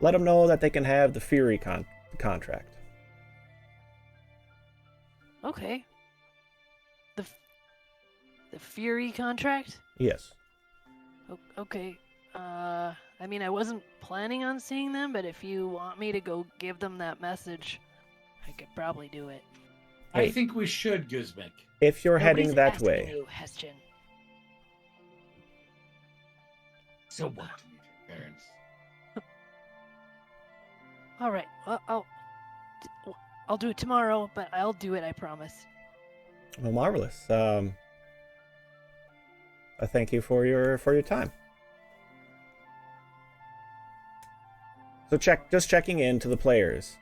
let them know that they can have the Fury contract. Okay. The Fury contract? Yes. Okay. I mean, I wasn't planning on seeing them, but if you want me to go give them that message, I could probably do it. Hey. I think we should, Guzmik. If you're Nobody's heading that asking way. you, Hestian. So what to meet your parents? All right. Well, I'll do it tomorrow, but I'll do it. I promise. Well, marvelous. I thank you for your time. So just checking in to the players.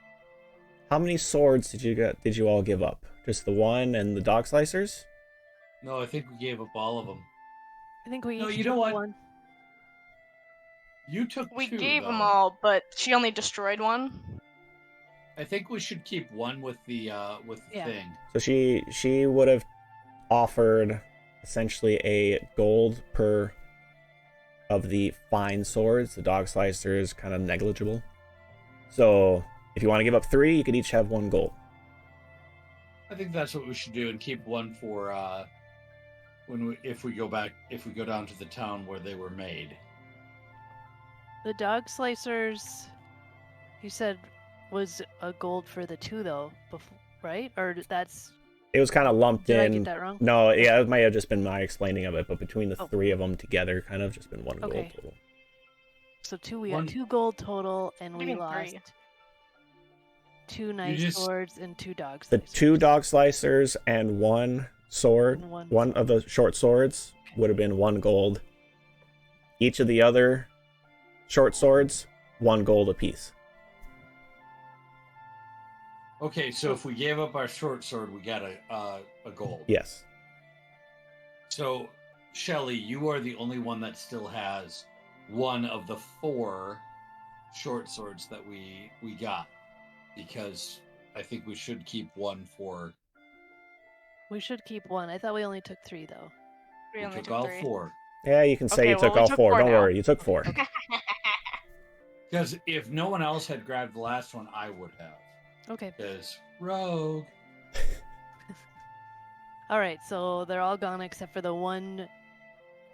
How many swords did you all give up? Just the one and the dog slicers? No, I think we gave up all of them. I think we No, each you know took what? one. You took We two, gave them though. all, but she only destroyed one. I think we should keep one with the Yeah. thing. So she would have offered essentially a gold per of the fine swords. The dog slicer is kind of negligible. So if you want to give up 3, you could each have 1 gold. I think that's what we should do, and keep one for if we go down to the town where they were made. The dog slicers, you said, was a gold for the 2, though, right? Or that's... It was kind of lumped Did I in. get that wrong? No, yeah, it might have just been my explaining of it, but between the Oh. 3 of them together, kind of just been 1 gold Okay. total. So we One- got 2 gold total, and we Even lost 3. 2 nice just- swords and 2 dog The slicers. 2 dog slicers and 1 sword, And one one of the short swords would have been 1 gold. Each of the other short swords, 1 gold apiece. Okay, so if we gave up our short sword, we got a gold. Yes. So, Shelly, you are the only one that still has one of the 4 short swords that we got, because I think we should keep one for. We should keep 1. I thought we only took 3, though. We We only took took all 3. 4. Yeah, you can say Okay, you well, took we all took 4. 4 Don't now. worry, you took 4. Because if no one else had grabbed the last one, I would have. Okay. Because rogue. All right, so they're all gone except for the 1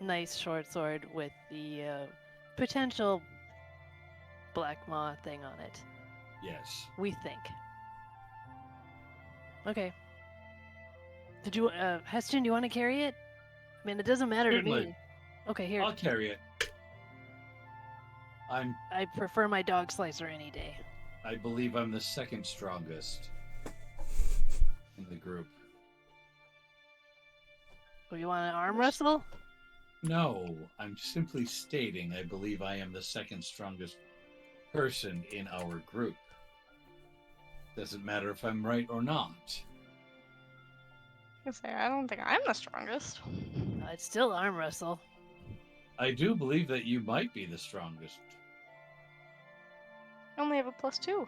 nice short sword with the potential black maw thing on it. Yes. We think. Okay. Did you, Heston, do you want to carry it? I mean, it doesn't matter to Certainly. me. Okay, here. I'll carry it. I prefer my dog slicer any day. I believe I'm the second strongest in the group. Oh, you want to arm wrestle? No, I'm simply stating I believe I am the second strongest person in our group. Doesn't matter if I'm right or not. I don't think I'm the strongest. I'd still arm wrestle. I do believe that you might be the strongest. I only have a +2.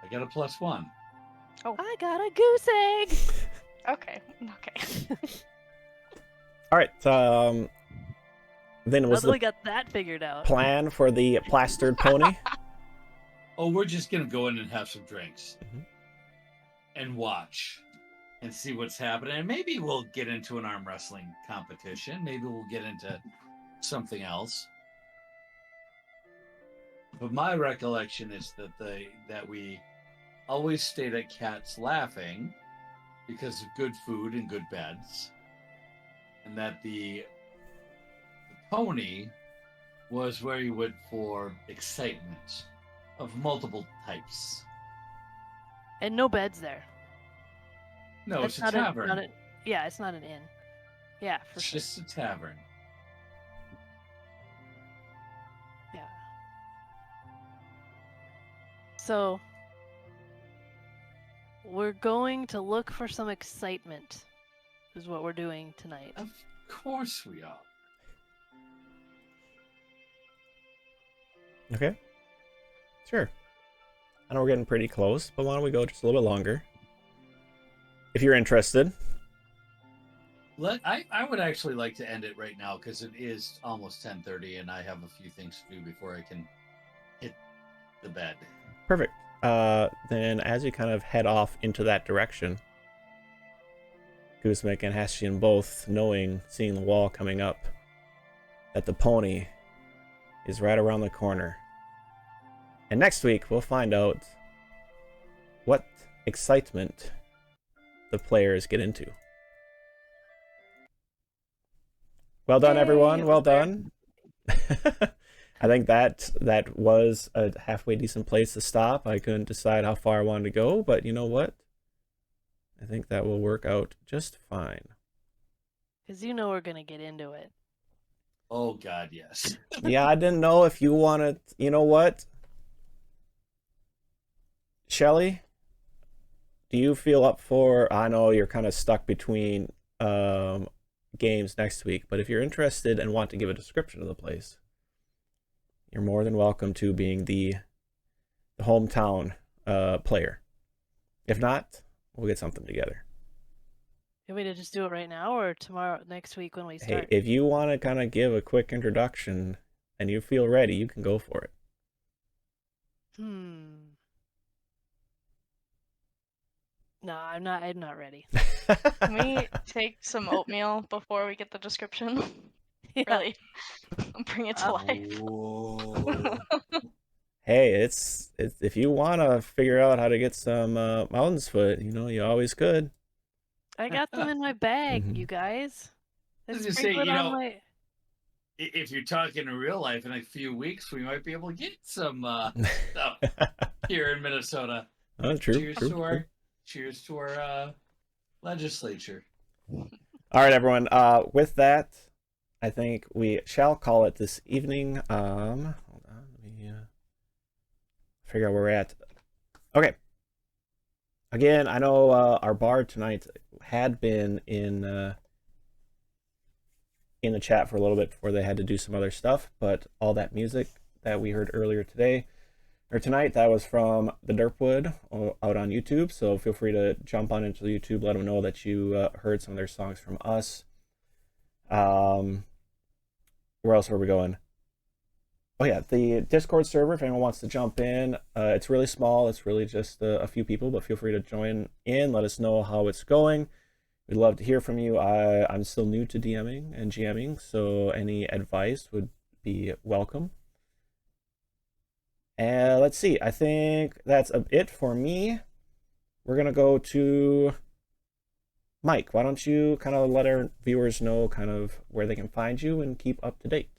I got a +1. I got a goose egg! Okay. All right. Then was Until we the got that figured out. plan for the plastered pony? Oh, we're just gonna go in and have some drinks. Mhm. And watch. And see what's happening. And maybe we'll get into an arm wrestling competition. Maybe we'll get into something else. But my recollection is that we always stayed at Cat's Laughing because of good food and good beds. And that the pony was where you went for excitement of multiple types. And no beds there. No, it's a not tavern. yeah, it's not an inn. Yeah, for It's sure. just a tavern. Yeah. So we're going to look for some excitement, is what we're doing tonight. Of course we are. Okay. Sure. I know we're getting pretty close, but why don't we go just a little bit longer? If you're interested. I would actually like to end it right now because it is almost 10:30 and I have a few things to do before I can hit the bed. Perfect. Then as you kind of head off into that direction, Guzmek and Hastian both seeing the wall coming up, that the pony is right around the corner. And next week, we'll find out what excitement the players get into. Well done, Yay, everyone. it Well was there. done. I think that was a halfway decent place to stop. I couldn't decide how far I wanted to go, but you know what? I think that will work out just fine. Because you know we're going to get into it. Oh God, yes. Yeah, I didn't know if you wanted. You know what, Shelly? Do you feel up for? I know you're kind of stuck between games next week, but if you're interested and want to give a description of the place, you're more than welcome to being the hometown player. If not, we'll get something together. You want me to just do it right now or tomorrow, next week when we start? Hey, if you want to kind of give a quick introduction and you feel ready, you can go for it. No, I'm not ready. Can we take some oatmeal before we get the description? Yeah. Really, bring it to life. Whoa. Hey, it's if you want to figure out how to get some mountain's foot, you always could. I got them in my bag, Mhm. you guys. I was It's gonna say, sprinkled on my... if you're talking in real life in a few weeks, we might be able to get some stuff here in Minnesota. Oh, true. Cheers to our legislature. All right, everyone. With that, I think we shall call it this evening. Hold on, let me figure out where we're at. Okay. Again, I know our bard tonight had been in the chat for a little bit before they had to do some other stuff, but all that music that we heard earlier tonight, that was from the Derpwood out on YouTube. So feel free to jump on into YouTube, let them know that you heard some of their songs from us. Where else were we going? Oh yeah, the Discord server, if anyone wants to jump in, it's really small. It's really just a few people, but feel free to join in. Let us know how it's going. We'd love to hear from you. I'm still new to DMing and GMing, so any advice would be welcome. And let's see, I think that's it for me. We're going to go to Mike. Why don't you kind of let our viewers know kind of where they can find you and keep up to date?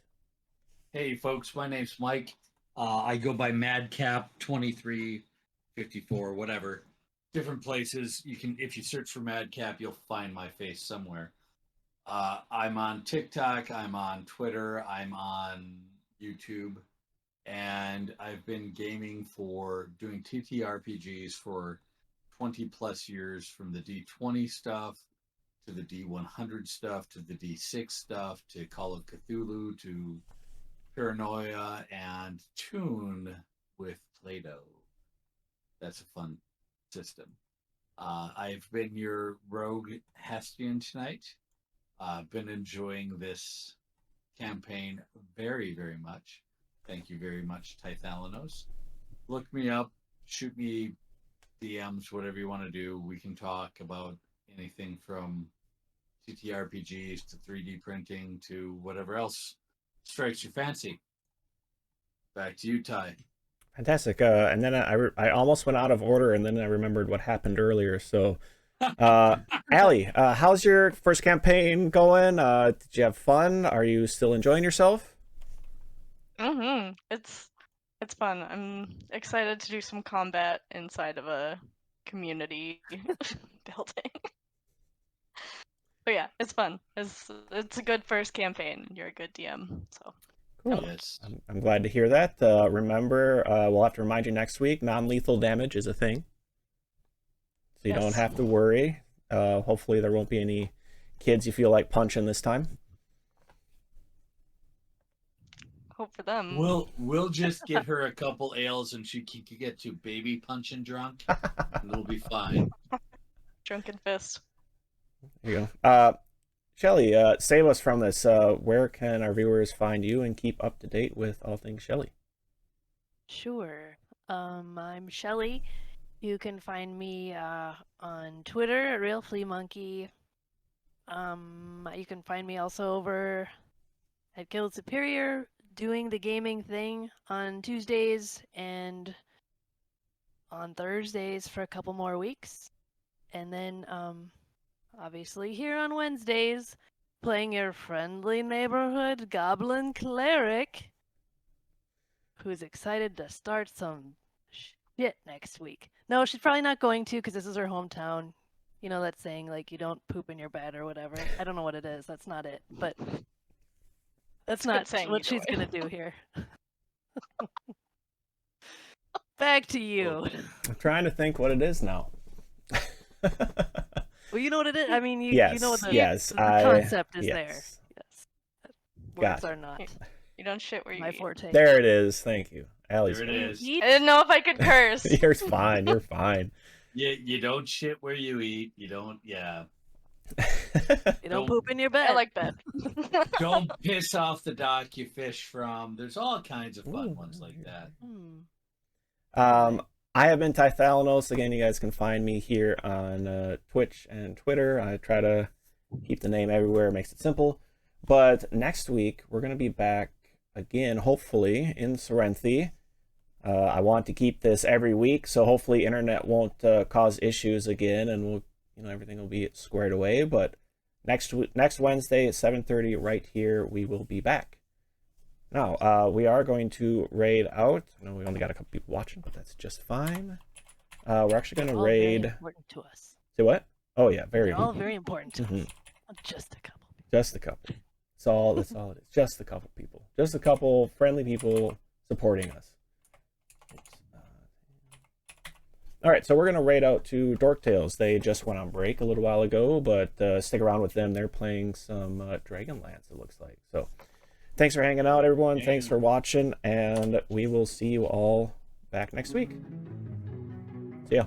Hey, folks, my name's Mike. I go by Madcap 2354, whatever. Different places. You can, if you search for Madcap, you'll find my face somewhere. I'm on TikTok. I'm on Twitter. I'm on YouTube. And I've been gaming doing TTRPGs for 20 plus years, from the D20 stuff to the D100 stuff to the D6 stuff to Call of Cthulhu to Paranoia and Tune with Play-Doh. That's a fun system. I've been your rogue Hastian tonight. Been enjoying this campaign very, very much. Thank you very much, Tithalanos. Look me up, shoot me DMs, whatever you want to do. We can talk about anything from TTRPGs to 3D printing to whatever else strikes your fancy. Back to you, Ty. Fantastic. And then I almost went out of order, and then I remembered what happened earlier. So, Allie, how's your first campaign going? Did you have fun? Are you still enjoying yourself? It's fun. I'm excited to do some combat inside of a community building. But yeah, it's fun. It's a good first campaign. You're a good DM. So Cool. Yes. I'm glad to hear that. Remember, we'll have to remind you next week, non-lethal damage is a thing. So you don't Yes. have to worry. Hopefully there won't be any kids you feel like punching this time. hope for them. We'll just get her a couple ales and she can get to baby punching drunk, and it'll be fine. Drunken fist. There you go. Shelly, save us from this. Where can our viewers find you and keep up to date with all things Shelly? Sure. I'm Shelly. You can find me on Twitter at RealFleaMonkey. You can find me also over at Guild Superior doing the gaming thing on Tuesdays and on Thursdays for a couple more weeks. And then obviously here on Wednesdays playing your friendly neighborhood goblin cleric who's excited to start some shit next week. No, she's probably not going to because this is her hometown. You know that saying, like, you don't poop in your bed or whatever. I don't know what it is. That's not it. But that's It's a good not saying what either she's way. going to do here. Back to you. I'm trying to think what it is now. Well, you know what it is? I mean, you Yes, know what the, yes, the concept is yes. there. Yes. Words Gotcha. are not You don't shit where you my eat. forte. There it is. Thank you. Allie's There it got is. I didn't know if I could curse. You're fine. You're fine. You don't shit where you eat. You don't. Yeah. You don't poop in your bed. I like that. Don't piss off the dock you fish from. There's all kinds of fun Ooh. ones like that. I have been Tythalanos. Again, you guys can find me here on Twitch and Twitter. I try to keep the name everywhere, makes it simple. But next week, we're going to be back again, hopefully, in Cyrenthe. I want to keep this every week, so hopefully internet won't cause issues again, and we'll, everything will be squared away. But next Wednesday at 7:30, right here, we will be back. Now, we are going to raid out. I know we only got a couple people watching, but that's just fine. We're actually going to All very raid. important to us. Say what? Oh yeah, very. They're all very important to us. Mhm. Not just a couple. Just a couple. That's all it is. Just a couple people. Just a couple friendly people supporting us. All right, so we're going to raid out to Dork Tales. They just went on break a little while ago, but stick around with them. They're playing some Dragonlance, it looks like. So thanks for hanging out, everyone. Thanks for watching, and we will see you all back next week. See ya.